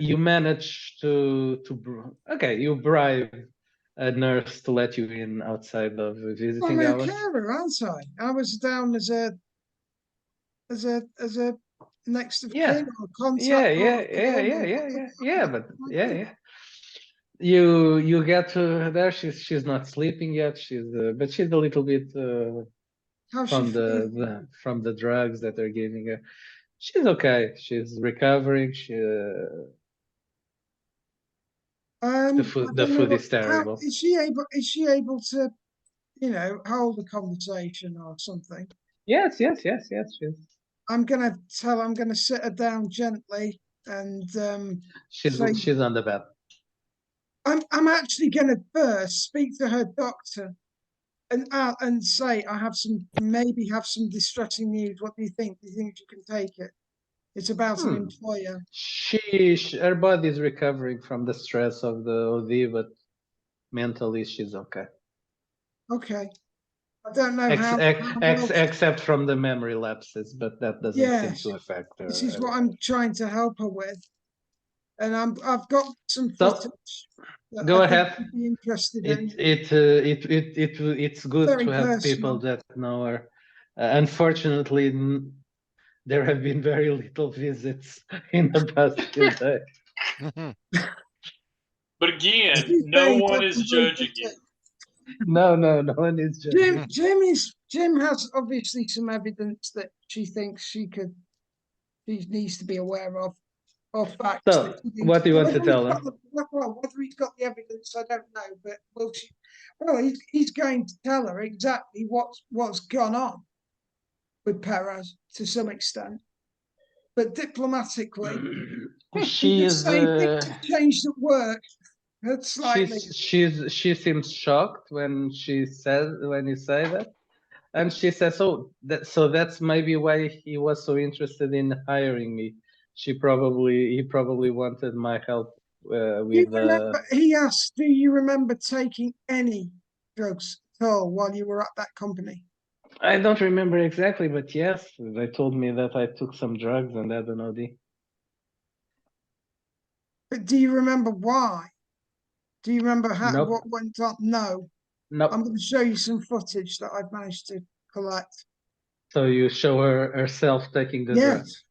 S1: You manage okay, you bribe a nurse to let you in outside of
S6: I'm
S1: visiting
S6: a
S1: hours.
S6: carer, aren't I? I was down as a next of
S1: Yeah.
S6: kin or contact.
S1: Yeah, but yeah. You get to there. She's not sleeping yet. But she's a little bit
S6: How's she
S1: from
S6: feeling?
S1: from the drugs that they're giving her. She's okay. She's recovering.
S6: I
S1: The
S6: don't know
S1: food
S6: what.
S1: is
S6: How
S1: terrible.
S6: is she able? Is she able to, hold a conversation or something?
S1: Yes. She's
S6: I'm gonna tell. I'm gonna sit her down gently and say,
S1: she's on the bed.
S6: I'm actually gonna first speak to her doctor and say I have some distressing news. What do you think? Do you think you can take it? It's about an employer.
S1: Her body is recovering from the stress of the OD, but mentally she's okay.
S6: Okay. I don't know how well.
S1: Except from the memory lapses, but that doesn't seem
S6: Yes,
S1: to affect her.
S6: this is what I'm trying to help her with, and I've got some
S1: So
S6: footage that
S1: go
S6: I think
S1: ahead.
S6: you'd be interested in.
S1: It's good
S6: Very
S1: to have people
S6: personal.
S1: that know her. Unfortunately, there have been very little visits in the past few days.
S5: But again,
S6: She's
S5: no
S6: very
S5: one is
S6: definitely
S5: judging you.
S6: busy.
S1: No one is just.
S6: Jim has obviously some evidence that she thinks she needs to be aware of, or facts.
S1: So,
S6: that she thinks-
S1: what do you want to
S6: whether he's
S1: tell her?
S6: got whether he's got the evidence, I don't know. But he's going to tell her exactly what's gone on with Perez to some extent, but diplomatically.
S1: She
S6: Just
S1: is.
S6: saying things have changed at work. Slightly.
S1: She seems shocked when you say that, and she says, so that's maybe why he was so interested in hiring me. He probably wanted my help with
S6: He asked, do you remember taking any drugs at all while you were at that company?
S1: I don't remember exactly, but yes, they told me that I took some drugs and had an OD.
S6: But do you remember why? Do you remember
S1: Nope.
S6: what went on? No.
S1: Nope.
S6: I'm going to show you some footage that I've managed to collect.
S1: So you show her herself taking the drugs.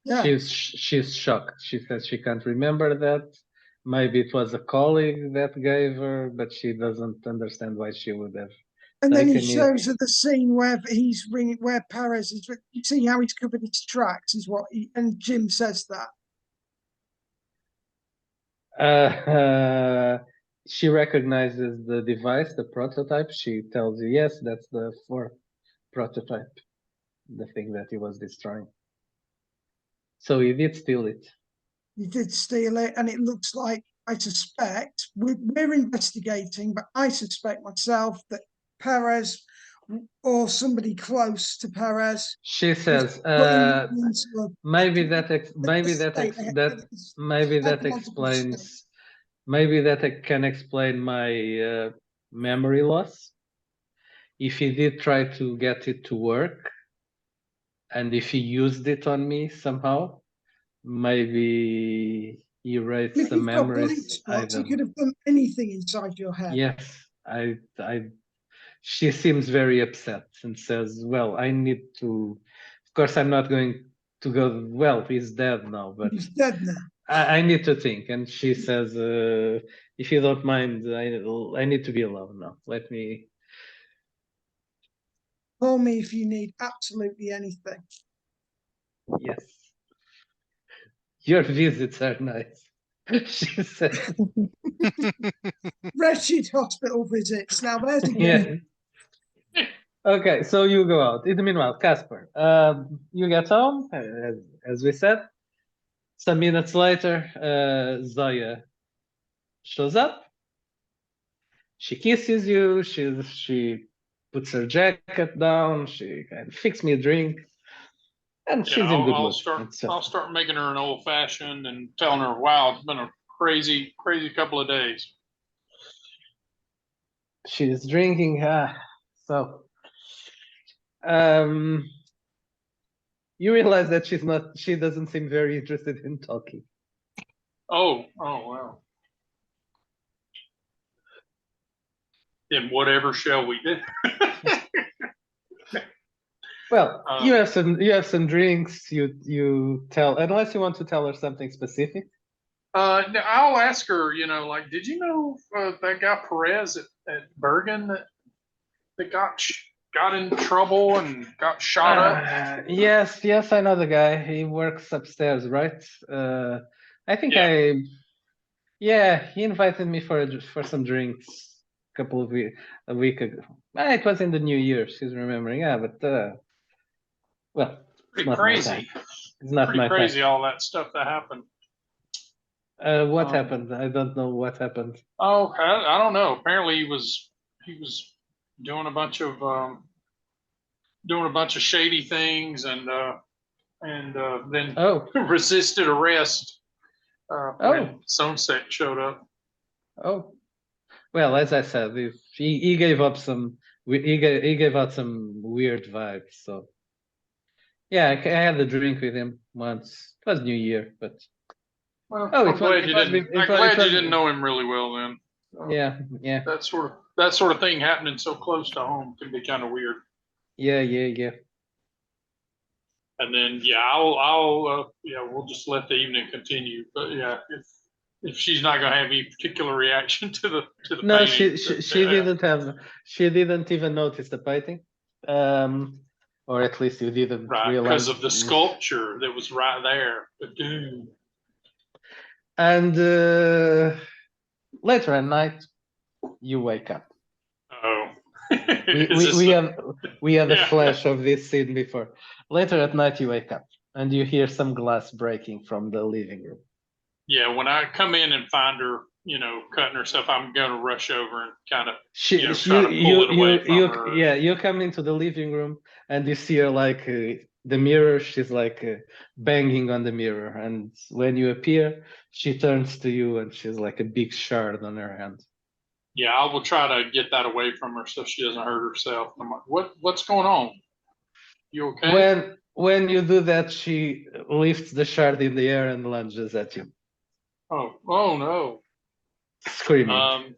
S6: Yeah.
S1: She's shocked. She says she can't remember that. Maybe it was a colleague that gave her, but she doesn't understand why she would have.
S6: And then he
S1: taken it.
S6: shows her the scene where where Perez is. You see how he's covered his tracks, is what and Jim says that.
S1: She recognizes the device, the prototype. She tells you, yes, that's the fourth prototype, the thing that he was destroying. So he did steal it.
S6: He did steal it, and it looks like, I suspect, we're investigating, but I suspect myself that Perez or somebody close to Perez.
S1: She says, maybe that explains. Maybe that can explain my memory loss. If he did try to get it to work, and if he used it on me somehow, maybe he erased some memories.
S6: He could have done anything inside your head.
S1: Yes, she seems very upset and says, well, I need to, of course, I'm not going to go, well, he's dead now, but
S6: he's dead now.
S1: I need to think. And she says, if you don't mind, I need to be alone now. Let me.
S6: Call me if you need absolutely anything.
S1: Yes. Your visits are nice, she said.
S6: Wretched hospital visits. Now there's a game.
S1: Yeah. Okay, so you go out. In the meanwhile, Casper, you get home, as we said. Some minutes later, Zoya shows up. She kisses you. She puts her jacket down. She kind of fixes me a drink, and
S5: Yeah,
S1: she's in good
S5: I'll
S1: mood.
S5: start.
S1: It's,
S5: I'll start making her an old fashioned and telling her, "Wow, it's been a crazy couple of days."
S1: she's drinking. So you realize that she's not. She doesn't seem very interested in talking.
S5: Oh wow. Then whatever shall we do?
S1: Well, you have some drinks. You tell, unless you want to tell her something specific.
S5: I'll ask her. You know, like, did you know that guy Perez at Bergen that got in trouble and got shot up?
S1: Yes, I know the guy. He works upstairs, right? I think
S5: Yeah.
S1: he invited me for some drinks a week ago. It was in the New Year. She's remembering. Yeah, but well, it's
S5: Pretty
S1: not my time.
S5: crazy.
S1: It's not
S5: Pretty
S1: my
S5: crazy.
S1: time.
S5: All that stuff that happened.
S1: What happened? I don't know what happened.
S5: Oh, I don't know. Apparently, he was doing a bunch of shady things, and then resisted arrest when Sunset showed up.
S1: Oh, well, as I said, he gave out some weird vibes. So yeah, I had a drink with him once. It was New Year, but
S5: well, I'm glad you didn't know him really well then.
S1: Yeah.
S5: That sort of thing happening so close to home can be kind of weird.
S1: Yeah.
S5: And then we'll just let the evening continue. But yeah, if she's not going to have any particular reaction to the
S1: no,
S5: painting,
S1: she didn't even notice the painting, or at least you didn't realize
S5: because of the sculpture that was right there.
S1: And later at night, you wake up.
S5: Oh,
S1: we had a flash of this scene before. Later at night, you wake up and you hear some glass breaking from the living room.
S5: Yeah, when I come in and find her, cutting herself, I'm going to rush over and kind of try to pull it away from her.
S1: Yeah, you come into the living room and you see her like the mirror. She's like banging on the mirror, and when you appear, she turns to you and she's like a big shard on her hand.
S5: Yeah, I will try to get that away from her so she doesn't hurt herself. I'm like, what's going on? You okay?
S1: When you do that, she lifts the shard in the air and lunges at you.
S5: Oh no!
S1: Screaming.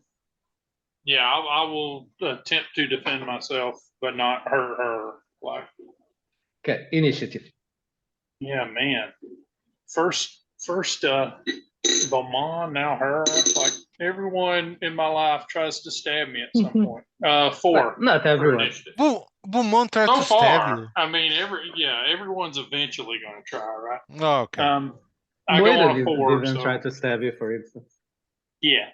S5: Yeah, I will attempt to defend myself, but not hurt her. Like,
S1: okay, initiative.
S5: Yeah, man. First, Beaumont, now her. Like, everyone in my life tries to stab me at some point. 4.
S1: Not everyone.
S2: Beaumont tried to stab you.
S5: I mean, everyone's eventually going to try, right?
S2: Oh, okay.
S5: I go on a 4.
S1: Didn't try to stab you, for instance.
S5: Yeah.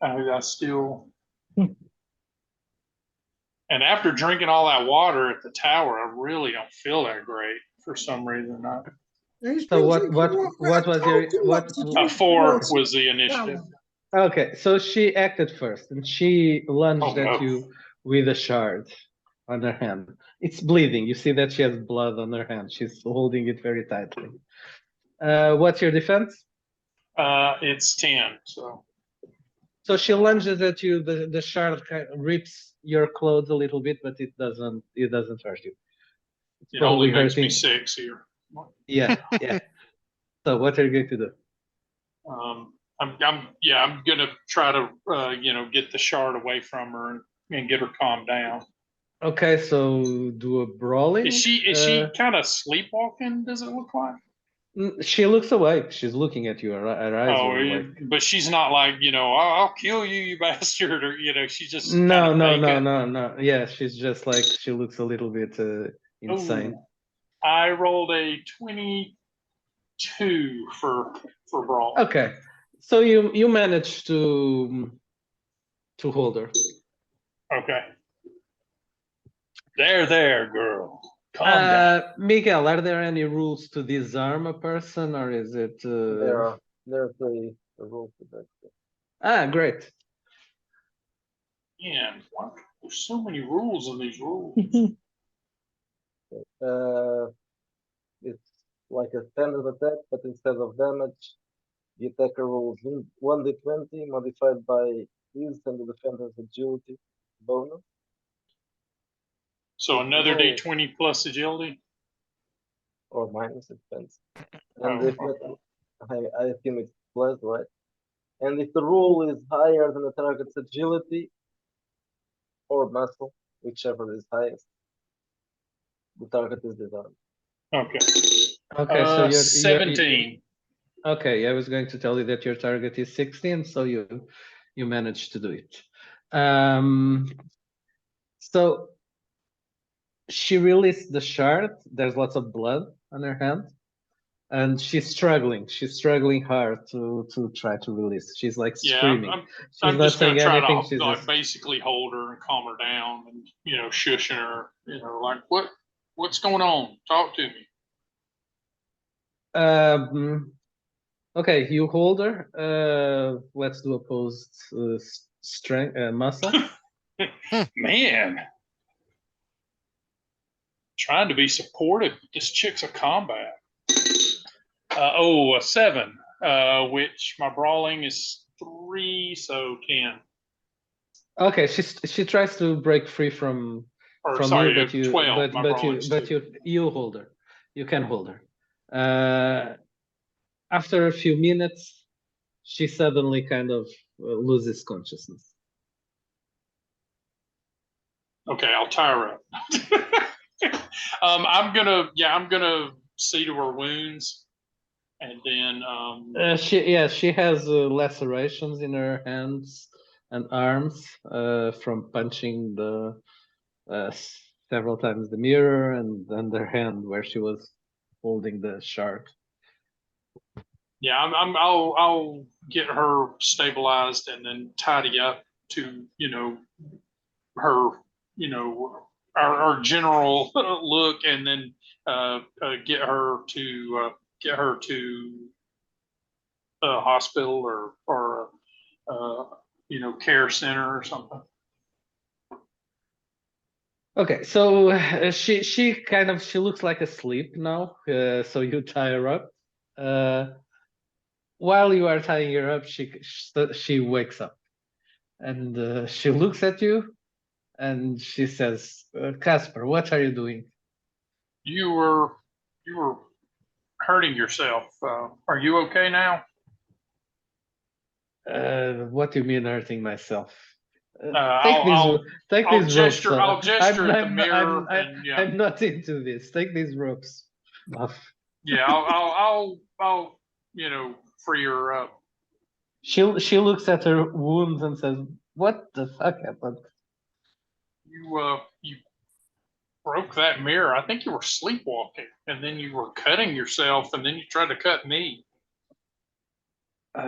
S5: I still. And after drinking all that water at the tower, I really don't feel that great for some reason.
S1: So what was
S5: your 4 was the initiative.
S1: Okay, so she acted first, and she lunged at you with a shard on her hand. It's bleeding. You see that she has blood on her hand. She's holding it very tightly. What's your defense?
S5: It's 10.
S1: So she lunges at you. The shard rips your clothes a little bit, but it doesn't hurt you.
S5: It only makes me 6 here.
S1: Yeah. So what are you going to do?
S5: I'm gonna try to get the shard away from her and get her calmed down.
S1: Okay, so do a brawling.
S5: Is she kind of sleepwalking? Does it look like?
S1: She looks awake. She's looking at you. Her eyes
S5: but she's not like, I'll kill you, you bastard, or she's just
S1: no. Yeah, she's just like, she looks a little bit insane.
S5: Ooh. I rolled a 22 for brawl.
S1: Okay, so you managed to hold her.
S5: Okay. There, girl. Calm down.
S1: Miguel, are there any rules to disarm a person, or is it?
S4: There's a rule for that.
S1: Great.
S5: Man, why, there's so many rules in these rules.
S4: It's like a standard attack, but instead of damage, the attacker rolls 1d20 modified by his and the defender's agility bonus.
S5: So another D20 plus agility?
S4: Or minus, it depends. And
S5: Oh,
S4: if it, I assume it's plus, right? And if the roll is higher than the target's agility or muscle, whichever is highest, the target is disarmed.
S5: okay.
S1: Okay, so you're
S5: 17.
S1: Okay, I was going to tell you that your target is 16, so you managed to do it. So she released the shard. There's lots of blood on her hand, and she's struggling. She's struggling hard to try to release. She's like screaming.
S5: I'm
S1: She's not
S5: just gonna
S1: saying
S5: try
S1: anything.
S5: to
S1: She's
S5: like
S1: just
S5: basically hold her and calm her down, and shushing her. Like what's going on? Talk to me.
S1: okay. You hold her. Let's do opposed strength muscle.
S5: Man, trying to be supportive. This chick's a combat. A 7. Which my brawling is 3, so 10.
S1: Okay, she tries to break free from
S5: Sorry,
S1: you, but you
S5: 12.
S1: you hold her. You can hold her. After a few minutes, she suddenly kind of loses consciousness.
S5: Okay, I'll tie her up. I'm gonna see to her wounds, and then
S1: she has lacerations in her hands and arms from punching the several times the mirror and her hand where she was holding the shard.
S5: yeah, I'll get her stabilized and then tidy up to her our general look, and then get her to a hospital or care center or something.
S1: Okay, so she looks like asleep now. So you tie her up. While you are tying her up, she wakes up and she looks at you and she says, "Casper, what are you doing?"
S5: You were hurting yourself. Are you okay now?
S1: What do you mean hurting myself?
S5: I'll
S1: these
S5: gesture.
S1: ropes.
S5: I'll gesture at the mirror.
S1: I'm not into this. Take these ropes off.
S5: Yeah, I'll free her up.
S1: She looks at her wounds and says, "What the fuck happened?"
S5: You broke that mirror. I think you were sleepwalking, and then you were cutting yourself, and then you tried to cut me.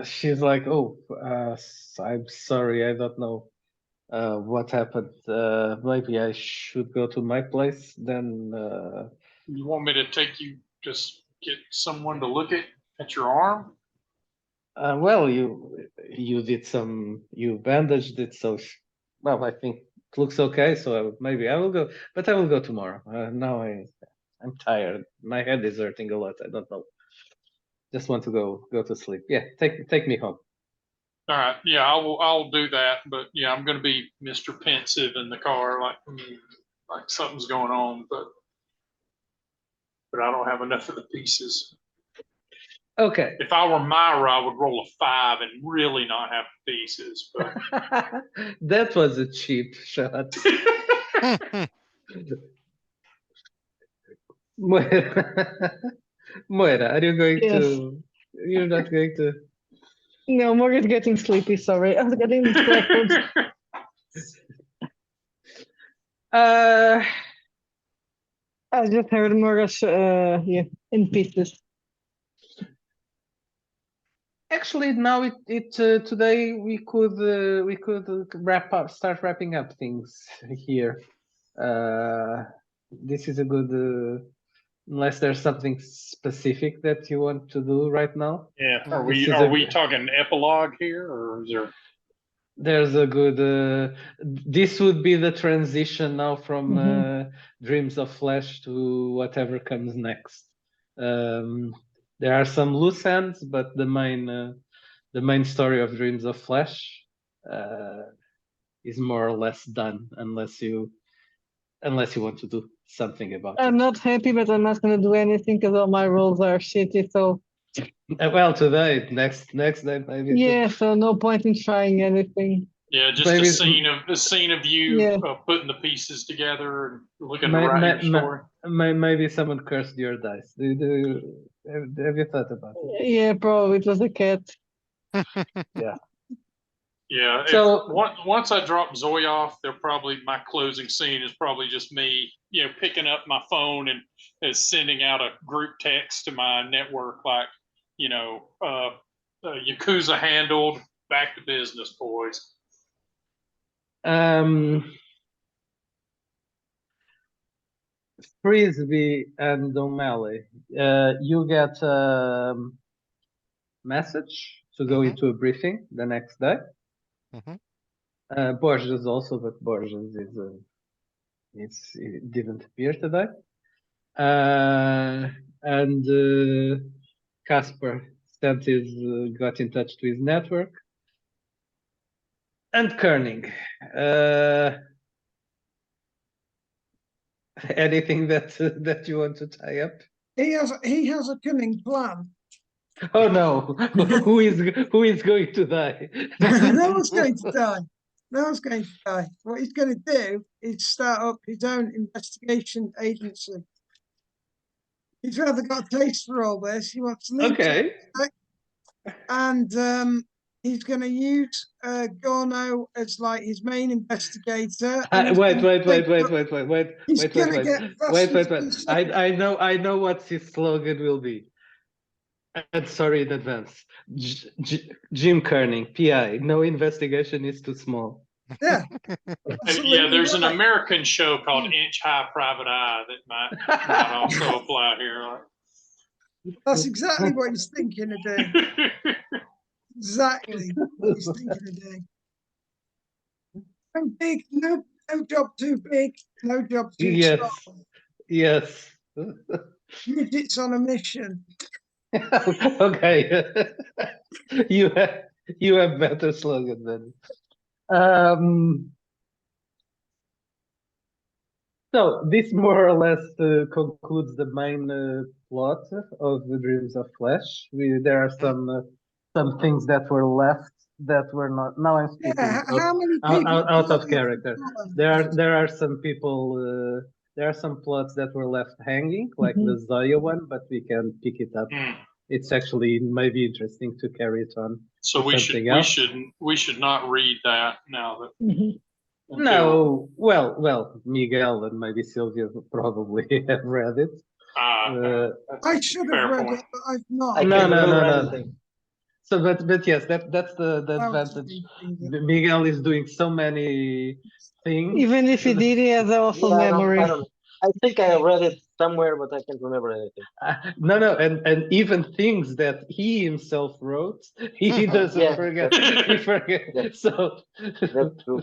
S1: She's like, "Oh, I'm sorry. I don't know what happened. Maybe I should go to my place then."
S5: You want me to take you? Just get someone to look at your arm.
S1: Well, you did you bandaged it, so well, I think it looks okay. So maybe I will go, but I will go tomorrow. Now I'm tired. My head is hurting a lot. I don't know. Just want to go to sleep. Yeah, take me home.
S5: All right. Yeah, I'll do that. But yeah, I'm going to be Mr. Pensive in the car, like something's going on, but I don't have enough of the pieces.
S1: Okay.
S5: If I were Myra, I would roll a 5 and really not have the pieces. But
S1: that was a cheap shot. Moira, are you going to? You're not going to.
S3: No, Morgan's getting sleepy. Sorry, I was getting distracted. I just heard Morgan's in pieces.
S1: Actually, now today we could start wrapping up things here. This is a good. Unless there's something specific that you want to do right now.
S5: Yeah. Are we talking epilogue here, or is there?
S1: there's a good. This would be the transition now from Dreams of Flash to whatever comes next. There are some loose ends, but the main story of Dreams of Flash is more or less done, unless you want to do something about
S3: I'm
S1: it.
S3: not happy, but I'm not going to do anything because all my rolls are shitty. So
S1: Well, today, next day, maybe.
S3: yeah, so no point in trying anything.
S5: Yeah, just
S1: Maybe-
S5: a scene of you
S3: Yeah.
S5: putting the pieces together and looking
S1: May-
S5: to write
S1: may-
S5: your story.
S1: Maybe someone cursed your dice. Have you thought about it?
S3: Yeah, probably it was a cat.
S1: Yeah.
S5: Yeah.
S1: So-
S5: Once I drop Zoe off, my closing scene is probably just me, picking up my phone and sending out a group text to my network, like, Yakuza handled, back to business, boys.
S1: Frisbee and O'Malley, you get a message to go into a briefing the next day. Borges also, but Borges it didn't appear today. And Casper got in touch to his network. And Kerning, anything that you want to tie up?
S6: He has a cunning plan.
S1: Oh no! Who is going to die?
S6: No one's going to die. No one's going to die. What he's going to do is start up his own investigation agency. He's rather got a taste for all this. He wants to leave.
S1: Okay.
S6: And he's going to use Gorno as like his main investigator.
S1: Wait. I know what his slogan will be. And sorry in advance. Jim Kerning, PI. No investigation is too small.
S6: Yeah.
S5: Yeah, there's an American show called Inch High Private Eye that might also apply here.
S6: That's exactly what he's thinking of doing. Exactly what he's thinking of doing. No big, no job too big, no job too small.
S1: Yes.
S6: Midgets on a mission.
S1: Okay. you have better slogan then. So this more or less concludes the main plot of the Dreams of Flash. There are some things that were left that were not. Now I'm speaking out of character. There are some people. There are some plots that were left hanging, like the Zoya one, but we can pick it up. It's actually maybe interesting to carry it on.
S5: So we should not read that now that.
S1: No, well, Miguel and maybe Sylvia probably have read it.
S6: I should have read it, but I've not.
S1: No. So, but yes, that's the advantage. Miguel is doing so many things.
S3: Even if he did, he has an awful memory.
S4: I think I read it somewhere, but I can't remember anything.
S1: No, and even things that he himself wrote, he doesn't forget. He forgets.
S4: Yeah.
S1: So
S4: that's true.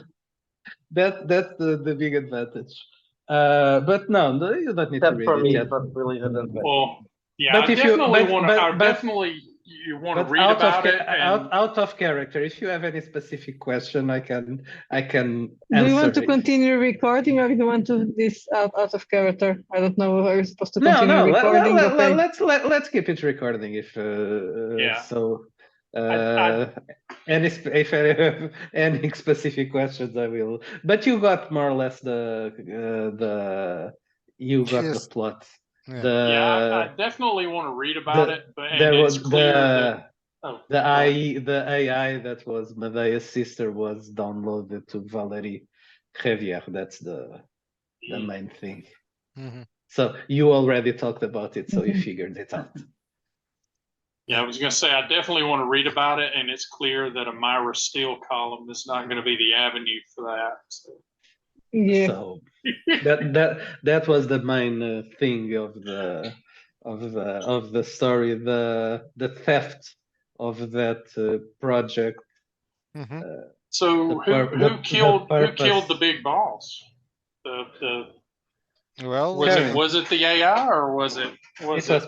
S1: That's the big advantage. But no, you don't need to read
S4: for
S1: it
S4: me,
S1: yet.
S4: it's not really an advantage.
S5: Well, yeah,
S1: But
S5: I
S1: if you-
S5: definitely
S1: but-
S5: want
S1: but-
S5: to. You want to
S1: But
S5: read about it.
S1: out of character. If you have any specific question, I can answer.
S3: Do you want to
S1: it.
S3: continue recording, or do you want to do this out of character? I don't know. Are you supposed to continue recording?
S1: Let's keep it recording. If
S5: Yeah.
S1: so, if I have any specific questions, I will. But you got more or less the plot.
S5: Yeah. I definitely want to read about it, but it's clear that
S1: the AI that was Medea's sister was downloaded to Valerie Javier. That's the main thing. So you already talked about it, so you figured it out.
S5: Yeah, I was going to say, I definitely want to read about it, and it's clear that a Myra Steele column is not going to be the avenue for that. So.
S3: Yeah.
S1: So that was the main thing of the story, the theft of that project
S5: So who killed the big boss?
S2: Well,
S5: Was it the AI or was it
S1: it was
S5: Perez?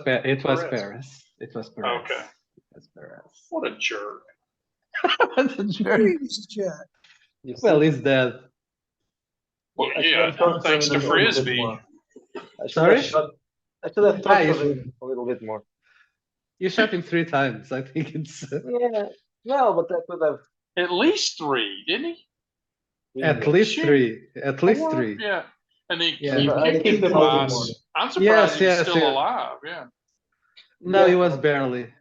S1: Paris. It was Paris.
S5: Okay.
S1: It was Paris.
S5: What a jerk.
S1: What a jerk.
S6: He's a jerk.
S4: You see?
S1: Well, he's dead.
S5: Well,
S4: I should
S5: yeah,
S4: have tortured
S5: thanks
S4: him
S5: to
S4: a little bit
S5: Frisbee.
S4: more.
S1: Sorry?
S4: I should have tortured
S1: you-
S4: him a little bit more.
S1: You shot him 3 times. I think it's
S4: Yeah, no, but I could have.
S5: At least 3, didn't he?
S1: at least
S5: Shit.
S1: 3. At least
S5: 4?
S1: 3.
S5: Yeah. And then
S1: Yeah.
S5: you
S4: I
S5: kicked
S4: kicked
S5: him
S4: him out
S5: twice.
S4: more.
S5: I'm surprised he's
S1: Yes,
S5: still
S1: yeah.
S5: alive. Yeah.
S1: No,
S4: Yeah.
S1: he was barely.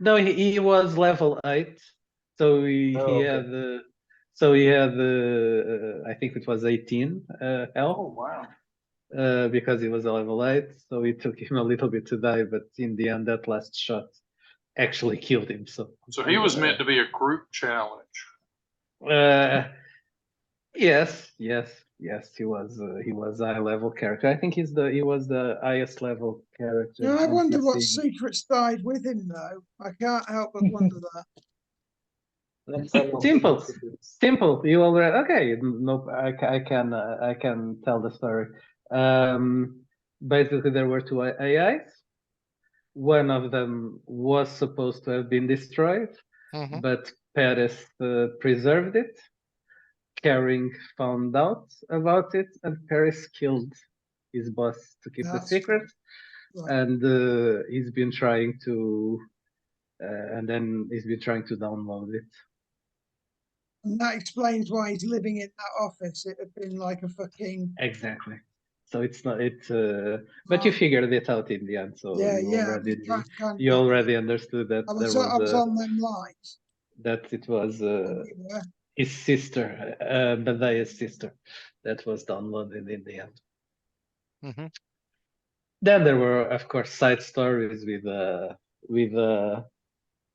S1: No, he was level 8. So he
S4: Oh, okay.
S1: had the. So he had the. I think it was 18 health.
S5: Oh, wow.
S1: Because he was a level 8, so it took him a little bit to die, but in the end, that last shot actually killed him. So
S5: he was meant to be a group challenge.
S1: Yes, he was a high level character. I think he was the highest level character.
S6: You know, I wonder what
S1: NPC.
S6: secrets died with him, though. I can't help but wonder that.
S4: Next time I'll
S1: Simple.
S4: see secrets.
S1: Simple. You already okay? No, I can tell the story. Basically, there were 2 AIs. One of them was supposed to have been destroyed, but Paris preserved it. Caring found out about it, and Paris killed his boss to keep the
S6: That's
S1: secret.
S6: right.
S1: And he's been trying to, and then he's been trying to download it.
S6: And that explains why he's living in that office. It had been like a fucking.
S1: Exactly. So it's not it, but you figured it out in the end. So
S6: Yeah,
S1: you
S6: yeah.
S1: already
S6: Kind
S1: you already understood that
S6: I
S1: there
S6: was,
S1: was
S6: I was on them lines.
S1: that it was
S6: and we were.
S1: his sister, Badaya's sister, that was downloaded in the end. Then there were, of course, side stories with the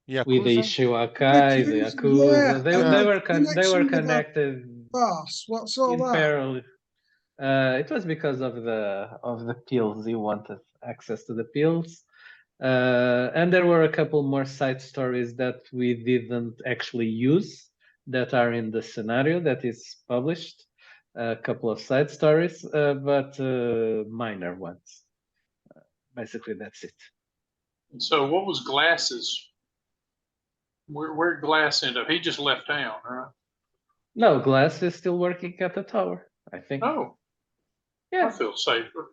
S1: Ishiwakai, the Yakuza.
S6: Yeah.
S1: They were connected
S6: Boss, what's all
S1: in
S6: that?
S1: parallel. It was because of the pills. He wanted access to the pills. And there were a couple more side stories that we didn't actually use that are in the scenario that is published. A couple of side stories, but minor ones. Basically, that's it.
S5: So what was Glass's? Where Glass end up? He just left town, right?
S1: No, Glass is still working at the tower, I think.
S5: Oh,
S1: yeah.
S5: I feel safer.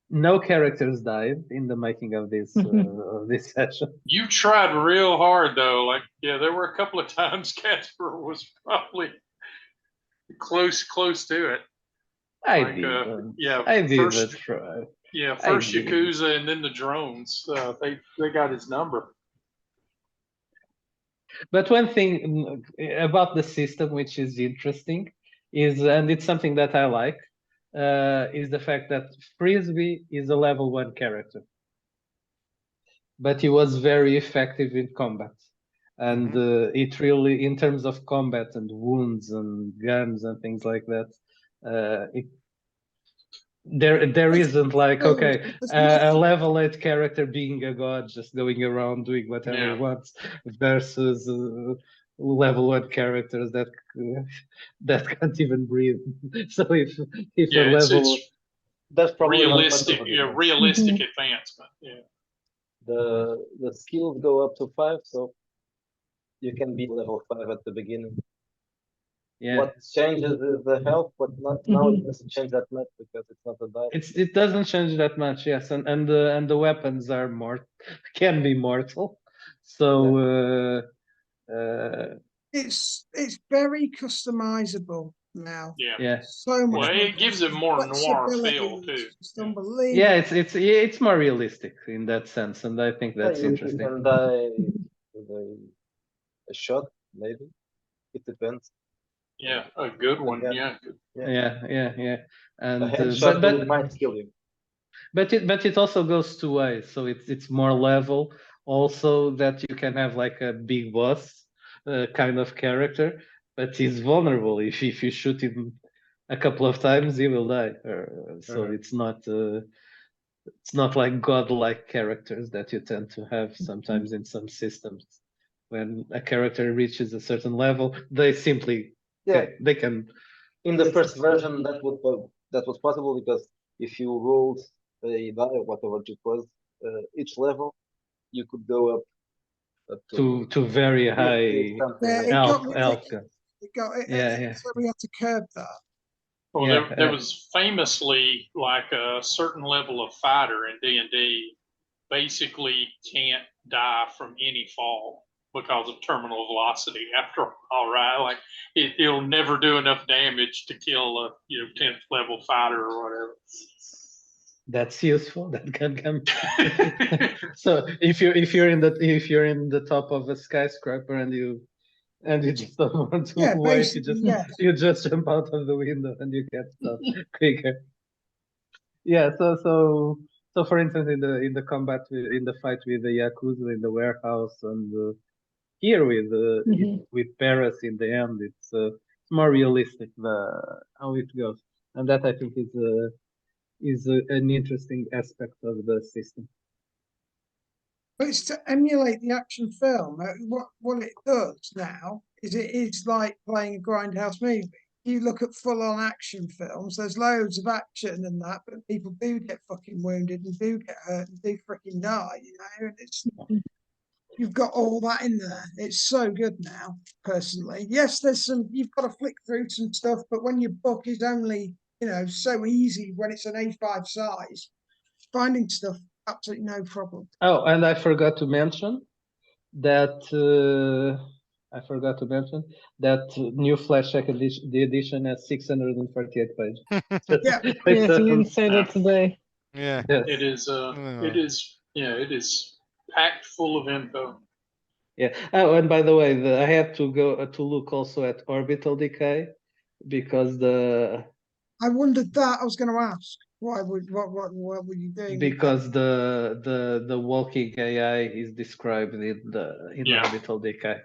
S1: No characters died in the making of this session.
S5: You tried real hard though. Like, yeah, there were a couple of times Casper was probably close to it.
S1: I
S5: like,
S1: did.
S5: Yeah,
S1: I did
S5: first,
S1: try.
S5: Yeah, first Yakuza and then the drones. They got his number.
S1: But one thing about the system which is interesting is, and it's something that I like, is the fact that Frisbee is a level 1 character. But he was very effective in combat. And it really, in terms of combat and wounds and guns and things like that, there isn't like, okay, a level 8 character being a god just going around doing whatever he wants versus level 1 characters that can't even breathe. So if a level,
S4: that's probably
S5: realistic advancement. Yeah,
S4: the skills go up to 5, so you can be level 5 at the beginning.
S1: Yeah.
S4: What changes is the health, but not now it doesn't change that much because it's not a die.
S1: It doesn't change that much, yes, and the weapons are can be mortal. So
S6: it's very customizable now.
S5: Yeah.
S6: So much.
S5: Well, it gives it more noir feel too.
S6: It's unbelievable.
S1: Yeah, it's more realistic in that sense, and I think that's interesting.
S4: You can die with a shot, maybe. It depends.
S5: Yeah, a good one. Yeah.
S1: Yeah. And
S4: a headshot might kill you.
S1: But it also goes 2 ways. So it's more level also that you can have like a big boss kind of character, but he's vulnerable. If you shoot him a couple of times, he will die. So it's not It's not like godlike characters that you tend to have sometimes in some systems. When a character reaches a certain level, they simply
S4: Yeah,
S1: they can.
S4: in the first version that was possible because if you rolled a die, whatever it was, each level, you could go up
S1: to very high
S6: Yeah, it
S1: elf
S6: got
S1: elf.
S6: ridiculous. It got it,
S1: Yeah, yeah.
S6: so we had to curb that.
S5: Well,
S1: Yeah,
S5: there was famously like a certain level of fighter in D&D basically can't die from any fall because of terminal velocity after a while, right? Like it'll never do enough damage to kill a 10th level fighter or whatever.
S1: That's useful. That can come. So if you're in the top of a skyscraper and you just don't want to
S6: Yeah,
S1: wait,
S6: basically, yes.
S1: you just jump out of the window and you get stuff quicker. Yeah. So for instance, in the combat in the fight with the Yakuza in the warehouse and here with Paris in the end, it's more realistic how it goes, and that I think is an interesting aspect of the system.
S6: But it's to emulate the action film. What it does now is it is like playing a grindhouse movie. You look at full-on action films, there's loads of action and that, but people do get fucking wounded and do get hurt and do freaking die, and it's you've got all that in there. It's so good now, personally. Yes, you've got to flick through some stuff, but when your book is only, so easy when it's an A5 size, finding stuff, absolutely no problem.
S1: Oh, and I forgot to mention that new Flash Second edition, the edition has 648 pages.
S6: Yeah.
S3: Yes, you didn't say that today.
S2: Yeah.
S1: Yes.
S5: It is packed full of info.
S1: Yeah. Oh, and by the way, I had to go to look also at orbital decay because
S6: I wondered that. I was going to ask what were you doing?
S1: because the walking AI is described in orbital decay,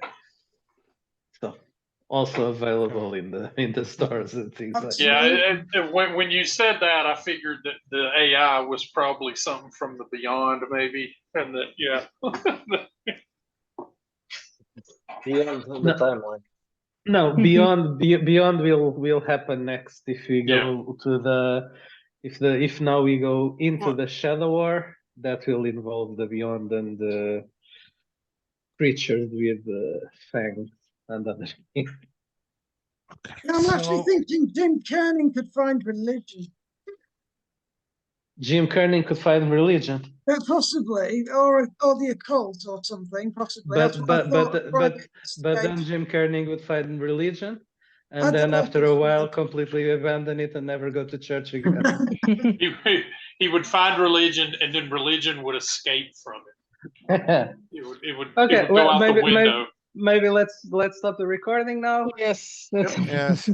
S1: so also available in the stores and things like that.
S5: Yeah, when you said that, I figured that the AI was probably something from the Beyond, maybe, and that
S4: beyond the timeline.
S1: No, beyond will happen next if we go to if now we go into the Shadow War, that will involve the Beyond and the creatures with fangs and other things.
S6: I'm actually thinking Jim Kerning could find religion.
S1: Jim Kerning could find religion,
S6: Possibly, or the occult or something. Possibly,
S1: but then Jim Kerning would find religion, and then after a while completely abandon it and never go to church again.
S5: he would find religion, and then religion would escape from it. It would go out the window.
S1: Maybe let's stop the recording now.
S3: Yes.
S2: Yes.